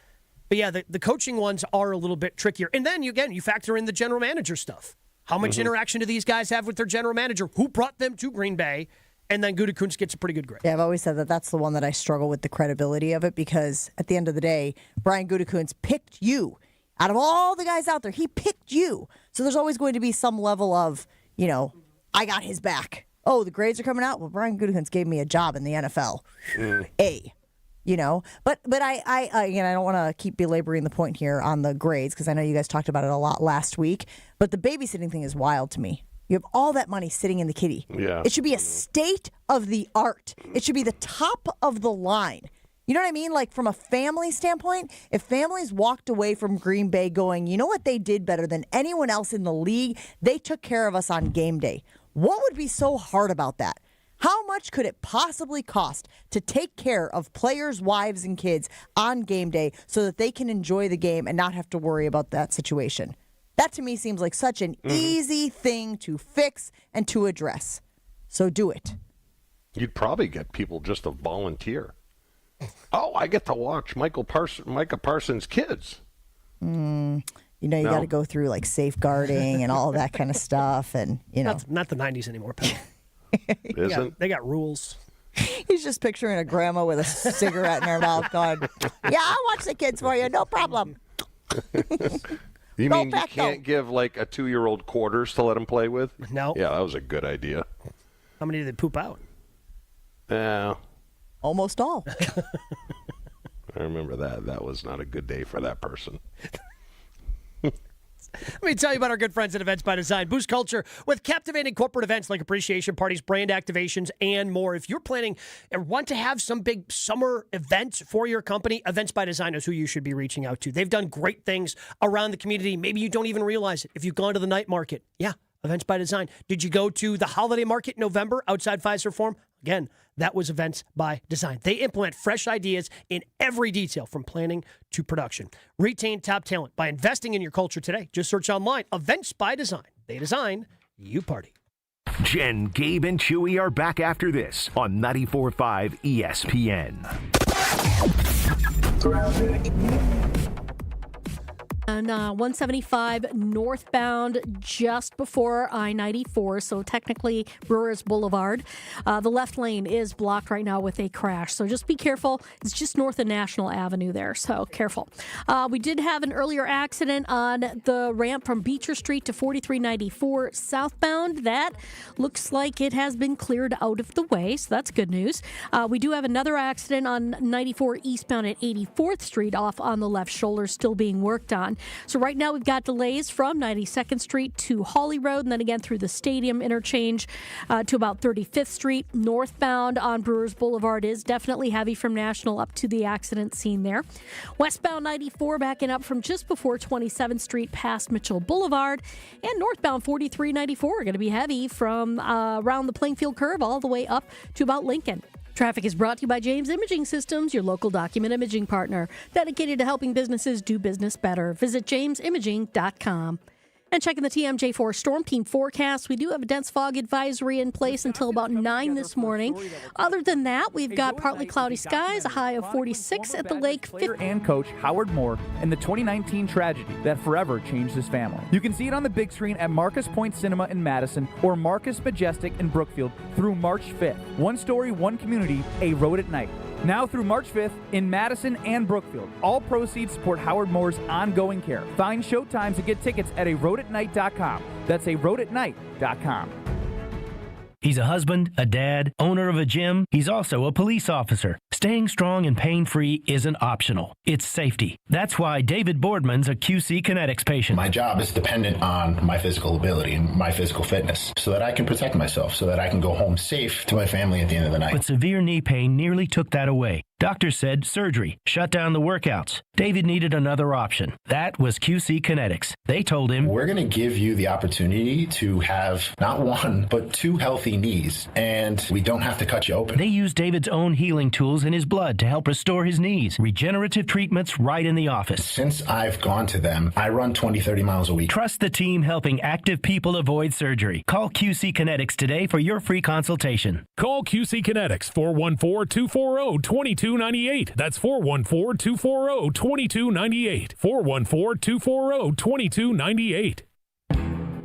But the coaching ones are a little bit trickier. And then, you factor in the general manager stuff. How much interaction do these guys have with their general manager? Who brought them to Green Bay? And then Gutekunst gets a pretty good grade. Yeah, I've always said that that's the one that I struggle with the credibility of it because at the end of the day, Brian Gutekunst picked you. Out of all the guys out there, he picked you. So there's always going to be some level of, I got his back. Oh, the grades are coming out? Well, Brian Gutekunst gave me a job in the NFL. A. But I don't want to keep belaboring the point here on the grades because I know you guys talked about it a lot last week. But the babysitting thing is wild to me. You have all that money sitting in the kitty. Yeah. It should be a state of the art. It should be the top of the line. You know what I mean? Like, from a family standpoint, if families walked away from Green Bay going, you know what they did better than anyone else in the league? They took care of us on game day. What would be so hard about that? How much could it possibly cost to take care of players' wives and kids on game day so that they can enjoy the game and not have to worry about that situation? That to me seems like such an easy thing to fix and to address. So do it. You'd probably get people just to volunteer. Oh, I get to watch Micah Parsons' kids. You got to go through like safeguarding and all that kind of stuff. And, Not the 90s anymore, pal. They got rules. He's just picturing a grandma with a cigarette in her mouth going, I'll watch the kids for you, no problem. You mean you can't give like a 2-year-old quarters to let him play with? No. Yeah, that was a good idea. How many did they poop out? Yeah. Almost all. I remember that. That was not a good day for that person. Let me tell you about our good friends at Events by Design. Boost culture with captivating corporate events like appreciation parties, brand activations, and more. If you're planning and want to have some big summer event for your company, Events by Design is who you should be reaching out to. They've done great things around the community. Maybe you don't even realize it. If you've gone to the night market, Events by Design. Did you go to the holiday market in November outside Pfizer Forum? Again, that was Events by Design. They implement fresh ideas in every detail from planning to production. Retain top talent by investing in your culture today. Just search online, Events by Design. They design, you party. Jen, Gabe, and Chewy are back after this on 94.5 ESPN. And 175 northbound just before I-94, so technically Brewers Boulevard. The left lane is blocked right now with a crash, so just be careful. It's just north of National Avenue there, so careful. We did have an earlier accident on the ramp from Beecher Street to 4394 southbound. That looks like it has been cleared out of the way, so that's good news. We do have another accident on 94 eastbound at 84th Street off on the left shoulder, still being worked on. So right now we've got delays from 92nd Street to Hawley Road, and then again through the Stadium interchange to about 35th Street. Northbound on Brewers Boulevard is definitely heavy from National up to the accident scene there. Westbound 94 backing up from just before 27th Street past Mitchell Boulevard, and northbound 4394 are going to be heavy from around the Plainfield curve all the way up to about Lincoln. Traffic is brought to you by James Imaging Systems, your local document imaging partner, dedicated to helping businesses do business better. Visit jamesimaging.com. And checking the TMJ4 Storm Team forecast, we do have a dense fog advisory in place until about 9 this morning. Other than that, we've got partly cloudy skies, a high of 46 at the lake. Player and coach Howard Moore and the 2019 tragedy that forever changed his family. You can see it on the big screen at Marcus Point Cinema in Madison or Marcus Majestic in Brookfield through March 5th. One story, one community, a road at night. Now through March 5th in Madison and Brookfield. All proceeds support Howard Moore's ongoing care. Find showtimes and get tickets at aroadatnight.com. That's aroadatnight.com. He's a husband, a dad, owner of a gym. He's also a police officer. Staying strong and pain-free isn't optional. It's safety. That's why David Boardman's a QC Kinetics patient. My job is dependent on my physical ability and my physical fitness so that I can protect myself, so that I can go home safe to my family at the end of the night. But severe knee pain nearly took that away. Doctors said surgery, shut down the workouts. David needed another option. That was QC Kinetics. They told him, we're going to give you the opportunity to have not one, but 2 healthy knees, and we don't have to cut you open. They used David's own healing tools in his blood to help restore his knees. Regenerative treatments right in the office. Since I've gone to them, I run 20, 30 miles a week. Trust the team helping active people avoid surgery. Call QC Kinetics today for your free consultation. Call QC Kinetics, 414-240-2298. That's 414-240-2298. 414-240-2298.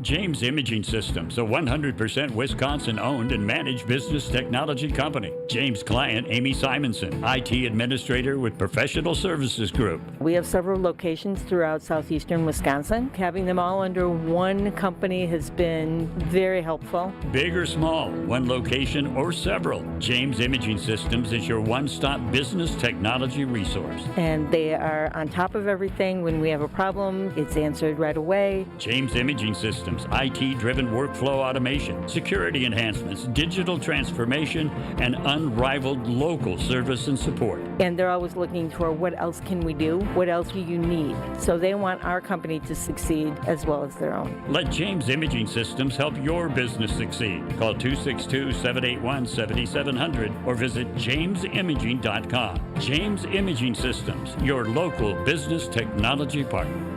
James Imaging Systems, a 100% Wisconsin-owned and managed business technology company. James' client, Amy Simonson, IT administrator with Professional Services Group. We have several locations throughout southeastern Wisconsin. Having them all under one company has been very helpful. Big or small, one location or several, James Imaging Systems is your one-stop business technology resource. And they are on top of everything. When we have a problem, it's answered right away. James Imaging Systems, IT-driven workflow automation, security enhancements, digital transformation, and unrivaled local service and support. And they're always looking for what else can we do? What else do you need? So they want our company to succeed as well as their own. Let James Imaging Systems help your business succeed. Call 262-781-7700 or visit jamesimaging.com. James Imaging Systems, your local business technology partner.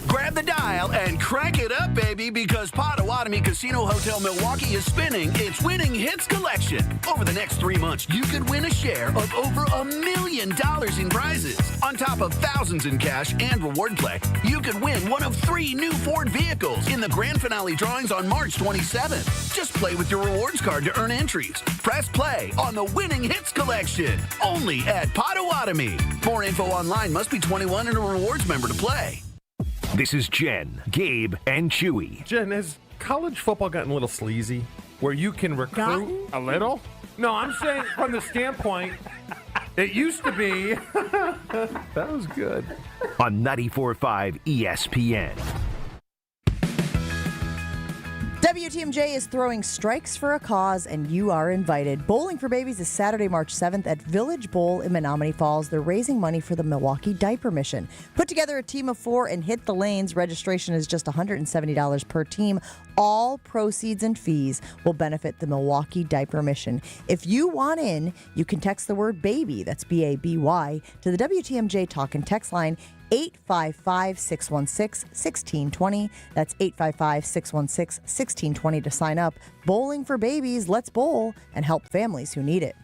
Grab the dial and crank it up, baby, because Potawatomi Casino Hotel Milwaukee is spinning its Winning Hits collection. Over the next 3 months, you could win a share of over $1 million in prizes. On top of thousands in cash and reward play, you could win one of 3 new Ford vehicles in the grand finale drawings on March 27th. Just play with your rewards card to earn entries. Press play on the Winning Hits collection, only at Potawatomi. More info online. Must be 21 and a rewards member to play. This is Jen, Gabe, and Chewy. Jen, has college football gotten a little sleazy? Where you can recruit a little? No, I'm saying from the standpoint, it used to be. That was good. On 94.5 ESPN. WTMJ is throwing strikes for a cause, and you are invited. Bowling for Babies is Saturday, March 7th at Village Bowl in Menominee Falls. They're raising money for the Milwaukee Diaper Mission. Put together a team of 4 and hit the lanes. Registration is just $170 per team. All proceeds and fees will benefit the Milwaukee Diaper Mission. If you want in, you can text the word BABY, that's B-A-B-Y, to the WTMJ Talk and Text line 855-616-1620. That's 855-616-1620 to sign up. Bowling for Babies. Let's bowl and help families who need it.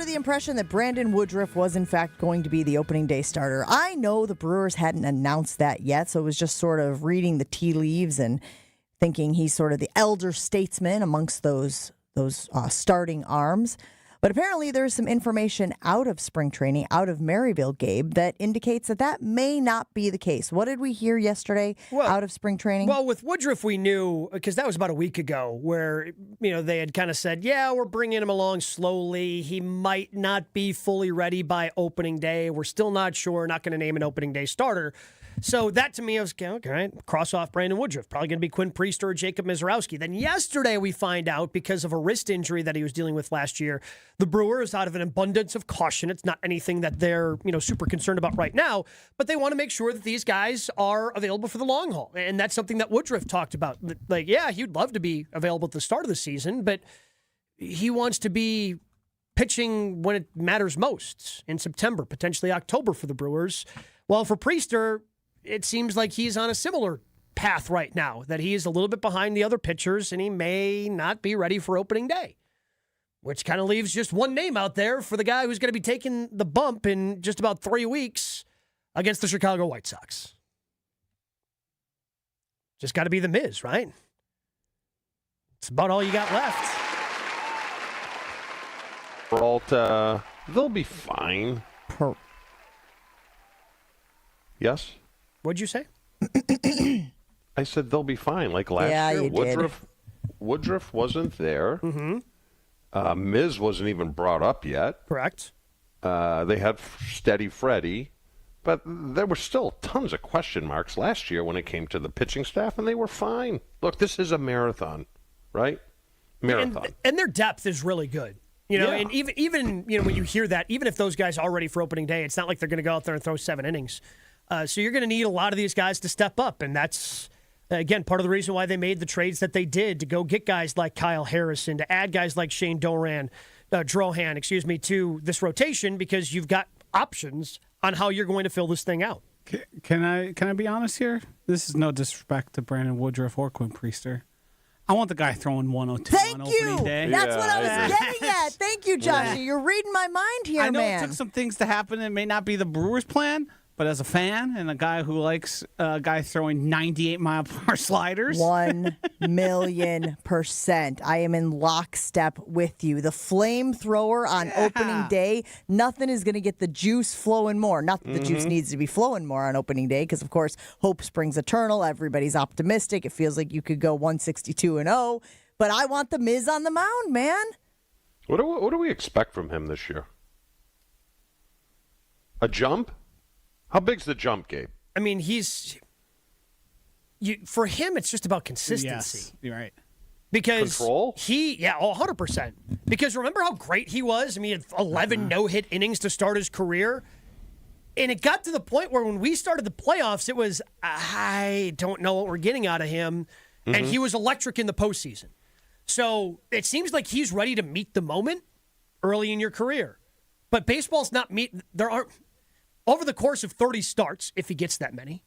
the impression that Brandon Woodruff was, in fact, going to be the opening day starter. I know the Brewers hadn't announced that yet, so it was just sort of reading the tea leaves and thinking he's sort of the elder statesman amongst those starting arms. But apparently there's some information out of spring training, out of Maryville, Gabe, that indicates that may not be the case. What did we hear yesterday out of spring training? Well, with Woodruff, we knew, because that was about a week ago, where they had kind of said, yeah, we're bringing him along slowly. He might not be fully ready by opening day. We're still not sure, not going to name an opening day starter. So that to me, I was, okay, cross off Brandon Woodruff. Probably going to be Quinn Priester or Jacob Mizorowski. Then yesterday we find out, because of a wrist injury that he was dealing with last year, the Brewers, out of an abundance of caution, it's not anything that they're super concerned about right now, but they want to make sure that these guys are available for the long haul. And that's something that Woodruff talked about. Like, yeah, he'd love to be available at the start of the season, but he wants to be pitching when it matters most, in September, potentially October for the Brewers. Well, for Priester, it seems like he's on a similar path right now, that he is a little bit behind the other pitchers, and he may not be ready for opening day, which kind of leaves just one name out there for the guy who's going to be taking the bump in just about 3 weeks against the Chicago White Sox. Just got to be the Miz, right? It's about all you got left. Peralta, they'll be fine. Yes? What'd you say? I said they'll be fine. Like last year, Woodruff wasn't there. Mm-hmm. Miz wasn't even brought up yet. Correct. They had Steady Freddie, but there were still tons of question marks last year when it came to the pitching staff, and they were fine. Look, this is a marathon, right? Marathon. And their depth is really good. And even when you hear that, even if those guys are ready for opening day, it's not like they're going to go out there and throw 7 innings. So you're going to need a lot of these guys to step up, and that's, again, part of the reason why they made the trades that they did, to go get guys like Kyle Harrison, to add guys like Shane Drohan, to this rotation, because you've got options on how you're going to fill this thing out. Can I be honest here? This is no disrespect to Brandon Woodruff or Quinn Priester. I want the guy throwing 102 on opening day. That's what I was getting at. Thank you, Josh. You're reading my mind here, I know man. it took some things to happen. It may not be the Brewers' plan, but as a fan and a guy who likes a guy throwing 98-mile-per-hour sliders. 1,000,000%. I am in lockstep with you. The flamethrower on opening day, nothing is going to get the juice flowing more. Not that the juice needs to be flowing more on opening day, because, of course, hope springs eternal. Everybody's optimistic. It feels like you could go 162-0. But I want the Miz on the mound, man. What do we expect from him this year? A jump? How big's the jump, Gabe? I mean, for him, it's just about consistency. Yes, you're right. Because control? 100%. Because remember how great he was? I mean, he had 11 no-hit innings to start his career. And it got to the point where when we started the playoffs, it was, I don't know what we're getting out of him. Mm-hmm. And he was electric in the postseason. So it seems like he's ready to meet the moment early in your career. But baseball's not over the course of 30 starts, if he gets that many,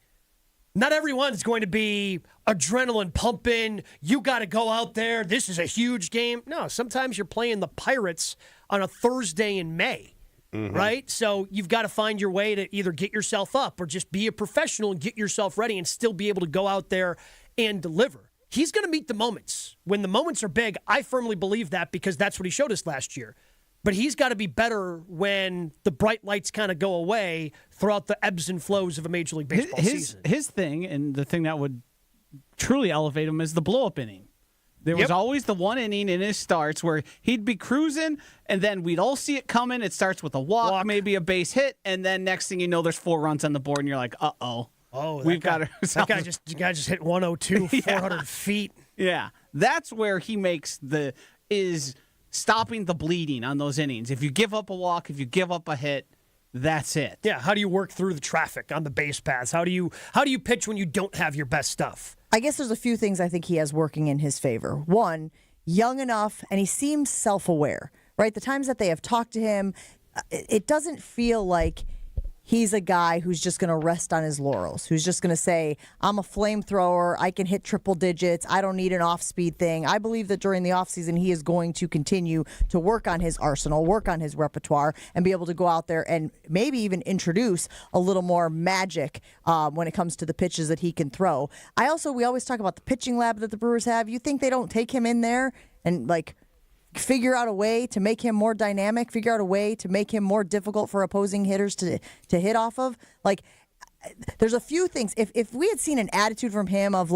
not everyone's going to be adrenaline pumping. You got to go out there. This is a huge game. No, sometimes you're playing the Pirates on a Thursday in May, right? So you've got to find your way to either get yourself up or just be a professional and get yourself ready and still be able to go out there and deliver. He's going to meet the moments. When the moments are big, I firmly believe that, because that's what he showed us last year. But he's got to be better when the bright lights kind of go away throughout the ebbs and flows of a Major League Baseball season. His thing, and the thing that would truly elevate him, is the blow-up inning. There was always the one inning in his starts where he'd be cruising, and then we'd all see it coming. It starts with a walk, maybe a base hit, and then next thing you know, there's 4 runs on the board, and you're like, uh-oh. Oh, that guy just hit 102, 400 feet. Yeah, that's where he makes stopping the bleeding on those innings. If you give up a walk, if you give up a hit, that's it. Yeah, how do you work through the traffic on the base paths? How do you pitch when you don't have your best stuff? I guess there's a few things I think he has working in his favor. One, young enough, and he seems self-aware, right? The times that they have talked to him, it doesn't feel like he's a guy who's just going to rest on his laurels, who's just going to say, I'm a flamethrower, I can hit triple digits, I don't need an off-speed thing. I believe that during the offseason, he is going to continue to work on his arsenal, work on his repertoire, and be able to go out there and maybe even introduce a little more magic when it comes to the pitches that he can throw. We always talk about the pitching lab that the Brewers have. You think they don't take him in there and, figure out a way to make him more dynamic, figure out a way to make him more difficult for opposing hitters to hit off of? There's a few things. If we had seen an attitude from him of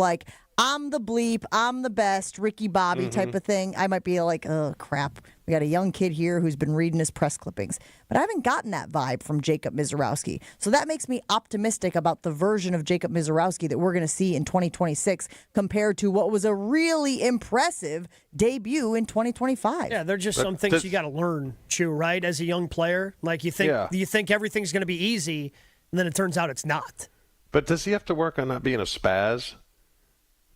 I'm the bleep, I'm the best, Ricky Bobby type of thing, I might be like, oh, crap. We got a young kid here who's been reading his press clippings. But I haven't gotten that vibe from Jacob Misiorowski. So that makes me optimistic about the version of Jacob Misiorowski that we're going to see in 2026 compared to what was a really impressive debut in 2025. Yeah, they're just some things you got to learn, Chew, right, as a young player. You think everything's going to be easy, and then it turns out it's not. But does he have to work on not being a spaz?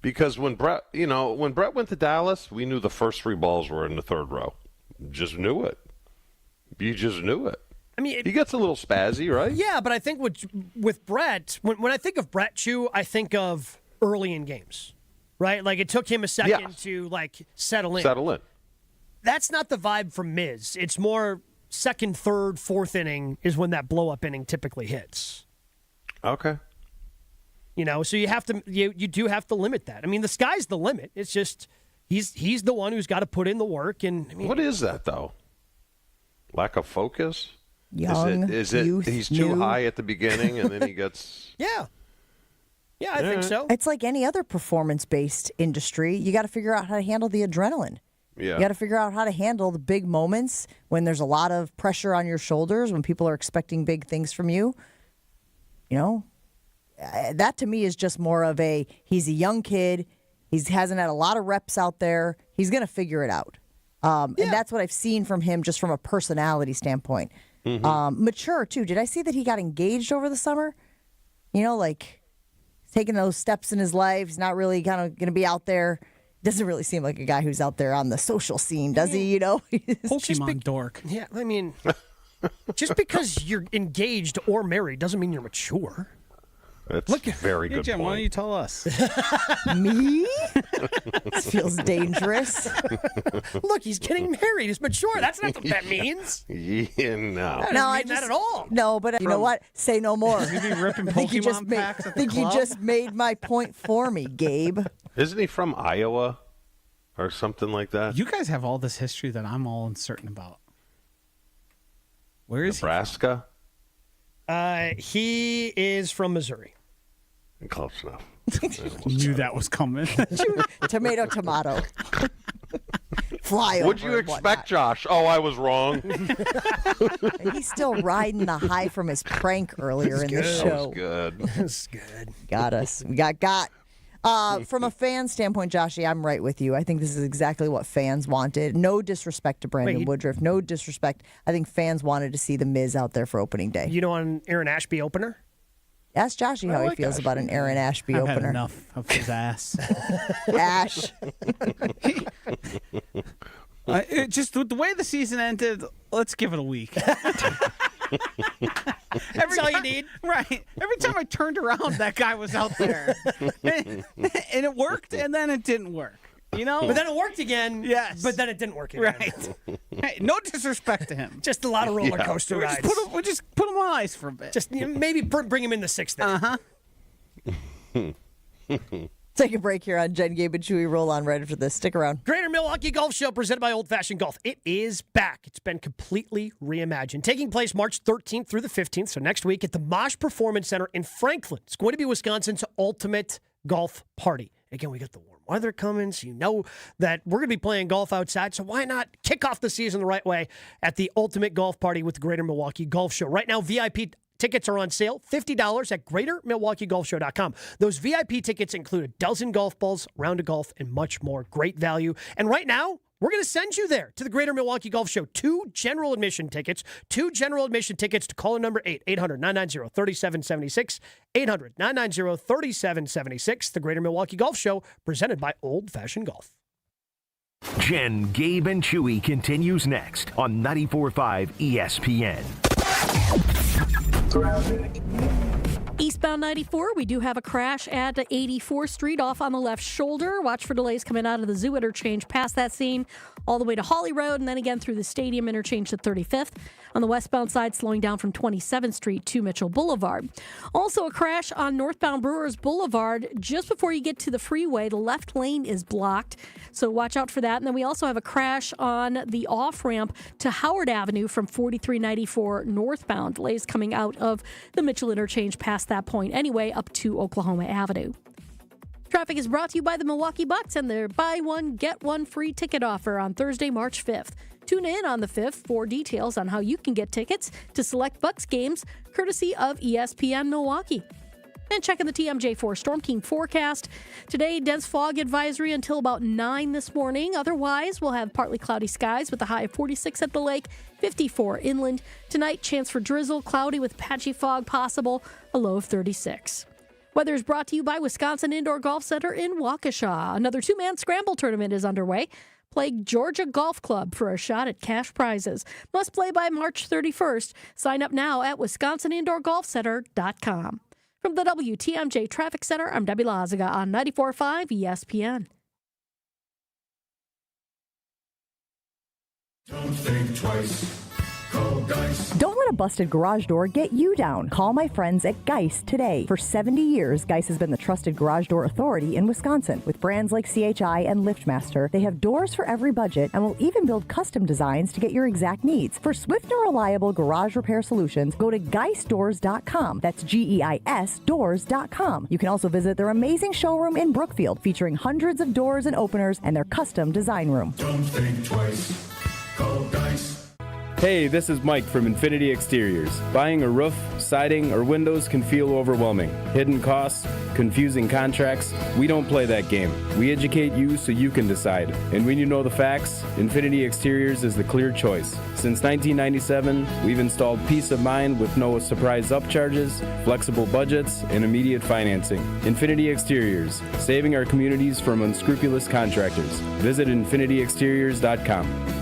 Because when Brett went to Dallas, we knew the first 3 balls were in the third row. Just knew it. You just knew it. I mean, he gets a little spazzy, right? Yeah, but I think with Brett, when I think of Brett, Chew, I think of early in games, right? It took him a second to settle in. Settle in. That's not the vibe from Miz. It's more second, third, fourth inning is when that blow up inning typically hits. Okay. So you do have to limit that. I mean, the sky's the limit. It's just he's the one who's got to put in the work. And what is that though? Lack of focus? Is it youth, he's too high at the beginning and then he gets Yeah, I think so. It's like any other performance-based industry. You got to figure out how to handle the adrenaline. Yeah. You got to figure out how to handle the big moments when there's a lot of pressure on your shoulders, when people are expecting big things from you. That to me is just more of he's a young kid. He hasn't had a lot of reps out there. He's going to figure it out. And that's what I've seen from him just from a personality standpoint. Mm-hmm. Mature, too. Did I see that he got engaged over the summer? Taking those steps in his life. He's not really kind of going to be out there. Doesn't really seem like a guy who's out there on the social scene, does he? Pokemon dork. Yeah, I mean, just because you're engaged or married doesn't mean you're mature. That's very good Jim, point. why don't you tell us? Me? This feels dangerous. Look, he's getting married. He's mature. That's not what that means. Yeah, no. I mean that at all. No, but you know what? Say no more. You be ripping Pokemon packs at the club? You just made my point for me, Gabe. Isn't he from Iowa or something like that? You guys have all this history that I'm all uncertain about. Where is Nebraska? He is from Missouri. Close enough. Knew that was coming. Tomato. Fly over. What'd you expect, Josh? Oh, I was wrong. And he's still riding the high from his prank earlier in the show. That's good. Got us. We got. From a fan standpoint, Joshy, I'm right with you. I think this is exactly what fans wanted. No disrespect to Brandon Woodruff. No disrespect. I think fans wanted to see the Miz out there for opening day. You know, an Aaron Ashby opener? Ask Joshy how he feels about an Aaron Ashby I've opener. Had enough of his ass. Ash. Just with the way the season ended, let's give it a week. That's all you need. Right. Every time I turned around, that guy was out there. And it worked, and then it didn't work. But then it worked again. Yes. But then it didn't work again. Right. Hey, no disrespect to him. Just a lot of roller coaster rides. We'll just put him on ice for a bit. Just maybe bring him in the sixth inning. Take a break here on Jen, Gabe, and Chewy. Roll on right after this. Stick around. Greater Milwaukee Golf Show presented by Old Fashioned Golf. It is back. It's been completely reimagined. Taking place March 13th through the 15th, so next week at the Mosh Performance Center in Franklin. It's going to be Wisconsin's ultimate golf party. Again, we got the warm weather coming, so you know that we're going to be playing golf outside, so why not kick off the season the right way at the ultimate golf party with the Greater Milwaukee Golf Show. Right now, VIP tickets are on sale, $50 at GreaterMilwaukeeGolfShow.com. Those VIP tickets include a dozen golf balls, round of golf, and much more. Great value. And right now, we're going to send you there to the Greater Milwaukee Golf Show. 2 general admission tickets to caller number 800-990-3776. 800-990-3776. The Greater Milwaukee Golf Show, presented by Old Fashioned Golf. Jen, Gabe, and Chewy continues next on 94.5 ESPN. Eastbound 94, we do have a crash at 84th Street off on the left shoulder. Watch for delays coming out of the Zoo interchange past that scene, all the way to Holly Road, and then again through the Stadium interchange to 35th. On the westbound side, slowing down from 27th Street to Mitchell Boulevard. Also a crash on northbound Brewers Boulevard. Just before you get to the freeway, the left lane is blocked, so watch out for that. And then we also have a crash on the off-ramp to Howard Avenue from 4394 northbound. Delays coming out of the Mitchell interchange past that point anyway, up to Oklahoma Avenue. Traffic is brought to you by the Milwaukee Bucks and their buy one, get one free ticket offer on Thursday, March 5th. Tune in on the 5th for details on how you can get tickets to select Bucks games, courtesy of ESPN Milwaukee. And checking the TMJ4 Storm King forecast. Today, dense fog advisory until about 9 this morning. Otherwise, we'll have partly cloudy skies with a high of 46 at the lake, 54 inland. Tonight, chance for drizzle, cloudy with patchy fog possible, a low of 36. Weather is brought to you by Wisconsin Indoor Golf Center in Waukesha. Another two-man scramble tournament is underway. Play Georgia Golf Club for a shot at cash prizes. Must play by March 31st. Sign up now at wisconsinindoorgolfcenter.com. From the WTMJ Traffic Center, I'm Debbie Lazaga on 94.5 ESPN. Don't think twice. Call Geist. Don't let a busted garage door get you down. Call my friends at Geist today. For 70 years, Geist has been the trusted garage door authority in Wisconsin. With brands like CHI and LiftMaster, they have doors for every budget and will even build custom designs to get your exact needs. For swift and reliable garage repair solutions, go to geistdoors.com. That's GEIS doors.com. You can also visit their amazing showroom in Brookfield, featuring hundreds of doors and openers and their custom design room. Don't think twice. Call Geist. Hey, this is Mike from Infinity Exteriors. Buying a roof, siding, or windows can feel overwhelming. Hidden costs, confusing contracts. We don't play that game. We educate you so you can decide. And when you know the facts, Infinity Exteriors is the clear choice. Since 1997, we've installed peace of mind with no surprise upcharges, flexible budgets, and immediate financing. Infinity Exteriors, saving our communities from unscrupulous contractors. Visit infinityexteriors.com.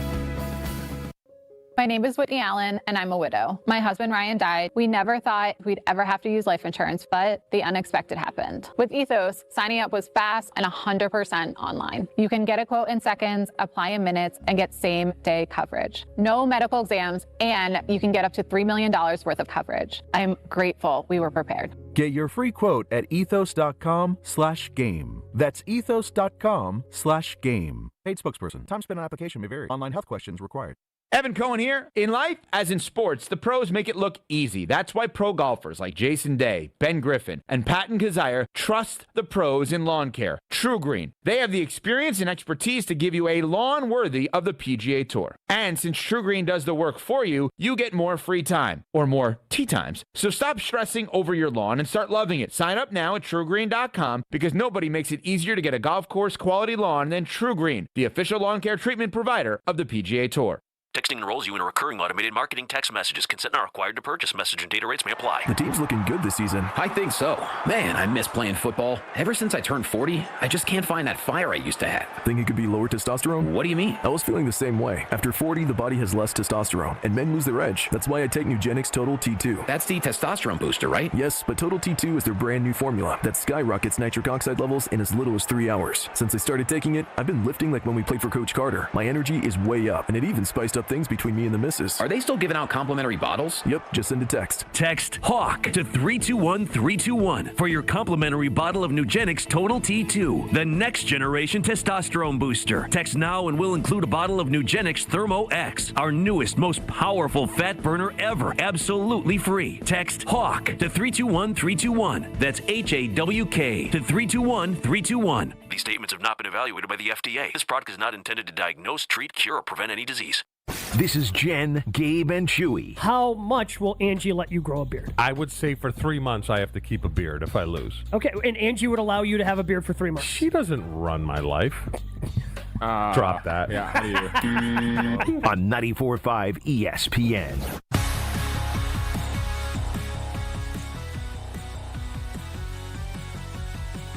My name is Whitney Allen, and I'm a widow. My husband, Ryan, died. We never thought we'd ever have to use life insurance, but the unexpected happened. With Ethos, signing up was fast and 100% online. You can get a quote in seconds, apply in minutes, and get same-day coverage. No medical exams, and you can get up to $3 million worth of coverage. I'm grateful we were prepared. Get your free quote at ethos.com/game. That's ethos.com/game. Paid spokesperson. Time spent on application may vary. Online health questions required. Evan Cohen here. In life, as in sports, the pros make it look easy. That's why pro golfers like Jason Day, Ben Griffin, and Patton Kazire trust the pros in lawn care. True Green. They have the experience and expertise to give you a lawn worthy of the PGA Tour. And since True Green does the work for you, you get more free time, or more tee times. So stop stressing over your lawn and start loving it. Sign up now at TrueGreen.com because nobody makes it easier to get a golf course quality lawn than True Green, the official lawn care treatment provider of the PGA Tour. Texting enrolls you in a recurring automated marketing text messages. Consent not required to purchase. Message and data rates may apply. The team's looking good this season. I think so. Man, I miss playing football. Ever since I turned 40, I just can't find that fire I used to have. Think it could be lower testosterone? What do you mean? I was feeling the same way. After 40, the body has less testosterone, and men lose their edge. That's why I take Nugenix Total T2. That's the testosterone booster, right? Yes, but Total T2 is their brand new formula that skyrockets nitric oxide levels in as little as 3 hours. Since I started taking it, I've been lifting like when we played for Coach Carter. My energy is way up, and it even spiced up things between me and the missus. Are they still giving out complimentary bottles? Yep, just send a text. Text HAWK to 321-321 for your complimentary bottle of Nugenix Total T2, the next generation testosterone booster. Text now and we'll include a bottle of Nugenix Thermo X, our newest, most powerful fat burner ever, absolutely free. Text HAWK to 321-321. That's HAWK to 321-321. These statements have not been evaluated by the FDA. This product is not intended to diagnose, treat, cure, or prevent any disease. This is Jen, Gabe, and Chewy. How much will Angie let you grow a beard? I would say for 3 months I have to keep a beard if I lose. Okay, and Angie would allow you to have a beard for 3 months? She doesn't run my life. Drop that. Yeah, how do you? On 94.5 ESPN.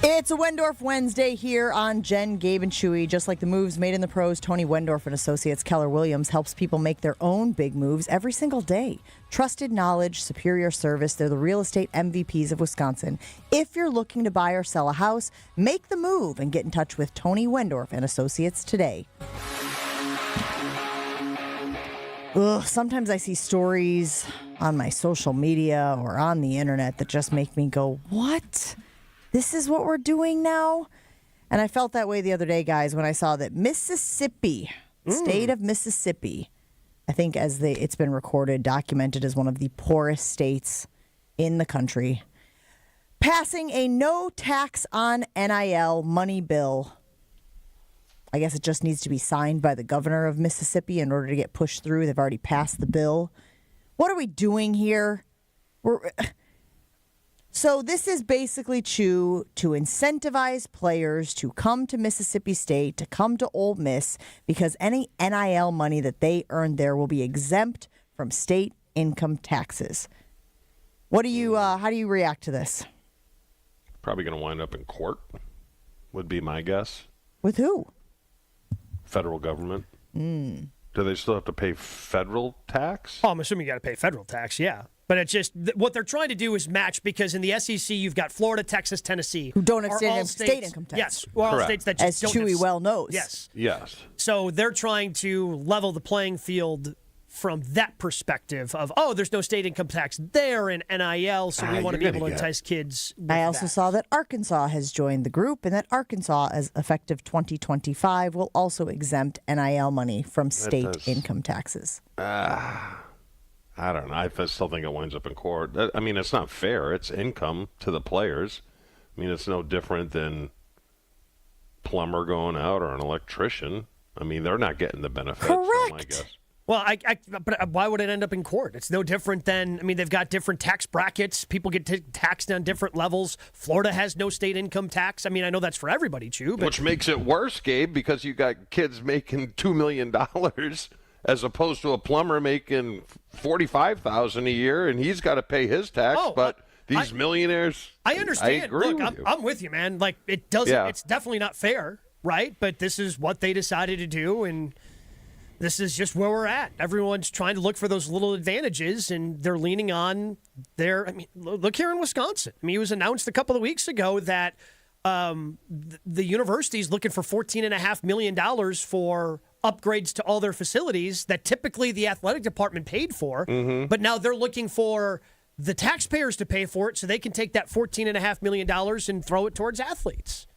It's a Wendorf Wednesday here on Jen, Gabe, and Chewy. Just like the moves made in the pros, Tony Wendorf and Associates Keller Williams helps people make their own big moves every single day. Trusted knowledge, superior service. They're the real estate MVPs of Wisconsin. If you're looking to buy or sell a house, make the move and get in touch with Tony Wendorf and Associates today. Sometimes I see stories on my social media or on the internet that just make me go, what? This is what we're doing now? And I felt that way the other day, guys, when I saw that Mississippi, state of Mississippi, I think it's been recorded, documented as one of the poorest states in the country, passing a no tax on NIL money bill. I guess it just needs to be signed by the governor of Mississippi in order to get pushed through. They've already passed the bill. What are we doing here? So this is basically to incentivize players to come to Mississippi State, to come to Ole Miss, because any NIL money that they earn there will be exempt from state income taxes. What do you? How do you react to this? Probably going to wind up in court, would be my guess. With who? Federal government. Do they still have to pay federal tax? Oh, I'm assuming you got to pay federal tax, yeah. But it's just what they're trying to do is match, because in the SEC you've got Florida, Texas, Tennessee, who don't have state income tax. Yes, all states that just as don't Chewy well knows. Yes. So they're trying to level the playing field from that perspective of, there's no state income tax there in NIL, so we want to be able to entice kids. I also saw that Arkansas has joined the group, and that Arkansas, as effective 2025, will also exempt NIL money from state income taxes. I don't know. I still think it winds up in court. I mean, it's not fair. It's income to the players. I mean, it's no different than plumber going out or an electrician. I mean, they're not getting the benefits. Correct. I guess. Well, but why would it end up in court? It's no different than, they've got different tax brackets. People get taxed on different levels. Florida has no state income tax. I know that's for everybody, Chew. But... Which makes it worse, Gabe, because you got kids making $2 million as opposed to a plumber making $45,000 a year, and he's got to pay his tax. But these millionaires, I understand. I agree with you. I'm with you, man. Like, it doesn't. Yeah. It's definitely not fair, right? But this is what they decided to do, and this is just where we're at. Everyone's trying to look for those little advantages, and they're leaning on their. Look here in Wisconsin. It was announced a couple of weeks ago that the university's looking for $14.5 million for upgrades to all their facilities that typically the athletic department paid for, but now they're looking for the taxpayers to pay for it so they can take that $14.5 million and throw it towards athletes.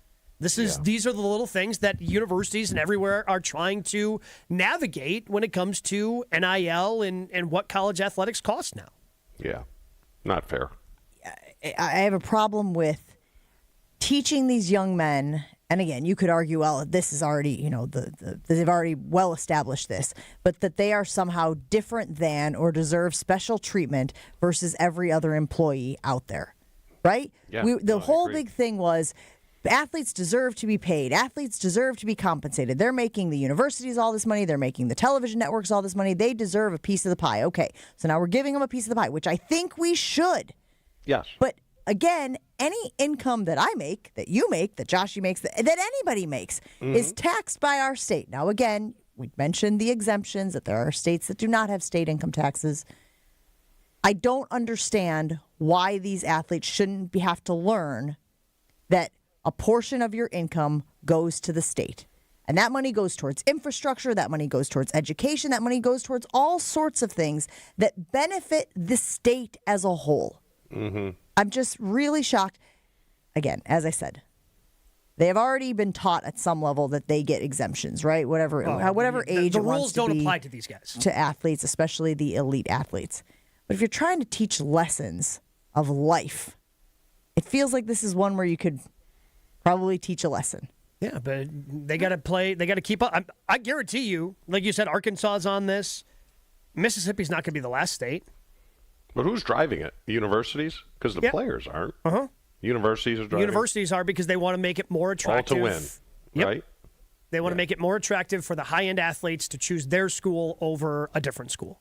These are the little things that universities and everywhere are trying to navigate when it comes to NIL and what college athletics cost now. Yeah, not fair. I have a problem with teaching these young men. And again, you could argue, well, this is already, they've already well established this, but that they are somehow different than or deserve special treatment versus every other employee out there, right? Yeah, the whole big thing was athletes deserve to be paid. Athletes deserve to be compensated. They're making the universities all this money. They're making the television networks all this money. They deserve a piece of the pie. Okay, so now we're giving them a piece of the pie, which I think we should. Yes. But again, any income that I make, that you make, that Joshy makes, that anybody makes, is taxed by our state. Now, again, we mentioned the exemptions, that there are states that do not have state income taxes. I don't understand why these athletes shouldn't have to learn that a portion of your income goes to the state. And that money goes towards infrastructure, that money goes towards education, that money goes towards all sorts of things that benefit the state as a whole. I'm just really shocked. Again, as I said, they have already been taught at some level that they get exemptions, right? Whatever age the it wants rules to don't be apply to these guys, to athletes, especially the elite athletes. But if you're trying to teach lessons of life, it feels like this is one where you could probably teach a lesson. Yeah, but they got to play. They got to keep up. I guarantee you, like you said, Arkansas is on this. Mississippi's not going to be the last state. But who's driving it? The universities? Because the players aren't. Universities are driving. Universities are because they want to make it more attractive. All to win, right? They want to make it more attractive for the high-end athletes to choose their school over a different school.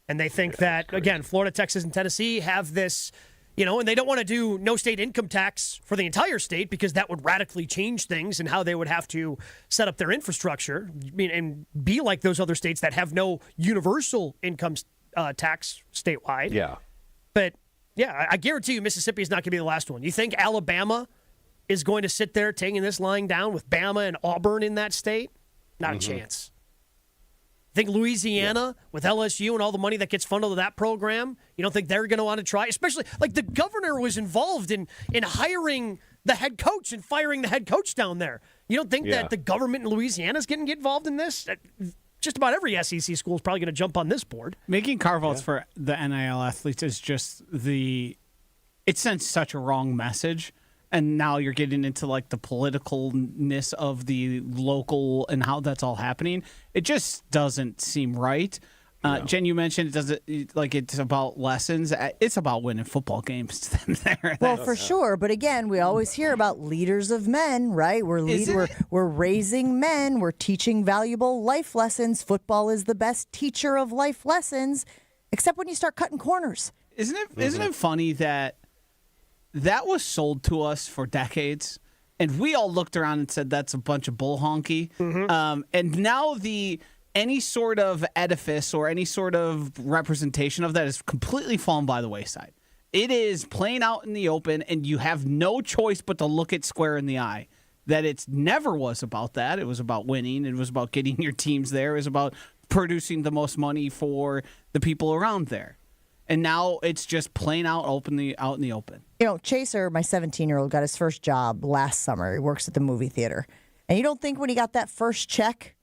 And they think that, again, Florida, Texas, and Tennessee have this And they don't want to do no state income tax for the entire state because that would radically change things and how they would have to set up their infrastructure and be like those other states that have no universal income tax statewide. Yeah. But, yeah, I guarantee you Mississippi is not going to be the last one. You think Alabama is going to sit there taking this lying down with Bama and Auburn in that state? Not a chance. Think Louisiana with LSU and all the money that gets funneled to that program, you don't think they're going to want to try? Especially, like, the governor was involved in hiring the head coach and firing the head coach down there. You don't think that the government in Louisiana is going to get involved in this? Just about every SEC school is probably going to jump on this board. Making carve-outs for the NIL athletes is just it sends such a wrong message. And now you're getting into like the politicalness of the local and how that's all happening. It just doesn't seem right. Jen, you mentioned it's about lessons. It's about winning football games to them there. Well, for sure. But again, we always hear about leaders of men, right? We're raising men. We're teaching valuable life lessons. Football is the best teacher of life lessons, except when you start cutting corners. Isn't it funny that was sold to us for decades, and we all looked around and said that's a bunch of bull honky. And now any sort of edifice or any sort of representation of that is completely fallen by the wayside. It is playing out in the open, and you have no choice but to look it square in the eye. That it never was about that. It was about winning. It was about getting your teams there. It was about producing the most money for the people around there. And now it's just playing out out in the open. Chaser, my 17-year-old, got his first job last summer. He works at the movie theater. And you don't think when he got that first check,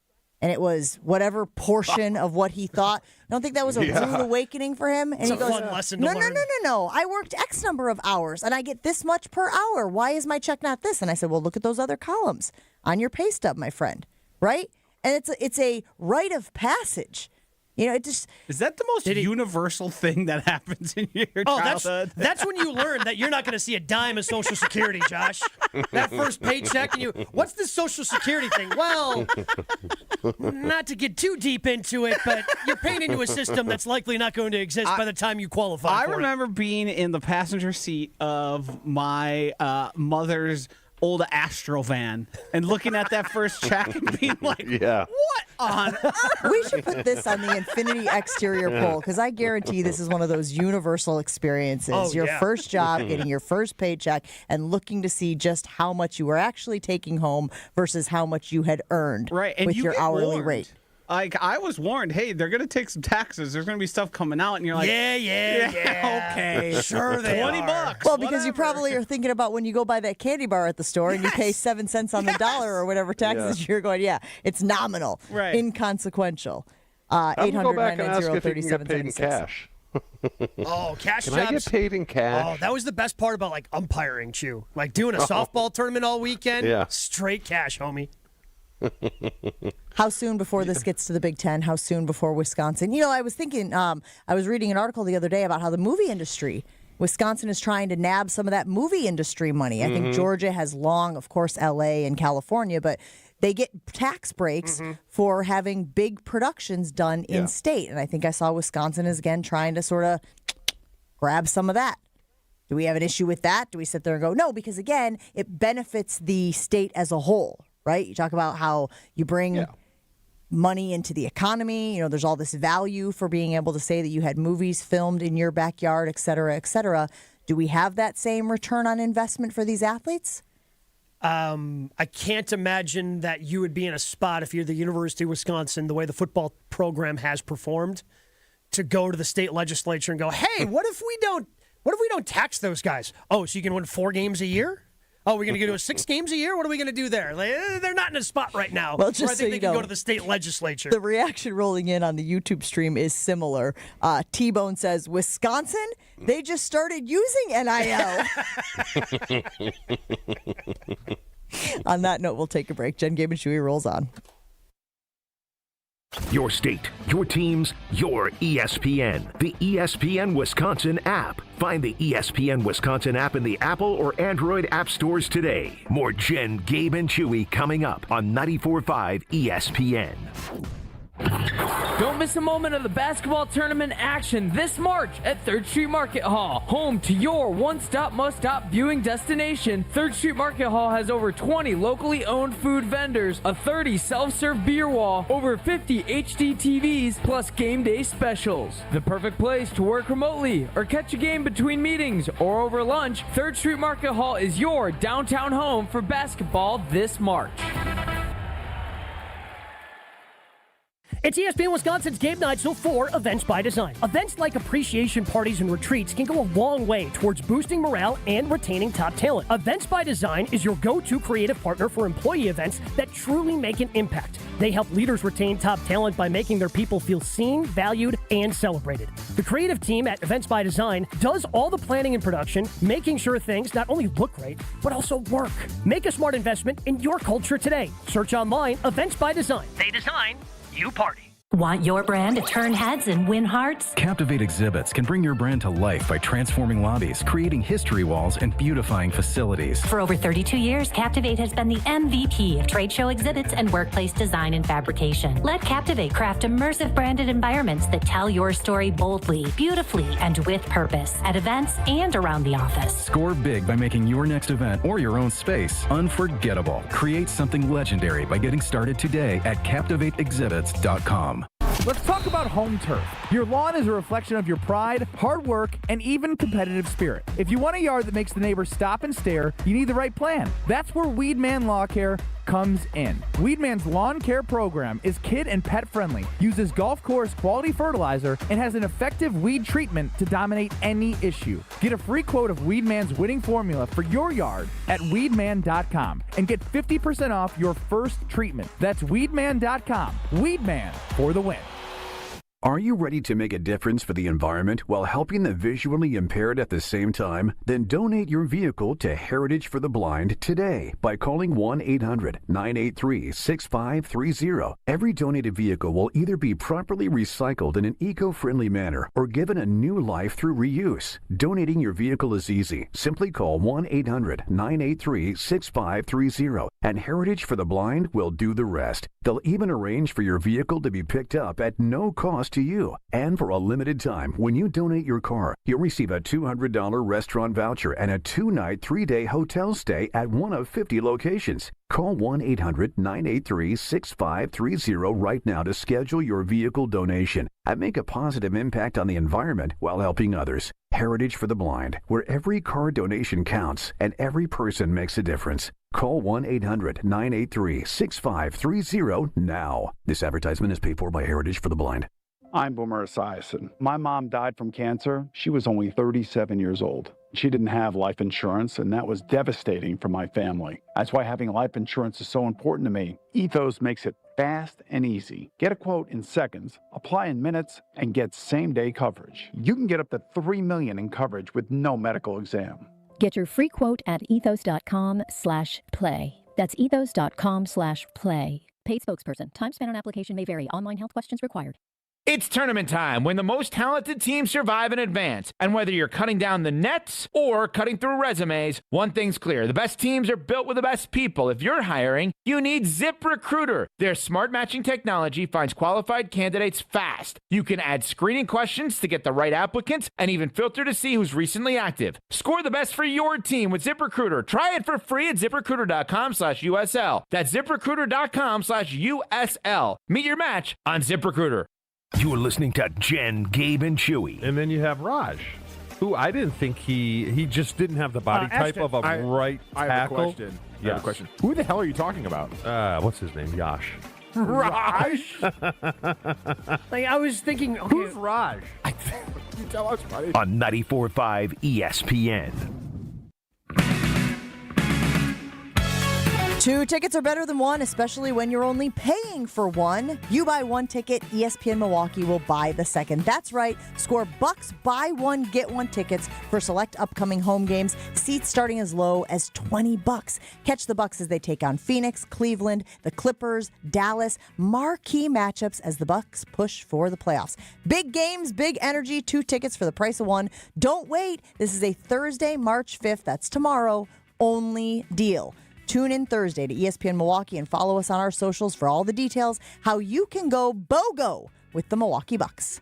and it was whatever portion of what he thought, I don't think that was a rude awakening for him? And it's he goes, fun lesson to learn. No. I worked X number of hours, and I get this much per hour. Why is my check not this? And I said, well, look at those other columns on your pay stub, my friend, right? And it's a rite of passage. Is that the most universal thing that happens in your childhood? That's when you learn that you're not going to see a dime of Social Security, Josh. That first paycheck, and what's this Social Security thing? Well, not to get too deep into it, but you're paying into a system that's likely not going to exist by the time you qualify for it. I remember being in the passenger seat of my mother's old Astro van and looking at that first check and being like, what on earth? We should put this on the Infinity exterior poll, because I guarantee this is one of those universal experiences. Your first job, getting your first paycheck, and looking to see just how much you were actually taking home versus how much you had earned with your hourly rate. Like, I was warned, hey, they're going to take some taxes. There's going to be stuff coming out. And you're like, yeah. Okay, sure they $20. Well, because you probably are thinking about when you go buy that candy bar at the store and you pay 7 cents on the dollar or whatever taxes you're going, it's nominal, inconsequential. 800-990-3776. Cash. Cash Can jobs. I get paid in cash? Oh, that was the best part about, like, umpiring, Chew. Like, doing a softball tournament all weekend. Straight cash, homie. How soon before this gets to the Big Ten? How soon before Wisconsin? I was thinking, I was reading an article the other day about how the movie industry, Wisconsin is trying to nab some of that movie industry money. I think Georgia has long, of course, L.A. and California, but they get tax breaks for having big productions done in state. And I think I saw Wisconsin is again trying to sort of grab some of that. Do we have an issue with that? Do we sit there and go, no, because again, it benefits the state as a whole. Right? You talk about how you bring money into the economy. There's all this value for being able to say that you had movies filmed in your backyard, et cetera, et cetera. Do we have that same return on investment for these athletes? I can't imagine that you would be in a spot if you're the University of Wisconsin, the way the football program has performed, to go to the state legislature and go, hey, what if we don't tax those guys? Oh, so you can win 4 games a year? Oh, we're going to go to 6 games a year? What are we going to do there? They're not in a spot right now. Well, just where I think so they can go to the state legislature. The reaction rolling in on the YouTube stream is similar. T-Bone says, Wisconsin, they just started using NIL. On that note, we'll take a break. Jen, Gabe, and Shuey rolls on. Your state, your teams, your ESPN. The ESPN Wisconsin app. Find the ESPN Wisconsin app in the Apple or Android app stores today. More Jen, Gabe, and Chewy coming up on 94.5 ESPN. Don't miss a moment of the basketball tournament action this March at 3rd Street Market Hall, home to your one-stop, must-stop viewing destination. 3rd Street Market Hall has over 20 locally owned food vendors, a 30 self-serve beer wall, over 50 HD TVs, plus game day specials. The perfect place to work remotely or catch a game between meetings or over lunch. 3rd Street Market Hall is your downtown home for basketball this March. It's ESPN Wisconsin's Game Night, so for Events by Design. Events like appreciation parties and retreats can go a long way towards boosting morale and retaining top talent. Events by Design is your go-to creative partner for employee events that truly make an impact. They help leaders retain top talent by making their people feel seen, valued, and celebrated. The creative team at Events by Design does all the planning and production, making sure things not only look great, but also work. Make a smart investment in your culture today. Search online, Events by Design. They design, you party. Want your brand to turn heads and win hearts? Captivate Exhibits can bring your brand to life by transforming lobbies, creating history walls, and beautifying facilities. For over 32 years, Captivate has been the MVP of trade show exhibits and workplace design and fabrication. Let Captivate craft immersive branded environments that tell your story boldly, beautifully, and with purpose at events and around the office. Score big by making your next event or your own space unforgettable. Create something legendary by getting started today at CaptivateExhibits.com. Let's talk about home turf. Your lawn is a reflection of your pride, hard work, and even competitive spirit. If you want a yard that makes the neighbors stop and stare, you need the right plan. That's where Weedman Lawn Care comes in. Weedman's lawn care program is kid and pet friendly, uses golf course quality fertilizer, and has an effective weed treatment to dominate any issue. Get a free quote of Weedman's winning formula for your yard at weedman.com and get 50% off your first treatment. That's weedman.com. Weedman for the win. Are you ready to make a difference for the environment while helping the visually impaired at the same time? Then donate your vehicle to Heritage for the Blind today by calling 1-800-983-6530. Every donated vehicle will either be properly recycled in an eco-friendly manner or given a new life through reuse. Donating your vehicle is easy. Simply call 1-800-983-6530 and Heritage for the Blind will do the rest. They'll even arrange for your vehicle to be picked up at no cost to you. And for a limited time, when you donate your car, you'll receive a $200 restaurant voucher and a 2-night, 3-day hotel stay at one of 50 locations. Call 1-800-983-6530 right now to schedule your vehicle donation and make a positive impact on the environment while helping others. Heritage for the Blind, where every car donation counts and every person makes a difference. Call 1-800-983-6530 now. This advertisement is paid for by Heritage for the Blind. I'm Boomer Esiason. My mom died from cancer. She was only 37 years old. She didn't have life insurance, and that was devastating for my family. That's why having life insurance is so important to me. Ethos makes it fast and easy. Get a quote in seconds, apply in minutes, and get same-day coverage. You can get up to $3 million in coverage with no medical exam. Get your free quote at ethos.com/play. That's ethos.com/play. Paid spokesperson. Time spent on application may vary. Online health questions required. It's tournament time when the most talented teams survive and advance. And whether you're cutting down the nets or cutting through resumes, one thing's clear. The best teams are built with the best people. If you're hiring, you need ZipRecruiter. Their smart matching technology finds qualified candidates fast. You can add screening questions to get the right applicants and even filter to see who's recently active. Score the best for your team with ZipRecruiter. Try it for free at ZipRecruiter.com/USL. That's ZipRecruiter.com/USL. Meet your match on ZipRecruiter. You're listening to Jen, Gabe, and Chewy. And then you have Raj, who I didn't think he just didn't have the body type of a right tackle. I have a question. I have a question. Who the hell are you talking about? What's his name? Yash. Raj? Like, I was thinking, okay, who's Raj? Can you tell us, buddy? On 94.5 ESPN. 2 tickets are better than 1, especially when you're only paying for 1. You buy 1 ticket, ESPN Milwaukee will buy the second. That's right. Score Bucks buy 1, get 1 tickets for select upcoming home games. Seats starting as low as $20. Catch the Bucks as they take on Phoenix, Cleveland, the Clippers, Dallas. Marquee matchups as the Bucks push for the playoffs. Big games, big energy. 2 tickets for the price of 1. Don't wait. This is a Thursday, March 5th. That's tomorrow. Only deal. Tune in Thursday to ESPN Milwaukee and follow us on our socials for all the details how you can go BOGO with the Milwaukee Bucks.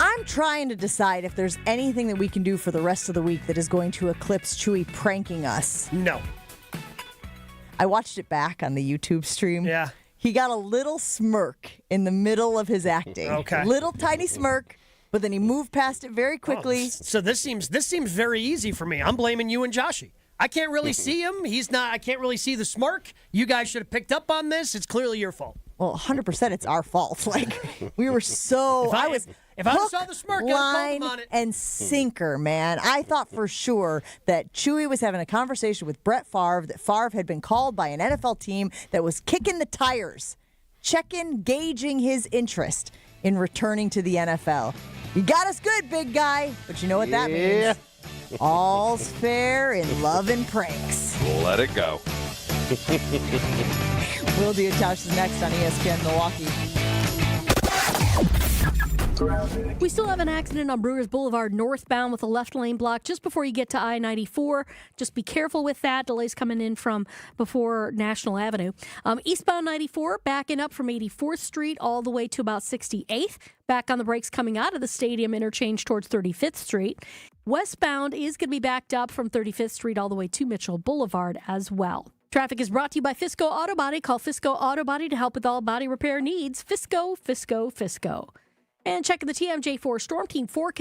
I'm trying to decide if there's anything that we can do for the rest of the week that is going to eclipse Chewy pranking us. No. I watched it back on the YouTube stream. Yeah. He got a little smirk in the middle of his acting. Okay. Little tiny smirk, but then he moved past it very quickly. Oh, so this seems very easy for me. I'm blaming you and Joshy. I can't really see him. I can't really see the smirk. You guys should have picked up on this. It's clearly your fault. Well, 100% it's our fault. Like, we were so... If I saw the smirk, I would have called him on it. And sinker, man. I thought for sure that Chewy was having a conversation with Brett Favre, that Favre had been called by an NFL team that was kicking the tires, gauging his interest in returning to the NFL. You got us good, big guy. But you know what that means? All's fair in love and pranks. Let it go. Will Gutekunst is next on ESPN Milwaukee. We still have an accident on Brewers Boulevard northbound with a left lane block just before you get to I-94. Just be careful with that. Delays coming in from before National Avenue. Eastbound 94 backing up from 84th Street all the way to about 68th. Back on the brakes coming out of the stadium interchange towards 35th Street. Westbound is going to be backed up from 35th Street all the way to Mitchell Boulevard as well. Traffic is brought to you by Fisco Auto Body. Call Fisco Auto Body to help with all body repair needs. Fisco, Fisco, Fisco. And checking the TMJ4 Storm Team 4K.